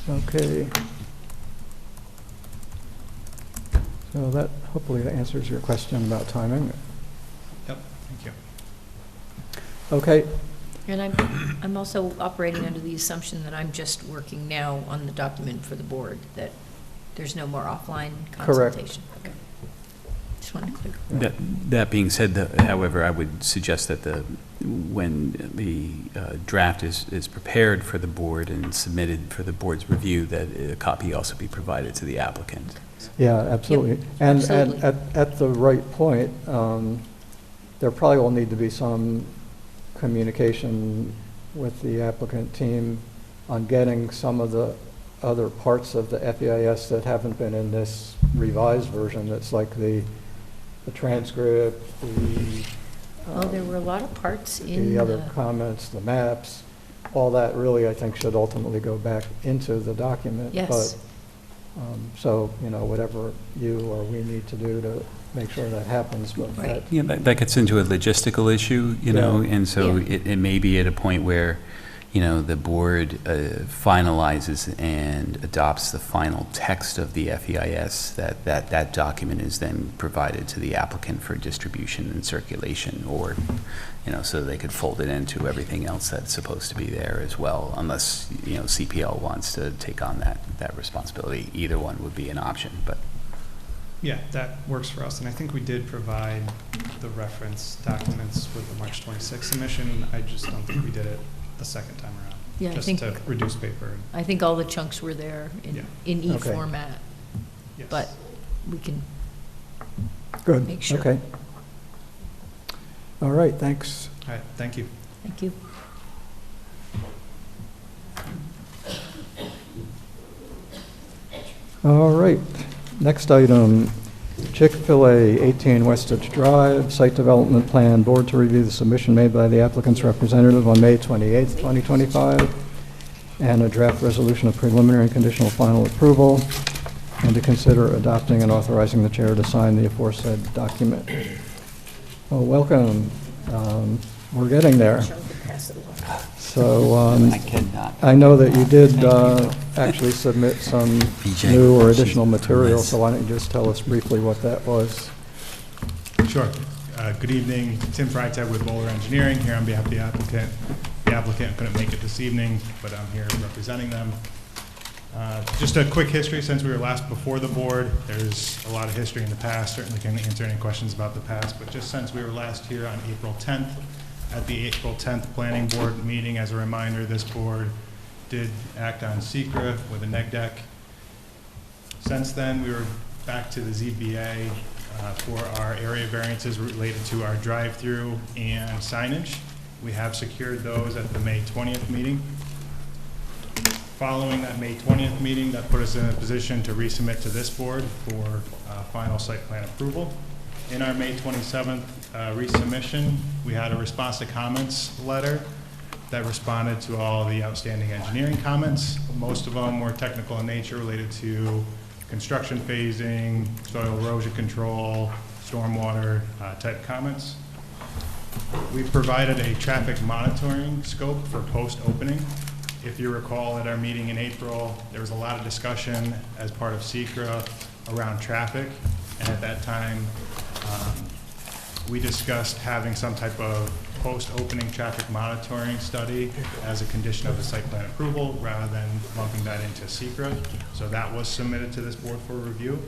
S1: Okay. So that, hopefully that answers your question about timing.
S22: Yep, thank you.
S1: Okay.
S12: And I'm also operating under the assumption that I'm just working now on the document for the board, that there's no more offline consultation. Okay. just want to clear.
S10: That being said, however, I would suggest that when the draft is prepared for the board and submitted for the board's review, that a copy also be provided to the applicant.
S1: Yeah, absolutely.
S12: Yep,
S1: And
S12: absolutely.
S1: at the right point, there probably will need to be some communication with the applicant team on getting some of the other parts of the FEIS that haven't been in this revised version. That's like the transcript,
S12: There were a lot of parts in
S1: the other comments, the maps, all that really, I think, should ultimately go back into the document.
S12: Yes.
S1: But, so, whatever you or we need to do to make sure that happens, but
S12: Right.
S10: Yeah, that gets into a logistical issue, and so
S12: Yeah.
S10: it may be at a point where, the board finalizes and adopts the final text of the FEIS, that document is then provided to the applicant for distribution and circulation, or, so they could fold it into everything else that's supposed to be there as well, unless, CPL wants to take on that responsibility. Either one would be an option, but.
S22: Yeah, that works for us, and I think we did provide the reference documents with the March 26th submission. I just don't think we did it the second time around.
S12: Yeah, I
S22: just
S12: think-
S22: to reduce paper.
S12: I think all the chunks were there
S22: Yeah.
S12: in
S1: Okay.
S12: e-format,
S22: Yes.
S12: but we can
S1: good,
S12: make sure.
S1: okay. All right, thanks.
S22: All right, thank you.
S12: Thank you.
S1: All right, next item, Chick-fil-A, 18 Westridge Drive, Site Development Plan, Board to review the submission made by the applicant's representative on May 28th, 2025, and a draft resolution of preliminary and conditional final approval, and to consider adopting and authorizing the chair to sign the aforesaid document. Well, welcome. We're getting there. So,
S10: I cannot.
S1: I know that you did actually submit some
S10: BJ,
S1: new or
S10: she's
S1: additional material,
S10: nice.
S1: so why don't you just tell us briefly what that was?
S22: Sure. Good evening, Tim Freitag with Bowler Engineering, here on behalf of the applicant. The applicant couldn't make it this evening, but I'm here representing them. Just a quick history since we were last before the board. There's a lot of history in the past, certainly can answer any questions about the past, but just since we were last here on April 10th, at the April 10th Planning Board meeting, as a reminder, this board did act on SECRA with a neg deck. Since then, we were back to the ZBA for our area variances related to our drive-through and signage. We have secured those at the May 20th meeting. Following that May 20th meeting, that put us in a position to resubmit to this board for final site plan approval. In our May 27th resubmission, we had a response to comments letter that responded to all the outstanding engineering comments. Most of them were technical in nature related to construction phasing, soil erosion control, stormwater type comments. We provided a traffic monitoring scope for post-opening. If you recall, at our meeting in April, there was a lot of discussion as part of SECRA around traffic, and at that time, we discussed having some type of post-opening traffic monitoring study as a condition of the site plan approval rather than lumping that into SECRA. So that was submitted to this board for review,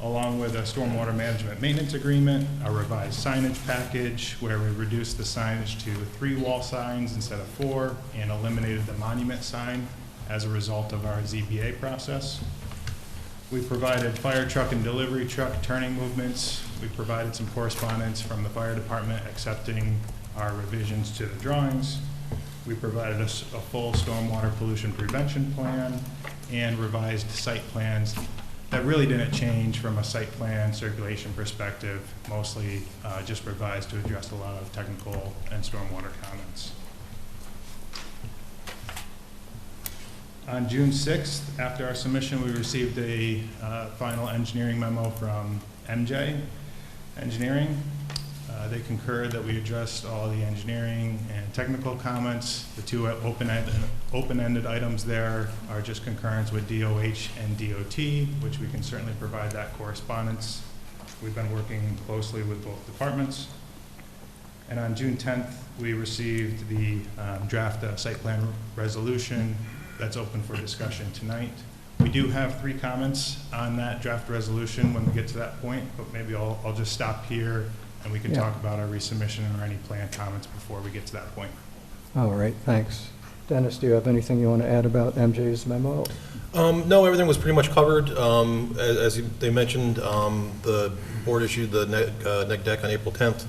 S22: along with a stormwater management maintenance agreement, a revised signage package where we reduced the signage to 3 wall signs instead of 4 and eliminated the monument sign as a result of our ZBA process. We provided fire truck and delivery truck turning movements. We provided some correspondence from the fire department accepting our revisions to the drawings. We provided a full stormwater pollution prevention plan and revised site plans that really didn't change from a site plan circulation perspective, mostly just revised to address a lot of technical and stormwater comments. On June 6th, after our submission, we received a final engineering memo from MJ Engineering. They concurred that we addressed all the engineering and technical comments. The 2 open-ended items there are just concurrence with DOH and DOT, which we can certainly provide that correspondence. We've been working closely with both departments. And on June 10th, we received the draft site plan resolution that's open for discussion tonight. We do have 3 comments on that draft resolution when we get to that point, but maybe I'll just stop here and we can talk about our resubmission or any planned comments before we get to that point.
S1: All right, thanks. Dennis, do you have anything you want to add about MJ's memo?
S20: No, everything was pretty much covered. They mentioned, the board issued the neg deck on April 10th.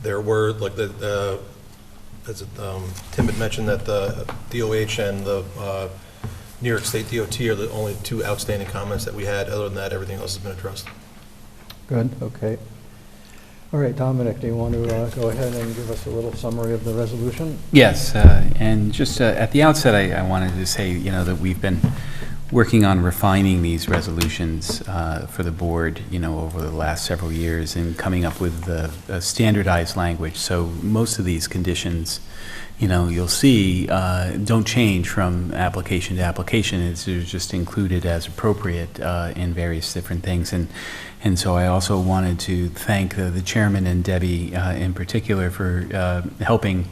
S20: There were, like Tim had mentioned, that the DOH and the New York State DOT are the only 2 outstanding comments that we had. Other than that, everything else has been addressed.
S1: Good, okay. All right, Dominic, do you want to go ahead and give us a little summary of the resolution?
S10: Yes, and just at the outset, I wanted to say, that we've been working on refining these resolutions for the board, over the last several years and coming up with a standardized language. So most of these conditions, you'll see don't change from application to application. It's just included as appropriate in various different things. And so I also wanted to thank the chairman and Debbie in particular for helping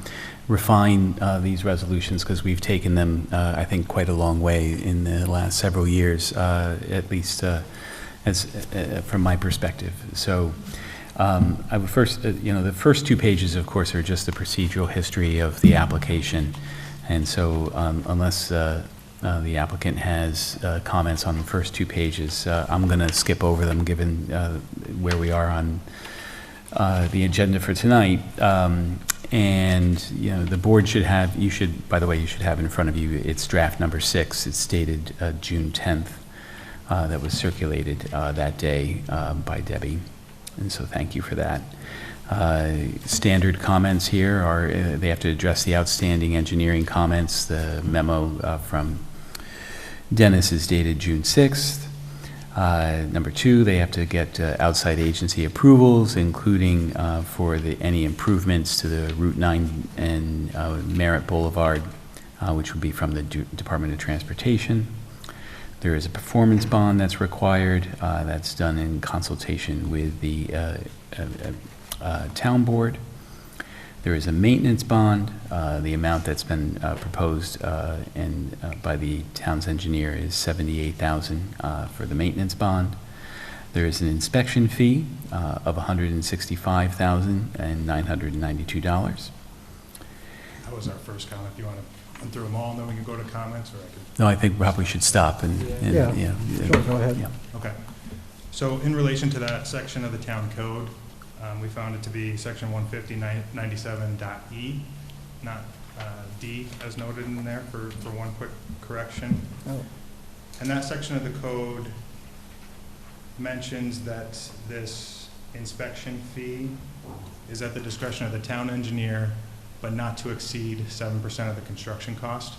S10: refine these resolutions, because we've taken them, I think, quite a long way in the last several years, at least from my perspective. So I would first, the first 2 pages, of course, are just the procedural history of the application. And so unless the applicant has comments on the first 2 pages, I'm going to skip over them given where we are on the agenda for tonight. And the board should have, by the way, you should have in front of you, it's draft number 6. It's dated June 10th. That was circulated that day by Debbie. And so thank you for that. Standard comments here are, they have to address the outstanding engineering comments. The memo from Dennis is dated June 6th. Number 2, they have to get outside agency approvals, including for any improvements to the Route 9 and Merritt Boulevard, which would be from the Department of Transportation. There is a performance bond that's required. That's done in consultation with the town board. There is a maintenance bond. The amount that's been proposed by the town's engineer is $78,000 for the maintenance bond. There is an inspection fee of $165,992.
S22: That was our first comment. Do you want to run through them all and then we can go to comments, or I could?
S10: No, I think probably should stop and
S1: Sure, go ahead.
S10: Yeah.
S22: Okay. So in relation to that section of the town code, we found it to be section 150.97.e, not D, as noted in there, for one quick correction.
S1: Oh.
S22: And that section of the code mentions that this inspection fee is at the discretion of the town engineer, but not to exceed 7% of the construction cost.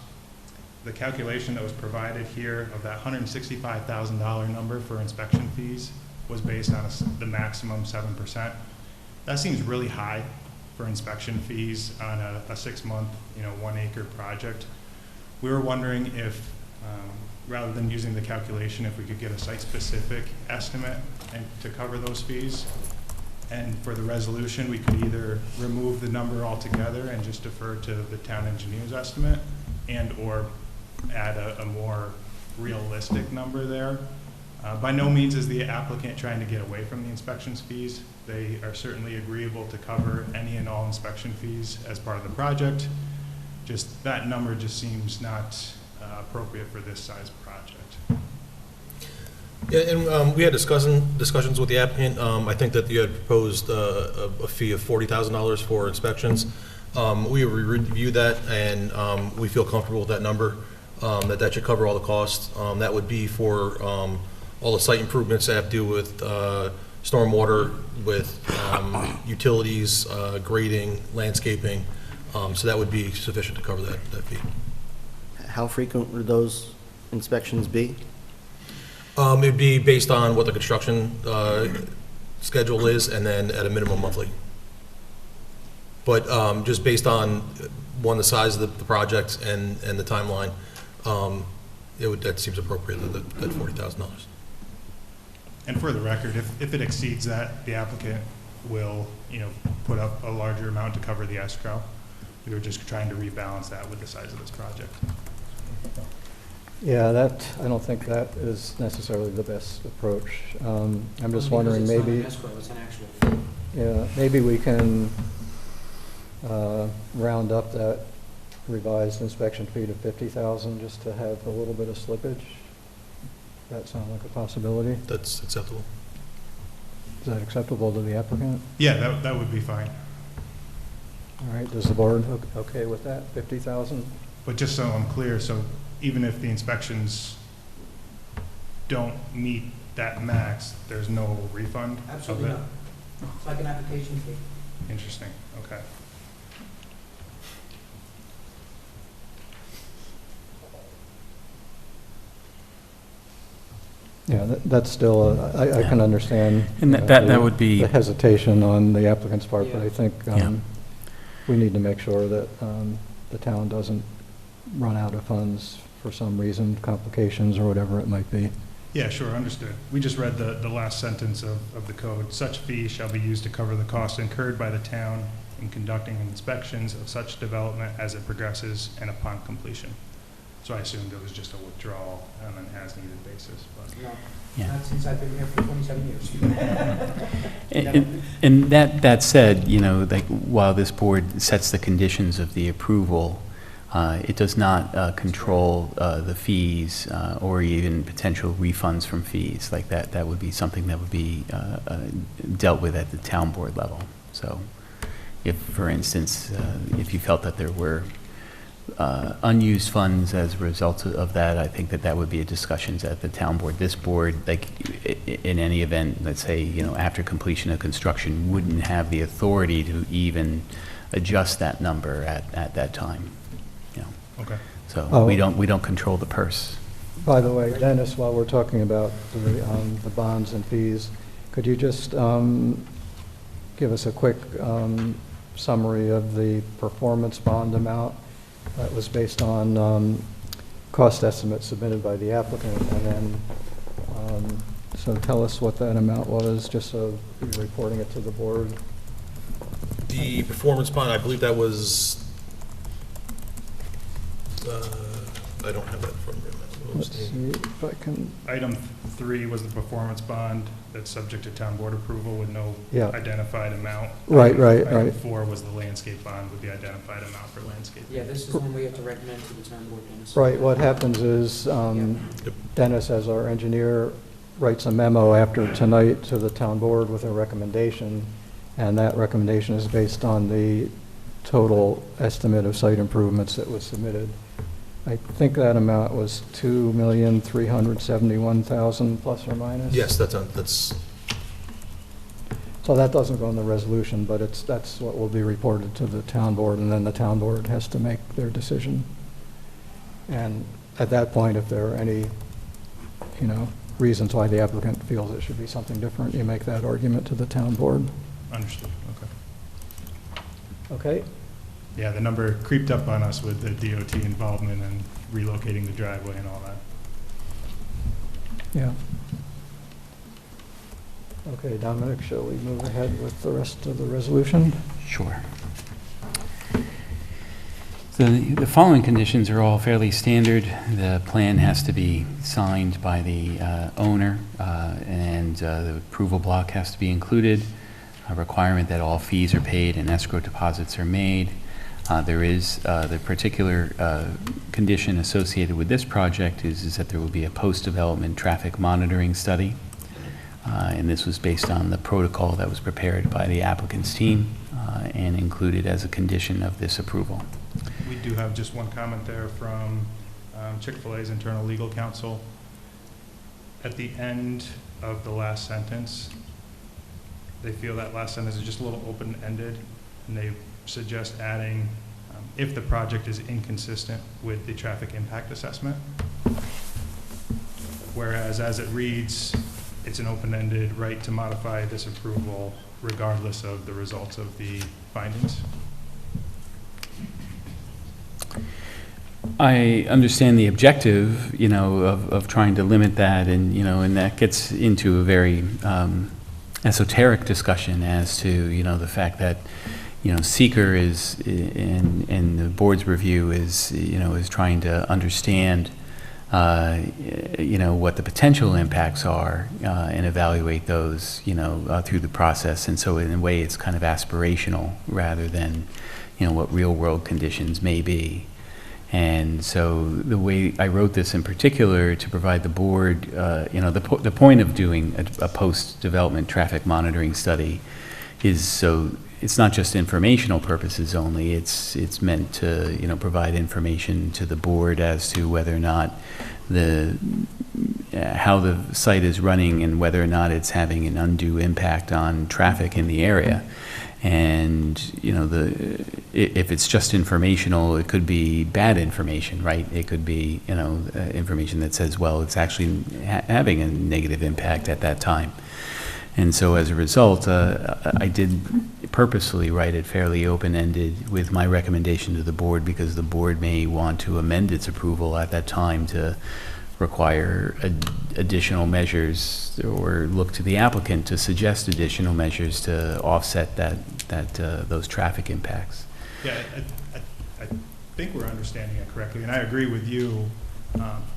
S22: The calculation that was provided here of that $165,000 number for inspection fees was based on the maximum 7%. That seems really high for inspection fees on a 6-month, 1-acre project. We were wondering if, rather than using the calculation, if we could get a site-specific estimate and to cover those fees. And for the resolution, we could either remove the number altogether and just defer to the town engineer's estimate, and or add a more realistic number there. By no means is the applicant trying to get away from the inspections fees. They are certainly agreeable to cover any and all inspection fees as part of the project. Just that number just seems not appropriate for this size project.
S20: Yeah, and we had discussions with the applicant. I think that you had proposed a fee of $40,000 for inspections. We reviewed that, and we feel comfortable with that number, that should cover all the costs. That would be for all the site improvements that have to do with stormwater, with utilities, grading, landscaping. So that would be sufficient to cover that fee.
S14: How frequent would those inspections be?
S20: It'd be based on what the construction schedule is, and then at a minimum monthly. But just based on, the size of the project and the timeline, that seems appropriate, that $40,000.
S22: And for the record, if it exceeds that, the applicant will, put up a larger amount to cover the escrow. We were just trying to rebalance that with the size of this project.
S1: Yeah, I don't think that is necessarily the best approach. I'm just
S17: Only
S1: wondering,
S17: because
S1: maybe,
S17: it's not an escrow, it's an actual fee.
S1: yeah, maybe we can round up that revised inspection fee to 50,000 just to have a little bit of slippage. That sound like a possibility?
S20: That's acceptable.
S1: Is that acceptable to the applicant?
S22: Yeah, that would be fine.
S1: All right, does the board okay with that, 50,000?
S22: But just so I'm clear, so even if the inspections don't meet that max, there's no refund of
S17: Absolutely
S22: it?
S17: not. It's like an application fee.
S22: Interesting, okay.
S1: Yeah, that's still, I can understand.
S10: And that
S1: the-
S10: would be-
S1: The hesitation on the applicant's part, but
S17: Yeah.
S1: I think
S10: Yeah.
S1: we need to make sure that the town doesn't run out of funds for some reason, complications or whatever it might be.
S22: Yeah, sure, understood. We just read the last sentence of the code. Such fee shall be used to cover the costs incurred by the town in conducting inspections of such development as it progresses and upon completion. So I assumed it was just a withdrawal on an as-needed basis, but.
S17: No,
S10: Yeah.
S17: not since I've been here for 27 years.
S10: And that said, like, while this board sets the conditions of the approval, it does not control the fees or even potential refunds from fees. Like that would be something that would be dealt with at the town board level. So if, for instance, if you felt that there were unused funds as a result of that, I think that would be a discussions at the town board. This board, like, in any event, let's say, after completion of construction, wouldn't have the authority to even adjust that number at that time.
S22: Okay.
S10: So
S1: Oh.
S10: we don't control the purse.
S1: By the way, Dennis, while we're talking about the bonds and fees, could you just give us a quick summary of the performance bond amount that was based on cost estimates submitted by the applicant? And then, so tell us what that amount was, just so you're reporting it to the board.
S20: The performance bond, I believe that was, I don't have that from you.
S1: Let's see if I can,
S22: Item 3 was the performance bond that's subject to town board approval with no
S1: Yeah.
S22: identified amount.
S1: Right.
S22: Item 4 was the landscape bond with the identified amount for landscape.
S17: Yeah, this is one we have to recommend to the town board, Dennis.
S1: right, what happens is Dennis, as our engineer, writes a memo after tonight to the town board with a recommendation, and that recommendation is based on the total estimate of site improvements that was submitted. I think that amount was $2,371,000 plus or minus.
S20: Yes, that's,
S1: So that doesn't go in the resolution, but that's what will be reported to the town board, and then the town board has to make their decision. And at that point, if there are any, reasons why the applicant feels it should be something different, you make that argument to the town board.
S22: Understood, okay.
S1: Okay?
S22: Yeah, the number creeped up on us with the DOT involvement and relocating the driveway and all that.
S1: Yeah. Okay, Dominic, shall we move ahead with the rest of the resolution?
S10: Sure. So the following conditions are all fairly standard. The plan has to be signed by the owner, and the approval block has to be included. A requirement that all fees are paid and escrow deposits are made. There is the particular condition associated with this project is that there will be a post-development traffic monitoring study. And this was based on the protocol that was prepared by the applicant's team and included as a condition of this approval.
S22: We do have just one comment there from Chick-fil-A's internal legal counsel. At the end of the last sentence, they feel that last sentence is just a little open-ended, and they suggest adding, if the project is inconsistent with the traffic impact assessment. Whereas as it reads, it's an open-ended right to modify this approval regardless of the results of the findings.
S10: I understand the objective, of trying to limit that, and that gets into a very esoteric discussion as to, the fact that, seeker is, in the board's review is trying to understand what the potential impacts are and evaluate those, through the process. And so in a way, it's kind of aspirational rather than, what real-world conditions may be. And so the way I wrote this in particular to provide the board, the point of doing a post-development traffic monitoring study is so it's not just informational purposes only. It's meant to, provide information to the board as to whether or not how the site is running and whether or not it's having an undue impact on traffic in the area. And, if it's just informational, it could be bad information, right? It could be, information that says, well, it's actually having a negative impact at that time. And so as a result, I did purposely write it fairly open-ended with my recommendation to the board, because the board may want to amend its approval at that time to require additional measures, or look to the applicant to suggest additional measures to offset those traffic impacts.
S22: Yeah, I think we're understanding it correctly, and I agree with you.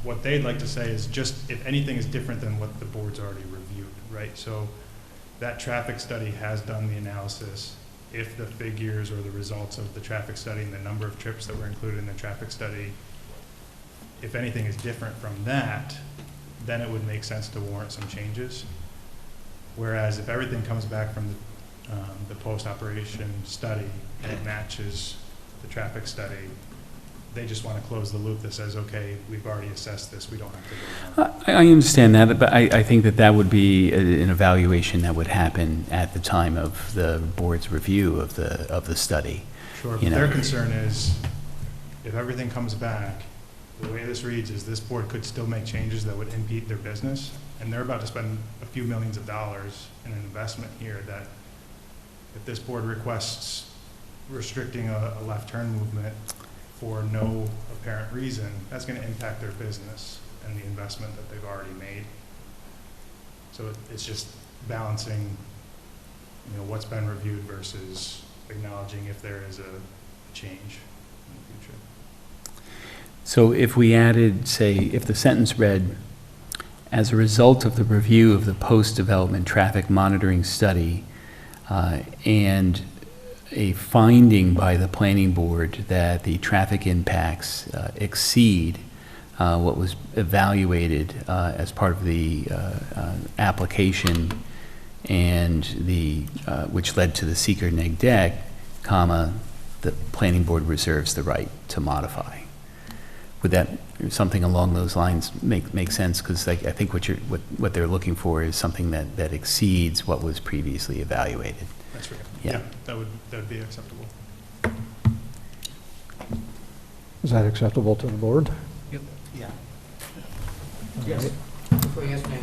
S22: What they'd like to say is just if anything is different than what the board's already reviewed, right? So that traffic study has done the analysis. If the figures or the results of the traffic study and the number of trips that were included in the traffic study, if anything is different from that, then it would make sense to warrant some changes. Whereas if everything comes back from the post-operation study and it matches the traffic study, they just want to close the loop that says, okay, we've already assessed this, we don't have to go on.
S10: I understand that, but I think that would be an evaluation that would happen at the time of the board's review of the study.
S22: Sure, but their concern is if everything comes back, the way this reads is this board could still make changes that would impede their business, and they're about to spend a few millions of dollars in an investment here that if this board requests restricting a left turn movement for no apparent reason, that's going to impact their business and the investment that they've already made. So it's just balancing, what's been reviewed versus acknowledging if there is a change in the future.
S10: So if we added, say, if the sentence read, as a result of the review of the post-development traffic monitoring study and a finding by the planning board that the traffic impacts exceed what was evaluated as part of the application and which led to the seeker neg deck, the planning board reserves the right to modify. Would that, something along those lines make sense? Because I think what they're looking for is something that exceeds what was previously evaluated.
S22: That's right.
S10: Yeah.
S22: That would be acceptable.
S1: Is that acceptable to the board?
S17: Yep. Yeah.
S1: All
S17: Yes.
S1: right.
S17: Before you ask me.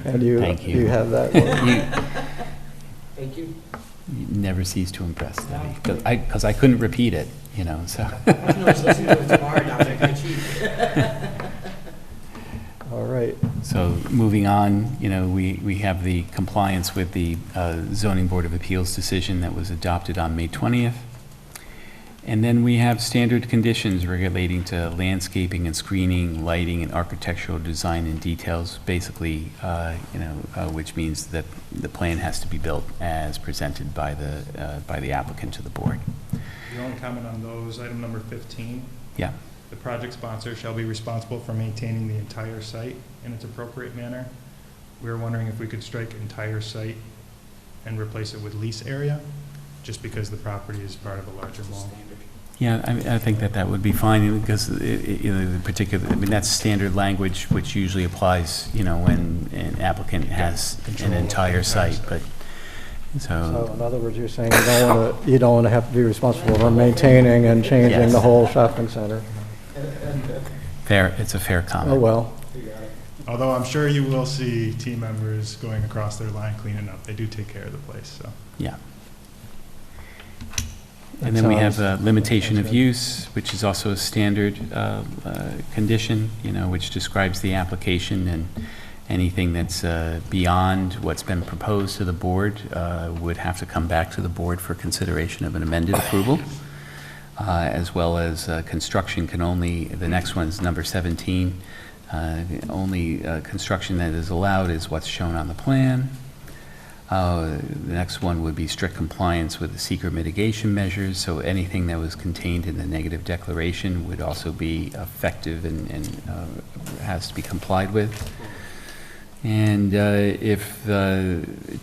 S1: And you,
S10: Thank you.
S1: you have that one?
S17: Thank you.
S10: You never cease to impress, Debbie, because I couldn't repeat it, so.
S17: I can always listen to it tomorrow now, I can cheat.
S1: All right.
S10: So moving on, we have the compliance with the Zoning Board of Appeals decision that was adopted on May 20th. And then we have standard conditions relating to landscaping and screening, lighting and architectural design and details, basically, which means that the plan has to be built as presented by the applicant to the board.
S22: The only comment on those, item number 15.
S10: Yeah.
S22: The project sponsor shall be responsible for maintaining the entire site in its appropriate manner. We were wondering if we could strike entire site and replace it with lease area, just because the property is part of a larger mall.
S10: Yeah, I think that would be fine, because that's standard language, which usually applies, when an applicant has an entire site, but,
S1: So in other words, you're saying you don't want to have to be responsible for maintaining and changing
S10: Yes.
S1: the whole shopping center?
S10: it's a fair comment.
S1: Oh, well.
S22: Although I'm sure you will see team members going across their line cleaning up. They do take care of the place, so.
S10: Yeah. And then we have a limitation of use, which is also a standard condition, which describes the application, and anything that's beyond what's been proposed to the board would have to come back to the board for consideration of an amended approval. as well as construction can only, the next one's number 17, only construction that is allowed is what's shown on the plan. The next one would be strict compliance with the secret mitigation measures, so anything that was contained in the negative declaration would also be effective and has to be complied with. And if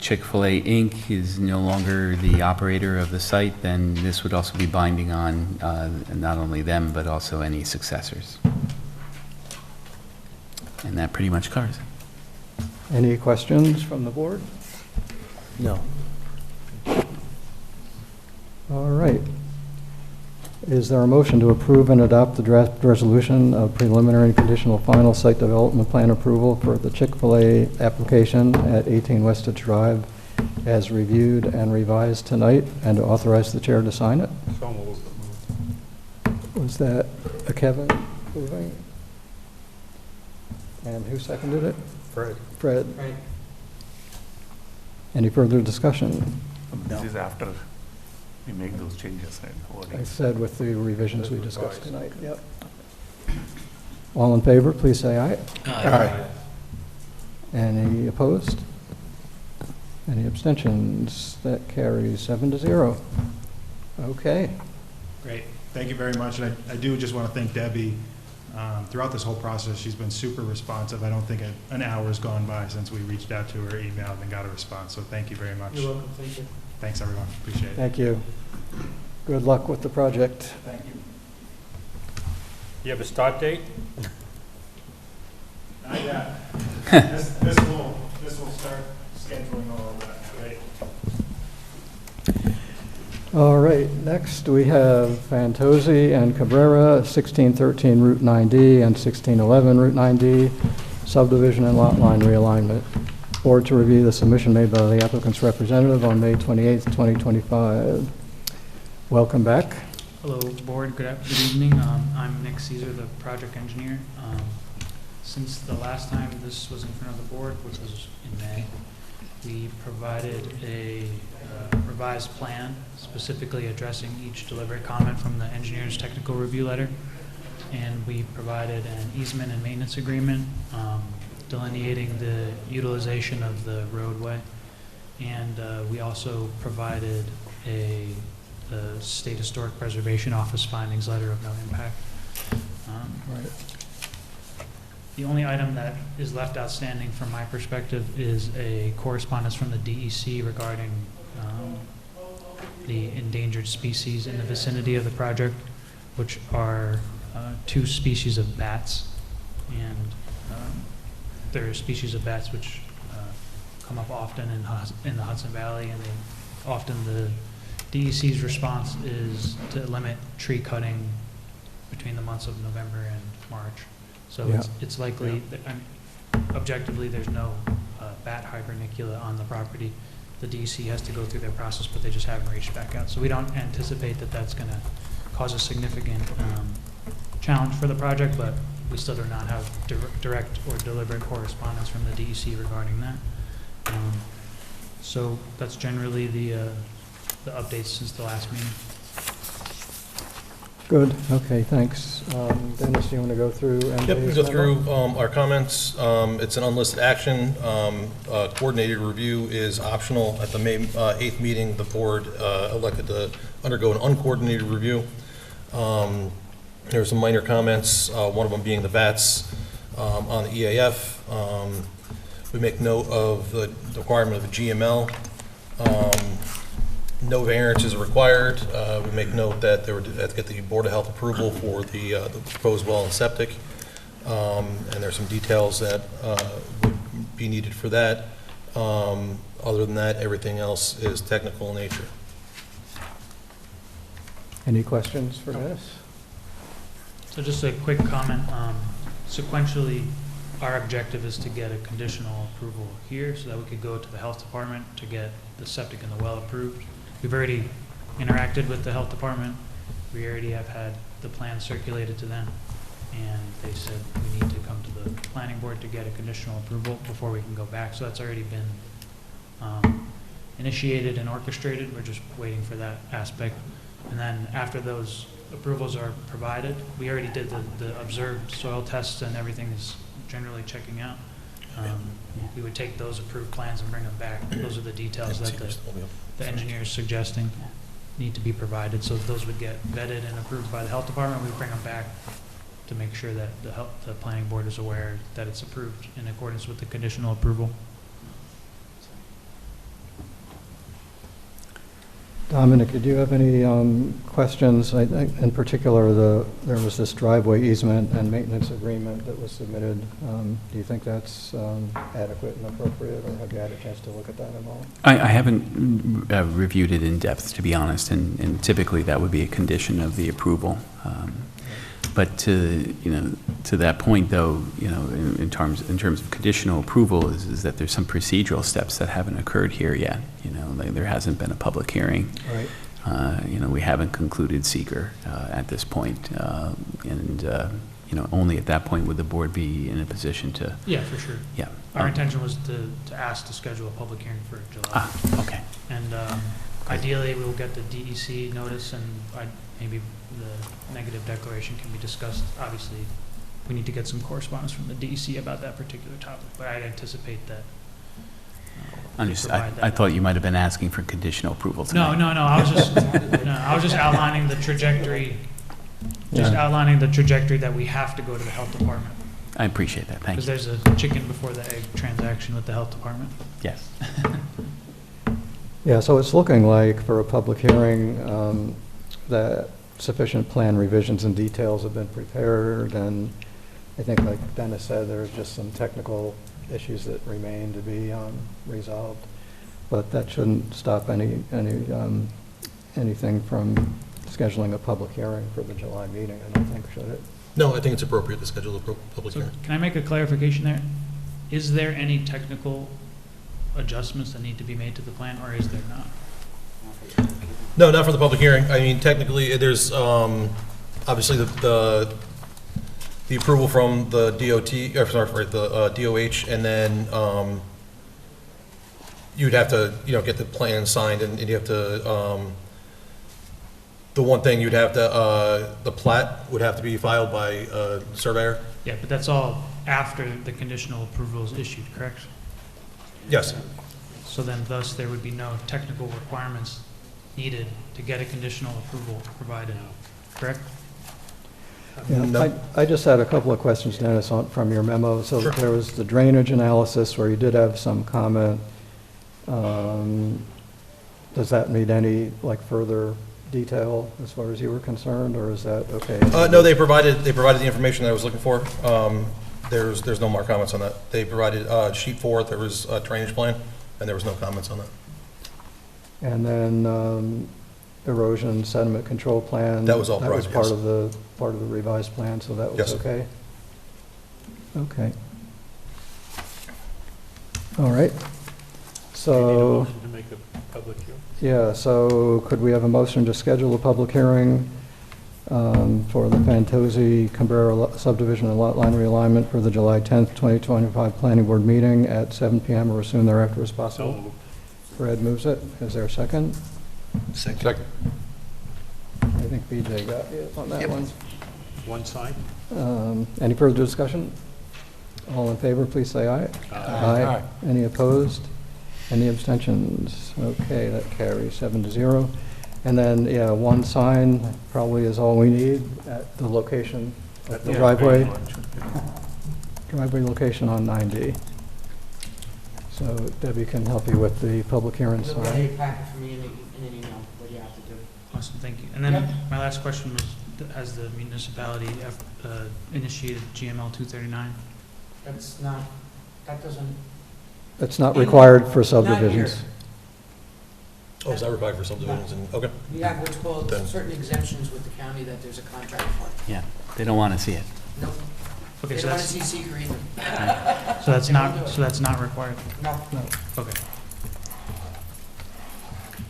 S10: Chick-fil-A Inc. is no longer the operator of the site, then this would also be binding on not only them, but also any successors. And that pretty much covers it.
S1: Any questions from the board?
S14: No.
S1: All right. Is there a motion to approve and adopt the draft resolution of preliminary and conditional final site development plan approval for the Chick-fil-A application at 18 Wested Drive as reviewed and revised tonight, and to authorize the chair to sign it?
S21: So moved.
S1: Was that a Kevin moving? And who seconded it?
S21: Fred.
S1: Fred.
S17: Right.
S1: Any further discussion?
S8: This is after we make those changes and
S1: I said with the revisions we discussed tonight. Yep. All in favor, please say aye.
S8: Aye.
S1: Any opposed? Any abstentions? That carries 7-0. Okay.
S9: Great. Thank you very much. And I do just want to thank Debbie. Throughout this whole process, she's been super responsive. I don't think an hour's gone by since we reached out to her, emailed, and got a response. So thank you very much.
S17: You're welcome. Thank you.
S9: Thanks, everyone. Appreciate it.
S1: Thank you. Good luck with the project.
S9: Thank you.
S5: You have a start date?
S9: Not yet. This will start scheduling all of that. Great.
S1: All right, next we have Fantozzi and Cabrera, 1613 Route 9D and 1611 Route 9D, subdivision and lot line realignment. Board to review the submission made by the applicant's representative on May 28th, 2025. Welcome back.
S23: Hello, board. Good evening. I'm Nick Caesar, the project engineer. Since the last time this was in front of the board, which was in May, we provided a revised plan specifically addressing each deliberate comment from the engineer's technical review letter. And we provided an easement and maintenance agreement delineating the utilization of the roadway. And we also provided the State Historic Preservation Office findings letter of no impact.
S1: Right.
S23: The only item that is left outstanding from my perspective is a correspondence from the DEC regarding the endangered species in the vicinity of the project, which are 2 species of bats. And there are species of bats which come up often in the Hudson Valley, and often the DEC's response is to limit tree cutting between the months of November and March. So
S1: Yeah.
S23: it's likely, that, objectively, there's no bat hypernicula on the property. The DEC has to go through their process, but they just haven't reached back out. So we don't anticipate that that's going to cause a significant challenge for the project, but we still do not have direct or deliberate correspondence from the DEC regarding that. So that's generally the updates since the last meeting.
S1: Good. Okay, thanks. Dennis, do you want to go through?
S20: Yep, we go through our comments. It's an unlisted action. Coordinated review is optional. At the May 8th meeting, the board elected to undergo an uncoordinated review. There were some minor comments, one of them being the VATs on the EAF. We make note of the requirement of the GML. No variance is required. We make note that they have to get the Board of Health approval for the proposed well and septic. And there's some details that would be needed for that. Other than that, everything else is technical in nature.
S1: Any questions for Dennis?
S23: So just a quick comment. Sequentially, our objective is to get a conditional approval here so that we could go to the health department to get the septic and the well approved. We've already interacted with the health department. We already have had the plan circulated to them, and they said we need to come to the planning board to get a conditional approval before we can go back. So that's already been initiated and orchestrated. We're just waiting for that aspect. And then after those approvals are provided. We already did the observed soil tests and everything is generally checking out. We would take those approved plans and bring them back. Those are the details that the engineer is suggesting need to be provided. So those would get vetted and approved by the health department. We bring them back to make sure that the planning board is aware that it's approved in accordance with the conditional approval.
S1: Dominic, did you have any questions? I think in particular, there was this driveway easement and maintenance agreement that was submitted. Do you think that's adequate and appropriate, or have you had a chance to look at that at all?
S10: I haven't reviewed it in depth, to be honest, and typically that would be a condition of the approval. But to that point, though, in terms of conditional approval, is that there's some procedural steps that haven't occurred here yet. There hasn't been a public hearing.
S1: Right.
S10: We haven't concluded seeker at this point, and only at that point would the board be in a position to.
S23: Yeah, for sure.
S10: Yeah.
S23: Our intention was to ask to schedule a public hearing for July.
S10: Okay.
S23: And ideally, we'll get the DEC notice, and maybe the negative declaration can be discussed. Obviously, we need to get some correspondence from the DEC about that particular topic, but I'd anticipate that.
S10: I thought you might have been asking for conditional approval tonight.
S23: No. I was just outlining the trajectory. Just outlining the trajectory that we have to go to the health department.
S10: I appreciate that. Thank you.
S23: Because there's a chicken before the egg transaction with the health department.
S10: Yes.
S1: Yeah, so it's looking like for a public hearing that sufficient plan revisions and details have been prepared, and I think, like Dennis said, there's just some technical issues that remain to be resolved, but that shouldn't stop anything from scheduling a public hearing for the July meeting, I don't think, should it?
S20: No, I think it's appropriate to schedule a public hearing.
S23: Can I make a clarification there? Is there any technical adjustments that need to be made to the plan, or is there not?
S20: No, not for the public hearing. I mean, technically, there's obviously the approval from the DOT, or sorry, the DOH, and then you'd have to, get the plan signed, and you have to, the one thing you'd have to, the plat would have to be filed by a surveyor.
S23: Yeah, but that's all after the conditional approval is issued, correct?
S20: Yes.
S23: So then thus there would be no technical requirements needed to get a conditional approval provided, correct?
S1: Yeah,
S20: No.
S1: I just had a couple of questions, Dennis, from your memo. So
S20: Sure.
S1: there was the drainage analysis where you did have some comment. Does that need any further detail as far as you were concerned, or is that okay?
S20: No, they provided the information that I was looking for. There's no more comments on that. They provided sheet 4. There was a drainage plan, and there was no comments on that.
S1: And then erosion sediment control plan.
S20: That was all
S1: That was
S20: private, yes.
S1: part of the revised plan, so that was
S20: Yes.
S1: okay? Okay. All right. So,
S21: To make a public hearing?
S1: yeah, so could we have a motion to schedule a public hearing for the Fantozzi Cabrera subdivision and lot line realignment for the July 10th, 2025 planning board meeting at 7 p.m. or as soon thereafter as possible? Fred moves it. Is there a second?
S21: Second.
S1: I think BJ got you on that one.
S21: One side?
S1: Any further discussion? All in favor, please say aye.
S21: Aye.
S1: Any opposed? Any abstentions? Okay, that carries 7-0. And then, yeah, one sign probably is all we need at the location of the driveway. Driveway location on 9D. So Debbie can help you with the public hearing
S17: You'll get
S1: sign.
S17: a packet from me in an email, what you have to do.
S23: Awesome, thank you. And then my last question was, has the municipality initiated GML 239?
S17: That's not, that doesn't.
S1: It's not required for
S17: Not
S1: subdivisions.
S17: here.
S20: Oh, is that required for subdivisions? Okay.
S17: We have what's called
S20: Then-
S17: certain exemptions with the county that there's a contract for.
S10: Yeah, they don't want to see it.
S17: Nope.
S23: Okay,
S17: They
S23: so
S17: don't want to
S23: that's,
S17: see seeker either.
S23: so that's
S17: They won't do
S23: not,
S17: it.
S23: so that's not required?
S17: No.
S23: Okay,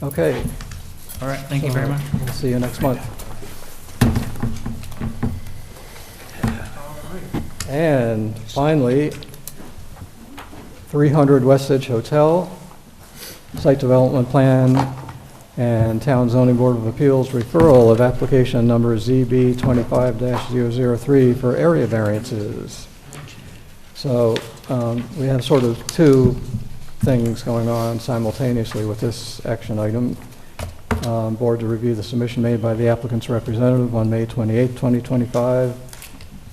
S1: Okay.
S23: all right, thank you very much.
S1: We'll see you next month. And finally, 300 West Edge Hotel, site development plan and Town Zoning Board of Appeals referral of application number ZB 25-003 for area variances. So we have sort of two things going on simultaneously with this action item. Board to review the submission made by the applicant's representative on May 28, 2025,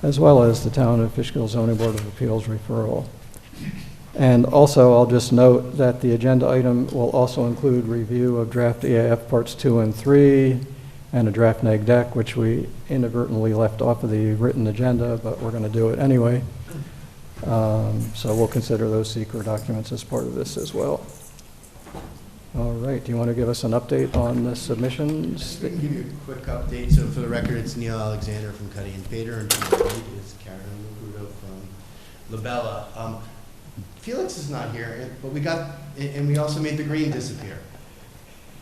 S1: as well as the Town of Fishkill Zoning Board of Appeals referral. And also, I'll just note that the agenda item will also include review of draft EAF parts 2 and 3 and a draft neg deck, which we inadvertently left off of the written agenda, but we're going to do it anyway. So we'll consider those secret documents as part of this as well. All right, do you want to give us an update on the submissions?
S13: I can give you a quick update. So for the record, it's Neil Alexander from Cuddy and Fader, and to my right is Karen Magudo from Labella. Felix is not here, but we got, and we also made the green disappear.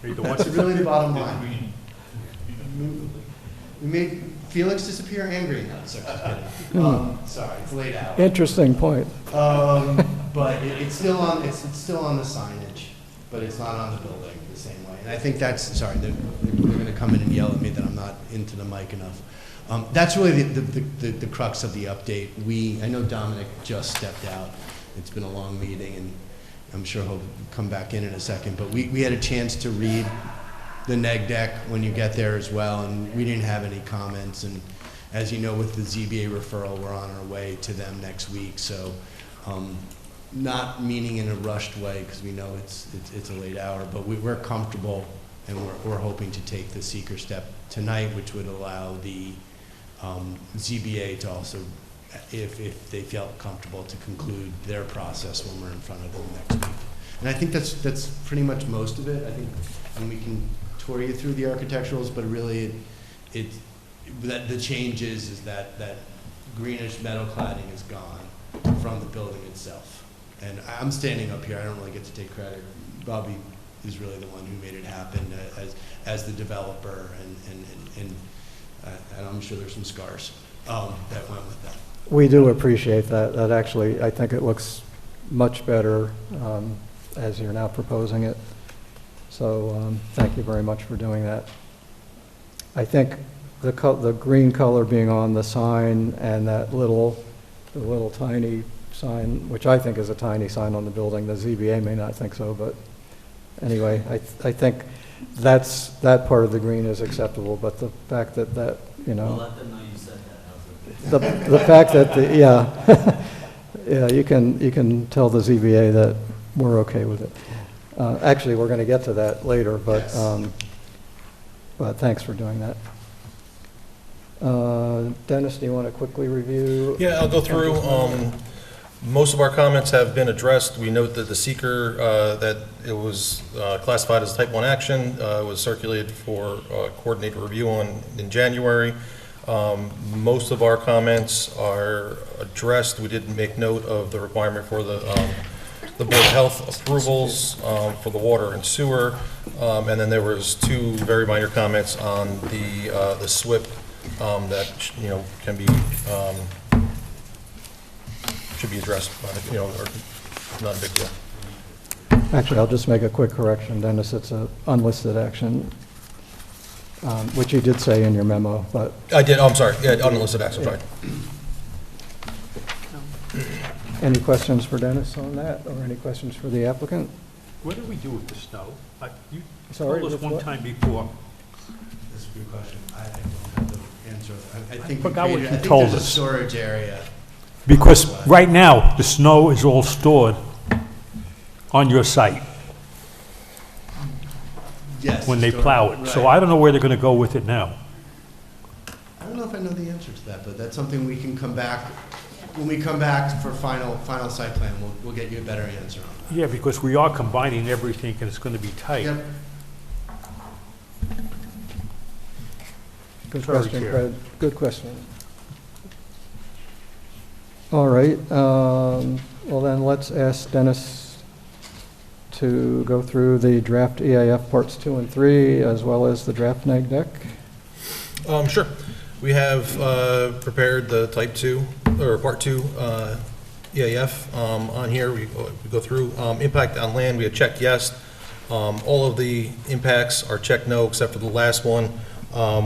S13: That's really the bottom line. We made Felix disappear and green. No, sorry, it's laid out.
S1: Interesting point.
S13: But it's still on the signage, but it's not on the building the same way. And I think that's, sorry, they're going to come in and yell at me that I'm not into the mic enough. That's really the crux of the update. I know Dominic just stepped out. It's been a long meeting, and I'm sure he'll come back in a second. But we had a chance to read the neg deck when you get there as well, and we didn't have any comments. And as you know, with the ZBA referral, we're on our way to them next week. So not meaning in a rushed way, because we know it's a late hour, but we're comfortable, and we're hoping to take the seeker step tonight, which would allow the ZBA to also, if they felt comfortable, to conclude their process when we're in front of them next week. And I think that's pretty much most of it. I think, and we can tour you through the architecturals, but really that the change is that greenish metal cladding is gone from the building itself. And I'm standing up here, I don't really get to take credit. Bobby is really the one who made it happen as the developer, and I'm sure there's some scars that went with that.
S1: We do appreciate that. That actually, I think it looks much better as you're now proposing it. So thank you very much for doing that. I think the green color being on the sign and that the little tiny sign, which I think is a tiny sign on the building, the ZBA may not think so, but anyway, I think that part of the green is acceptable, but the fact that you know.
S15: We'll let them know you said that.
S1: The fact that yeah, you can tell the ZBA that we're okay with it. Actually, we're going to get to that later, but yes. But thanks for doing that. Dennis, do you want to quickly review?
S20: Yeah, I'll go through. Most of our comments have been addressed. We note that the seeker, that it was classified as type 1 action, was circulated for coordinated review in January. Most of our comments are addressed. We did make note of the requirement for the Board of Health approvals for the water and sewer, and then there was two very minor comments on the SWIP that can be should be addressed by the, or not a big deal.
S1: Actually, I'll just make a quick correction, Dennis. It's an unlisted action, which you did say in your memo, but
S20: I did. Oh, I'm sorry. Yeah, unlisted action. Sorry.
S1: Any questions for Dennis on that, or any questions for the applicant?
S5: What do we do with the snow? You
S1: Sorry,
S5: told us one
S1: what?
S5: time before.
S13: That's a good question. I don't have the answer. I think
S5: forgot what you
S13: there's
S5: told
S13: a
S5: us.
S13: storage area.
S5: Because right now, the snow is all stored on your site.
S13: Yes.
S5: When they
S13: stored,
S5: plow it.
S13: right.
S5: So I don't know where they're going to go with it now.
S13: I don't know if I know the answer to that, but that's something we can come back, when we come back for final site plan, we'll get you a better answer on that.
S5: Yeah, because we are combining everything and it's going to be tight.
S13: Yep.
S1: Good
S5: Sorry,
S1: question,
S5: Chair.
S1: Fred. Good question. All right. Well, then let's ask Dennis to go through the draft EAF parts 2 and 3, as well as the draft neg deck.
S20: Sure. We have prepared the type 2 or part 2 EAF on here. We go through impact on land. We had checked yes. All of the impacts are checked no, except for the last one,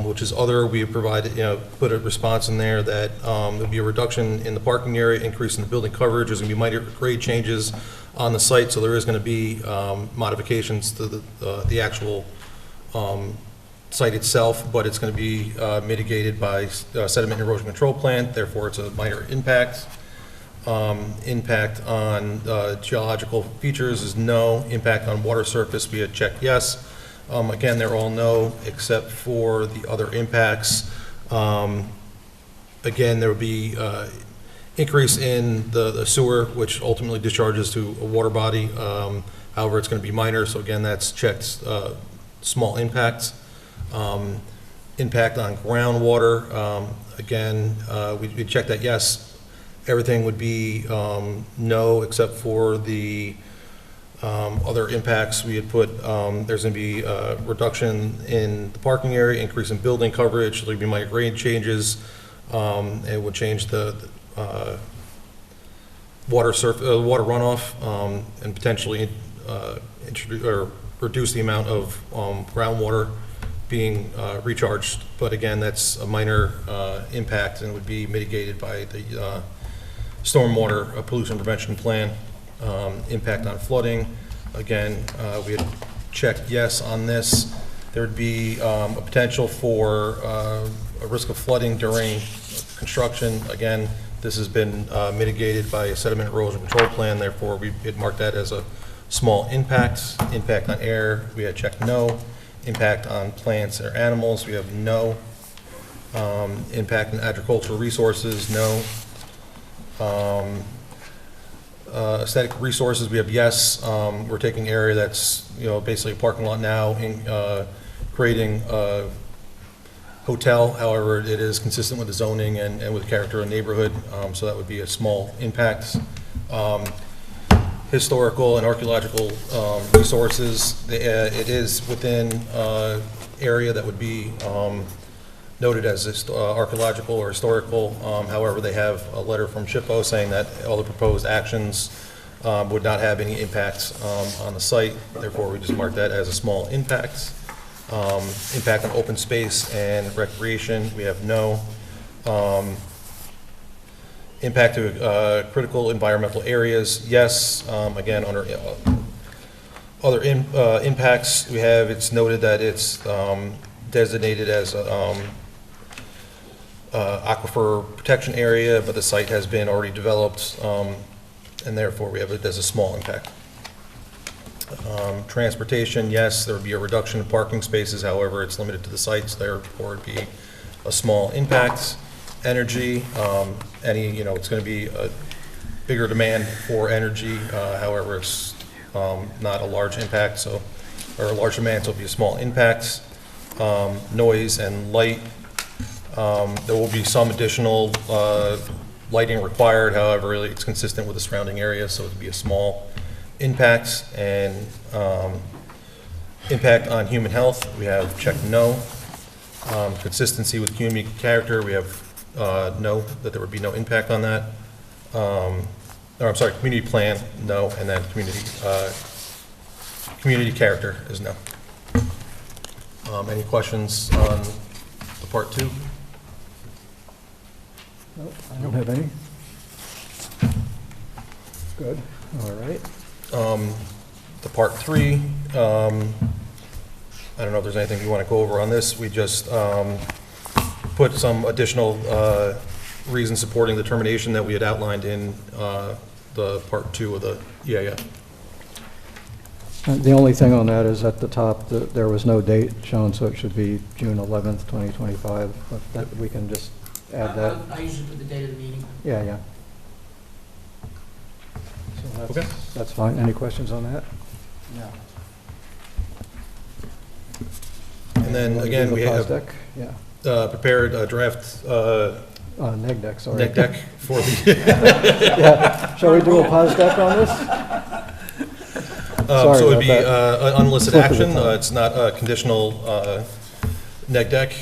S20: which is other. We have provided, put a response in there that there'll be a reduction in the parking area, increase in the building coverage. There's going to be minor grade changes on the site, so there is going to be modifications to the actual site itself, but it's going to be mitigated by sediment erosion control plan. Therefore, it's a minor impact. Impact on geological features is no. Impact on water surface, we had checked yes. Again, they're all no, except for the other impacts. Again, there would be increase in the sewer, which ultimately discharges to a water body. However, it's going to be minor, so again, that's checked small impacts. Impact on groundwater, again, we checked that yes. Everything would be no, except for the other impacts. We had put, there's going to be a reduction in the parking area, increase in building coverage, there'll be minor grade changes. It would change the water runoff and potentially introduce or reduce the amount of groundwater being recharged. But again, that's a minor impact and would be mitigated by the stormwater pollution prevention plan. Impact on flooding, again, we had checked yes on this. There would be a potential for a risk of flooding during construction. Again, this has been mitigated by a sediment erosion control plan, therefore we had marked that as a small impact. Impact on air, we had checked no. Impact on plants or animals, we have no. Impact on agricultural resources, no. Aesthetic resources, we have yes. We're taking area that's, basically a parking lot now and creating a hotel. However, it is consistent with the zoning and with the character of the neighborhood, so that would be a small impact. Historical and archaeological resources, it is within area that would be noted as archaeological or historical. However, they have a letter from SHPO saying that all the proposed actions would not have any impacts on the site. Therefore, we just mark that as a small impact. Impact on open space and recreation, we have no. Impact to critical environmental areas, yes. Again, under other impacts we have, it's noted that it's designated as aquifer protection area, but the site has been already developed, and therefore we have it as a small impact. Transportation, yes, there would be a reduction in parking spaces, however, it's limited to the sites, therefore it would be a small impact. Energy, it's going to be a bigger demand for energy, however, it's not a large impact, or a large demand, so it'll be a small impact. Noise and light, there will be some additional lighting required, however, really it's consistent with the surrounding area, so it would be a small impact. And impact on human health, we have checked no. Consistency with community character, we have no, that there would be no impact on that. Community plan, no, and then community character is no. Any questions on the part two?
S1: Nope, I don't have any. Good, all right.
S20: The part three, I don't know if there's anything you want to go over on this. We just put some additional reasons supporting the termination that we had outlined in the part two of the EAF.
S1: The only thing on that is at the top, that there was no date shown, so it should be June 11th, 2025. But that, we can just add that.
S17: I usually put the date of the meeting.
S1: Yeah. So
S20: Okay.
S1: That's fine. Any questions on that?
S17: No.
S20: And then again, we have prepared a draft
S1: neg deck, sorry.
S20: Neg deck for the.
S1: Yeah. Shall we do a pause deck on this?
S20: So it would be an unlisted action. It's not a conditional neg deck.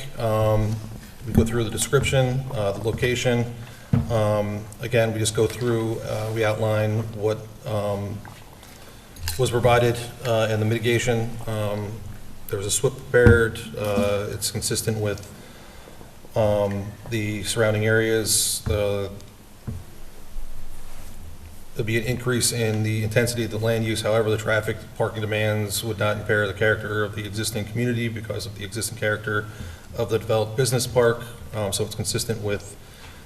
S20: We go through the description, the location. Again, we just go through, we outline what was provided, and the mitigation. There was a SWIP prepared. It's consistent with the surrounding areas. There'll be an increase in the intensity of the land use. However, the traffic parking demands would not impair the character of the existing community because of the existing character of the developed business park. So it's consistent with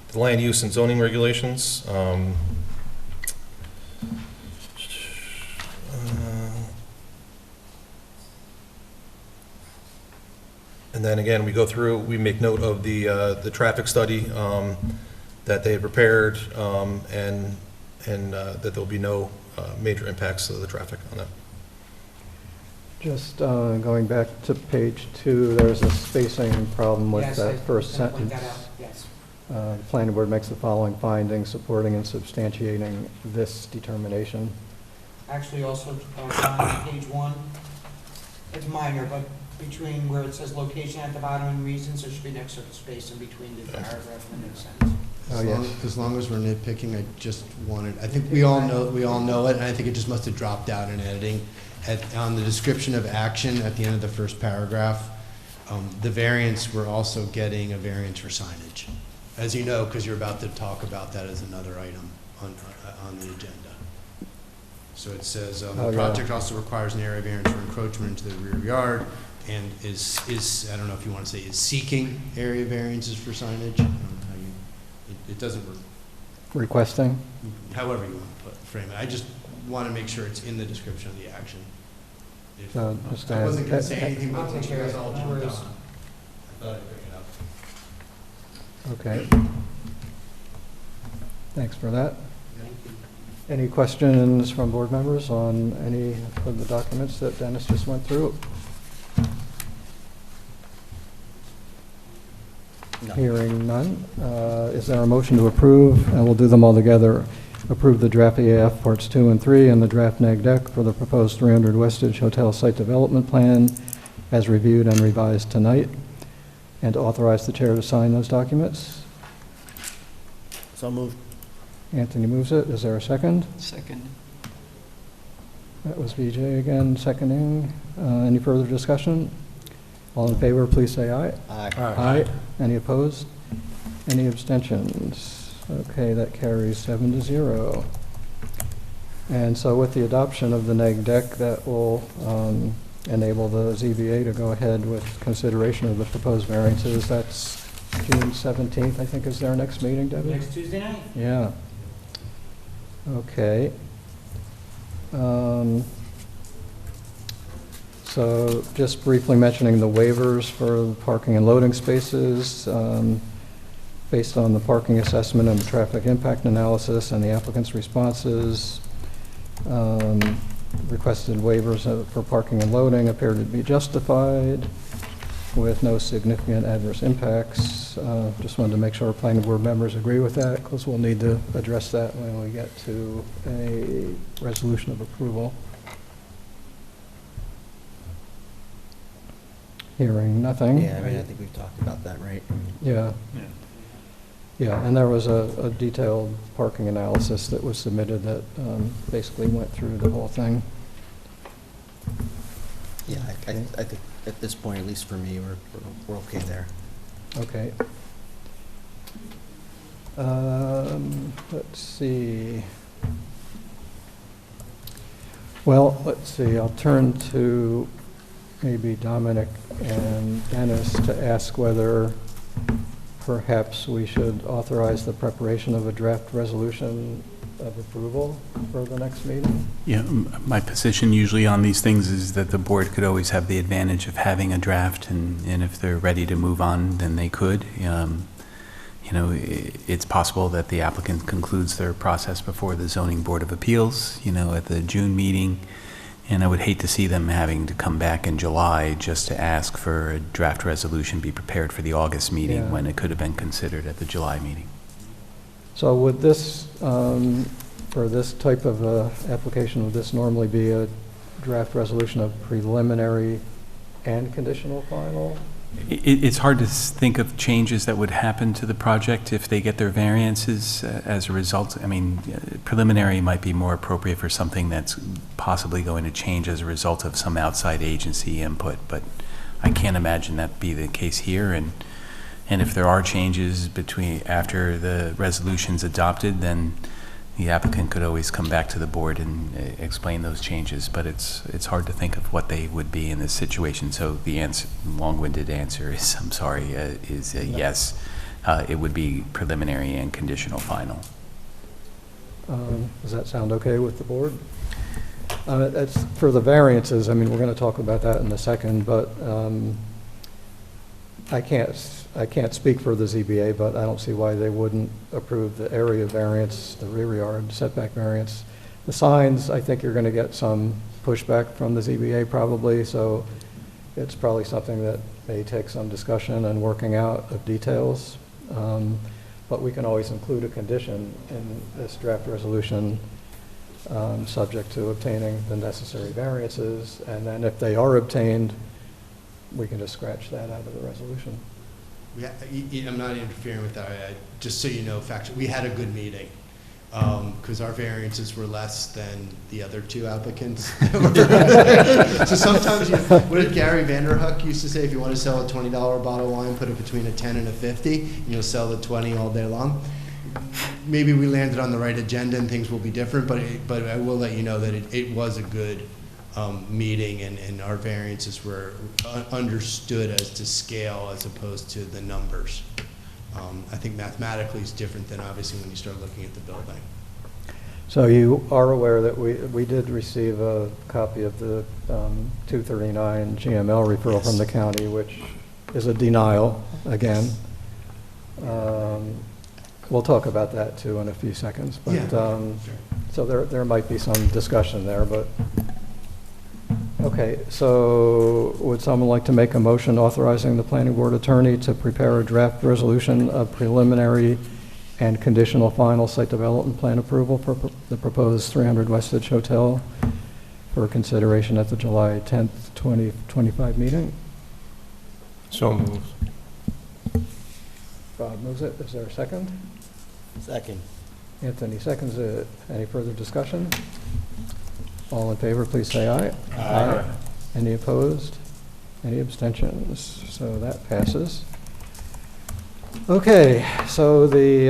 S20: the land use and zoning regulations. And then again, we go through, we make note of the traffic study that they had prepared, and that there'll be no major impacts to the traffic on that.
S1: Just going back to page 2, there's a spacing problem with
S17: Yes,
S1: that
S17: I
S1: first
S17: can point
S1: sentence.
S17: that out, yes.
S1: The planning board makes the following findings supporting and substantiating this determination.
S17: Actually, also, on page 1, it's minor, but between where it says location at the bottom and reasons, there should be an extra space in between the paragraph and the next sentence.
S13: As long as we're nitpicking, I just wanted, I think we all know it, and I think it just must have dropped out in editing. On the description of action at the end of the first paragraph, the variance, we're also getting a variance for signage. As you know, because you're about to talk about that as another item on the agenda. So it says, the project also requires an area variance for encroachment into the rear yard, and is I don't know if you want to say is seeking area variances for signage. I don't know how you, it doesn't.
S1: Requesting?
S13: However you want to frame it. I just want to make sure it's in the description of the action. If,
S1: just
S13: I wasn't going to
S1: add-
S13: say anything, but since you guys all jumped on, I
S17: worries.
S13: thought I'd bring it up.
S1: Okay. Thanks for that.
S17: Thank you.
S1: Any questions from board members on any of the documents that Dennis just went through?
S14: No.
S1: Hearing none. Is there a motion to approve, and we'll do them all together, approve the draft EAF parts 2 and 3 and the draft neg deck for the proposed 300 Westage Hotel Site Development Plan as reviewed and revised tonight, and to authorize the chair to sign those documents?
S14: So moved.
S1: Anthony moves it. Is there a second?
S15: Second.
S1: That was VJ again, seconding. Any further discussion? All in favor, please say aye.
S14: Aye.
S1: Aye. Any opposed? Any abstentions? Okay, that carries 7-0. And so with the adoption of the neg deck, that will enable the ZBA to go ahead with consideration of the proposed variances. That's June 17th, I think, is their next meeting, Debbie?
S17: Next Tuesday night?
S1: Yeah. Okay. So just briefly mentioning the waivers for the parking and loading spaces, based on the parking assessment and the traffic impact analysis and the applicant's responses, requested waivers for parking and loading appear to be justified with no significant adverse impacts. Just wanted to make sure planning board members agree with that, because we'll need to address that when we get to a resolution of approval. Hearing nothing.
S14: Yeah, I mean, I think we've talked about that, right?
S1: Yeah. Yeah, and there was a detailed parking analysis that was submitted that basically went through the whole thing.
S14: Yeah, I think at this point, at least for me, we're okay there.
S1: Okay. Let's see. Well, let's see, I'll turn to maybe Dominic and Dennis to ask whether perhaps we should authorize the preparation of a draft resolution of approval for the next meeting.
S10: Yeah, my position usually on these things is that the board could always have the advantage of having a draft, and if they're ready to move on, then they could. You know, it's possible that the applicant concludes their process before the Zoning Board of Appeals, you know, at the June meeting, and I would hate to see them having to come back in July just to ask for a draft resolution be prepared for the August meeting,
S1: Yeah.
S10: when it could have been considered at the July meeting.
S1: So would this, for this type of application, would this normally be a draft resolution of preliminary and conditional final?
S10: It's hard to think of changes that would happen to the project if they get their variances as a result. I mean, preliminary might be more appropriate for something that's possibly going to change as a result of some outside agency input, but I can't imagine that be the case here. And if there are changes after the resolution's adopted, then the applicant could always come back to the board and explain those changes, but it's hard to think of what they would be in this situation. So the long-winded answer is, I'm sorry, is a yes. It would be preliminary and conditional final.
S1: Does that sound okay with the board? It's for the variances. I mean, we're going to talk about that in a second, but I can't speak for the ZBA, but I don't see why they wouldn't approve the area variance, the rear yard setback variance. The signs, I think you're going to get some pushback from the ZBA probably, so it's probably something that may take some discussion and working out of details. But we can always include a condition in this draft resolution subject to obtaining the necessary variances, and then if they are obtained, we can just scratch that out of the resolution.
S13: I'm not interfering with that. Just so you know, factually, we had a good meeting because our variances were less than the other two applicants. So sometimes, what did Gary Vanderhook used to say? If you want to sell a $20 bottle of wine, put it between a 10 and a 50, and you'll sell the 20 all day long. Maybe we landed on the right agenda and things will be different, but I will let you know that it was a good meeting, and our variances were understood as to scale as opposed to the numbers. I think mathematically is different than obviously when you start looking at the building.
S1: So you are aware that we did receive a copy of the 239 GML referral from the county, which is a denial again. We'll talk about that too in a few seconds. But
S13: sure.
S1: So there might be some discussion there, but okay. So would someone like to make a motion authorizing the planning board attorney to prepare a draft resolution of preliminary and conditional final site development plan approval for the proposed 300 Westridge Hotel for consideration at the July 10th, 2025 meeting?
S21: So moved.
S1: Bob moves it. Is there a second?
S14: Second.
S1: Anthony seconds it. Any further discussion? All in favor, please say aye.
S21: Aye.
S1: Any opposed? Any abstentions? So that passes. Okay, so the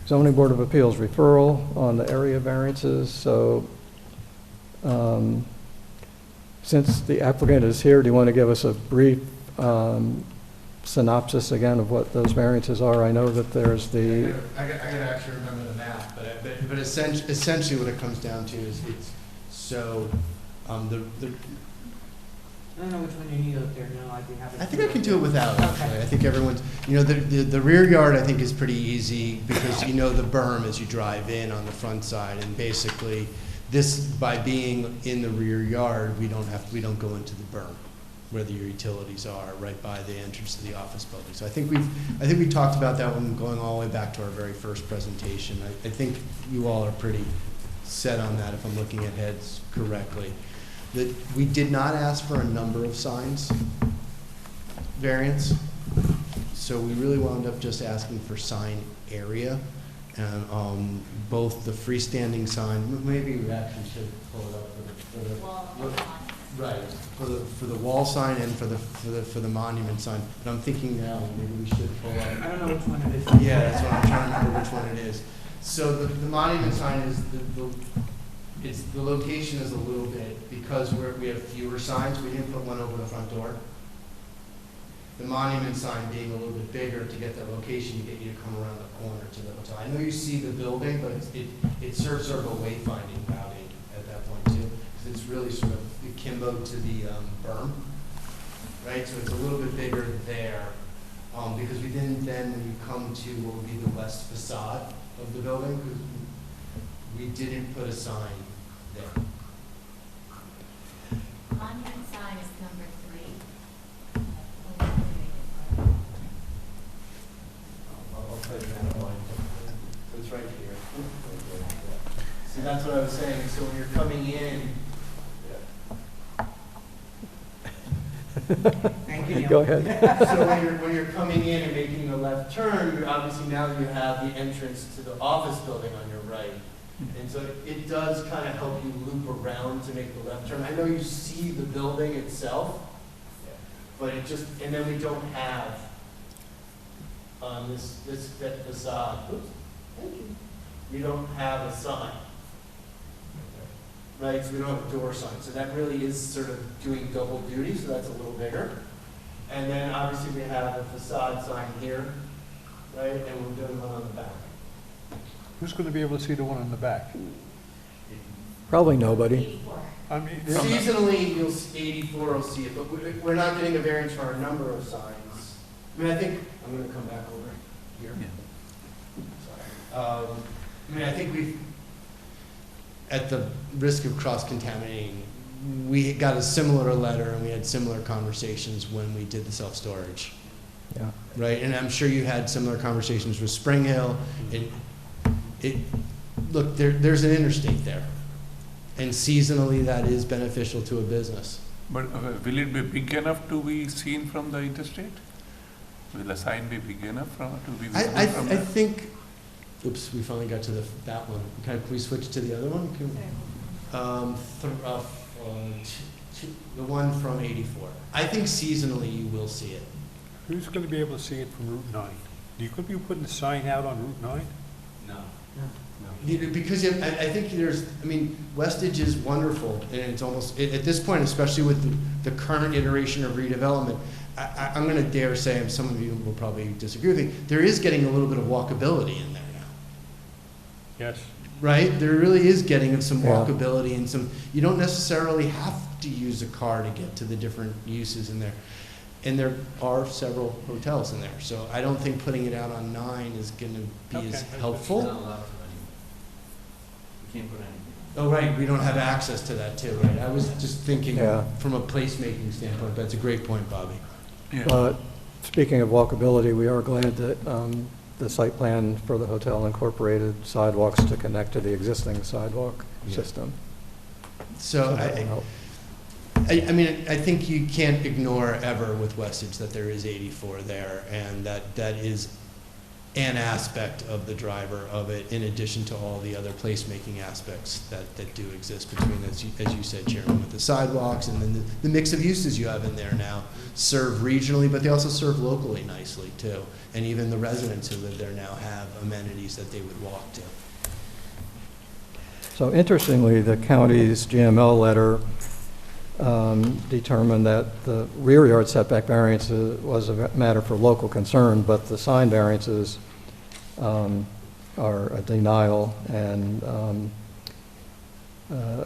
S1: Zoning Board of Appeals referral on the area variances. So since the applicant is here, do you want to give us a brief synopsis again of what those variances are? I know that there's the...
S13: I gotta actually remember the math, but essentially what it comes down to is it's so the
S17: I don't know which one you need up there now. I'd be happy.
S13: I think I can do it without, actually.
S17: Okay.
S13: I think everyone's, the rear yard I think is pretty easy because the berm as you drive in on the front side, and basically this, by being in the rear yard, we don't go into the berm where the utilities are, right by the entrance to the office building. So I think we talked about that one going all the way back to our very first presentation. I think you all are pretty set on that if I'm looking at heads correctly. That we did not ask for a number of signs variance, so we really wound up just asking for sign area, and both the freestanding sign. Maybe we actually should pull it up for the wall sign and for the monument sign. But I'm thinking now maybe we should pull up.
S17: I don't know which one it is.
S13: Yeah, that's what I'm trying to remember which one it is. So the monument sign is the location is a little bit, because we have fewer signs, we didn't put one over the front door. The monument sign being a little bit bigger to get that location, to get you to come around the corner to the hotel. I know you see the building, but it serves sort of a wayfinding routing at that point too, because it's really sort of akimbo to the berm, right? So it's a little bit bigger there, because we didn't then, when you come to what would be the west facade of the building, because we didn't put a sign there.
S4: Monument sign is number 3.
S13: I'll put that on. It's right here. See, that's what I was saying. So when you're coming in,
S17: Thank you.
S1: Go ahead.
S13: So when you're coming in and making the left turn, you're obviously now you have the entrance to the office building on your right. And so it does kind of help you loop around to make the left turn. I know you see the building itself, but it just, and then we don't have this facade. Oops, thank you. We don't have a sign. Right, so we don't have a door sign. So that really is sort of doing double duty, so that's a little bigger. And then obviously we have a facade sign here, right, and we're doing one on the back.
S5: Who's going to be able to see the one in the back?
S1: Probably nobody.
S5: I mean,
S13: Seasonally, 84 will see it, but we're not getting a variance for our number of signs. I mean, I think, I'm going to come back over here. Sorry. I mean, I think we've, at the risk of cross-contaminating, we got a similar letter and we had similar conversations when we did the self-storage.
S1: Yeah.
S13: Right, and I'm sure you had similar conversations with Spring Hill. And look, there's an interstate there. And seasonally, that is beneficial to a business.
S8: But will it be big enough to be seen from the interstate? Will the sign be big enough to be visible
S13: I
S8: from there?
S13: think, oops, we finally got to that one. Can we switch to the other one? The one from 84. I think seasonally you will see it.
S5: who's going to be able to see it from Route 9? Are you going to be putting a sign out on Route 9?
S15: No.
S13: Because I think Westage is wonderful, and it's almost, at this point, especially with the current iteration of redevelopment, I'm going to dare say, and some of you will probably disagree with me, there is getting a little bit of walkability in there now.
S5: Yes.
S13: Right? There really is getting some
S1: Yeah.
S13: walkability and some, you don't necessarily have to use a car to get to the different uses in there. And there are several hotels in there, so I don't think putting it out on 9 is going to be as helpful.
S15: Not allowed to anything. We can't put anything.
S13: Oh, right, we don't have access to that too, right? I was just thinking
S1: Yeah.
S13: from a placemaking standpoint, that's a great point, Bobby.
S1: Speaking of walkability, we are glad that the site plan for the hotel incorporated sidewalks to connect to the existing sidewalk
S13: Yeah.
S1: system.
S13: So
S1: that will help.
S13: I think you can't ignore ever with Westage that there is 84 there, and that is an aspect of the driver of it, in addition to all the other placemaking aspects that do exist between, as you said, Chairman, with the sidewalks and then the mix of uses you have in there now serve regionally, but they also serve locally nicely too. And even the residents who live there now have amenities that they would walk to.
S1: So interestingly, the county's GML letter determined that the rear yard setback variance was a matter for local concern, but the sign variances are a denial, and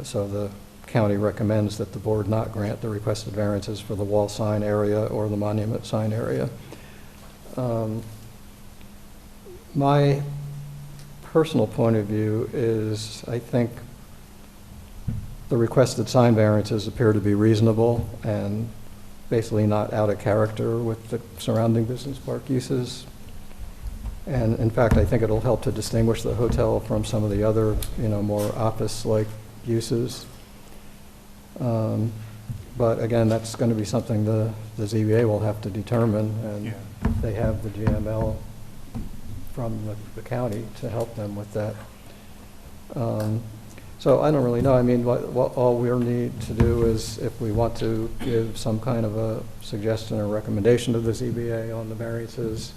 S1: so the county recommends that the board not grant the requested variances for the wall sign area or the monument sign area. My personal point of view is, I think the requested sign variances appear to be reasonable and basically not out of character with the surrounding business park uses. And in fact, I think it'll help to distinguish the hotel from some of the other, more office-like uses. But again, that's going to be something the ZBA will have to determine, and they have the GML from the county to help them with that. So I don't really know. I mean, what all we'll need to do is, if we want to give some kind of a suggestion or recommendation to the ZBA on the variances,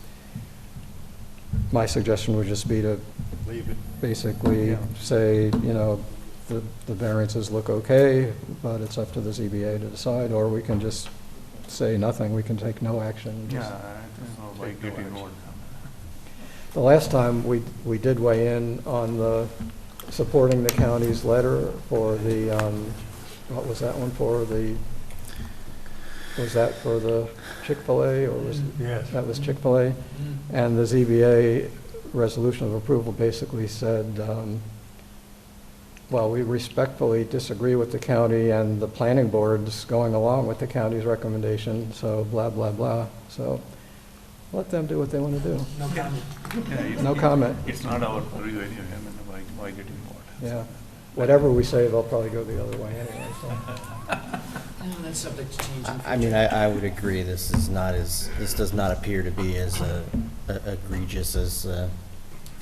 S1: my suggestion would just be to
S5: Leave it.
S1: basically say, the variances look okay, but it's up to the ZBA to decide, or we can just say nothing. We can take no action. Just take no action. The last time we did weigh in on the supporting the county's letter for the, what was that one for? Was that for the Chick-fil-A, or was
S5: Yes.
S1: that was Chick-fil-A? And the ZBA resolution of approval basically said, well, we respectfully disagree with the county, and the planning board's going along with the county's recommendation, so blah, blah, blah. So let them do what they want to do.
S17: No comment.
S1: No comment.
S8: It's not our purview anyway. I mean, why get involved?
S1: Yeah. Whatever we say, they'll probably go the other way anyway. So.
S17: No, that's subject to change.
S14: I mean, I would agree, this does not appear to be as egregious as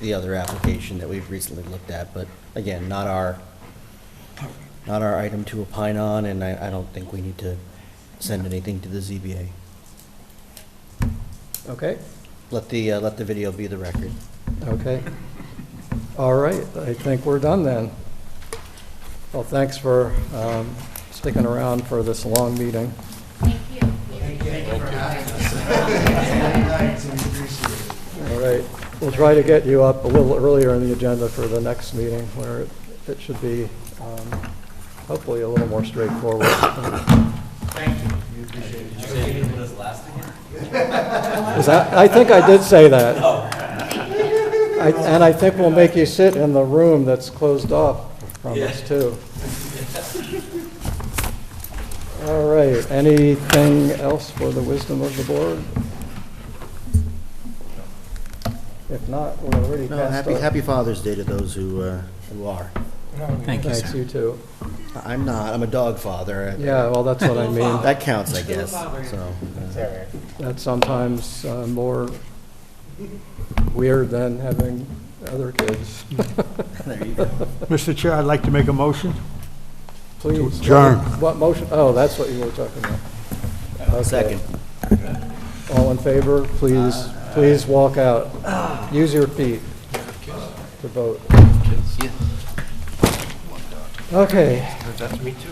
S14: the other application that we've recently looked at, but again, not our item to opine on, and I don't think we need to send anything to the ZBA.
S1: Okay,
S14: Let the video be the record.
S1: okay. All right, I think we're done then. Well, thanks for sticking around for this long meeting.
S4: Thank you.
S13: Thank you for having us.
S1: All right, we'll try to get you up a little earlier in the agenda for the next meeting, where it should be hopefully a little more straightforward.
S13: Thank you. We appreciate it.
S15: Did you say you put us last again?
S1: Is that, I think I did say that. And I think we'll make you sit in the room that's closed off from us, too. All right, anything else for the wisdom of the board? If not, we're already
S14: No,
S1: past our...
S14: happy Father's Day to those who are.
S10: Thank you,
S1: Thanks,
S10: sir.
S1: you too.
S14: I'm not, I'm a dog father.
S1: Yeah, well, that's what I mean.
S14: That counts, I guess, so.
S1: That's sometimes more weird than having other kids.
S14: There you go.
S5: Mr. Chair, I'd like to make a motion.
S1: Please.
S5: Adjourn.
S1: What motion? Oh, that's what you were talking about. Okay.
S14: Second.
S1: All in favor, please walk out. Use your feet to vote. Okay.
S15: That's me too.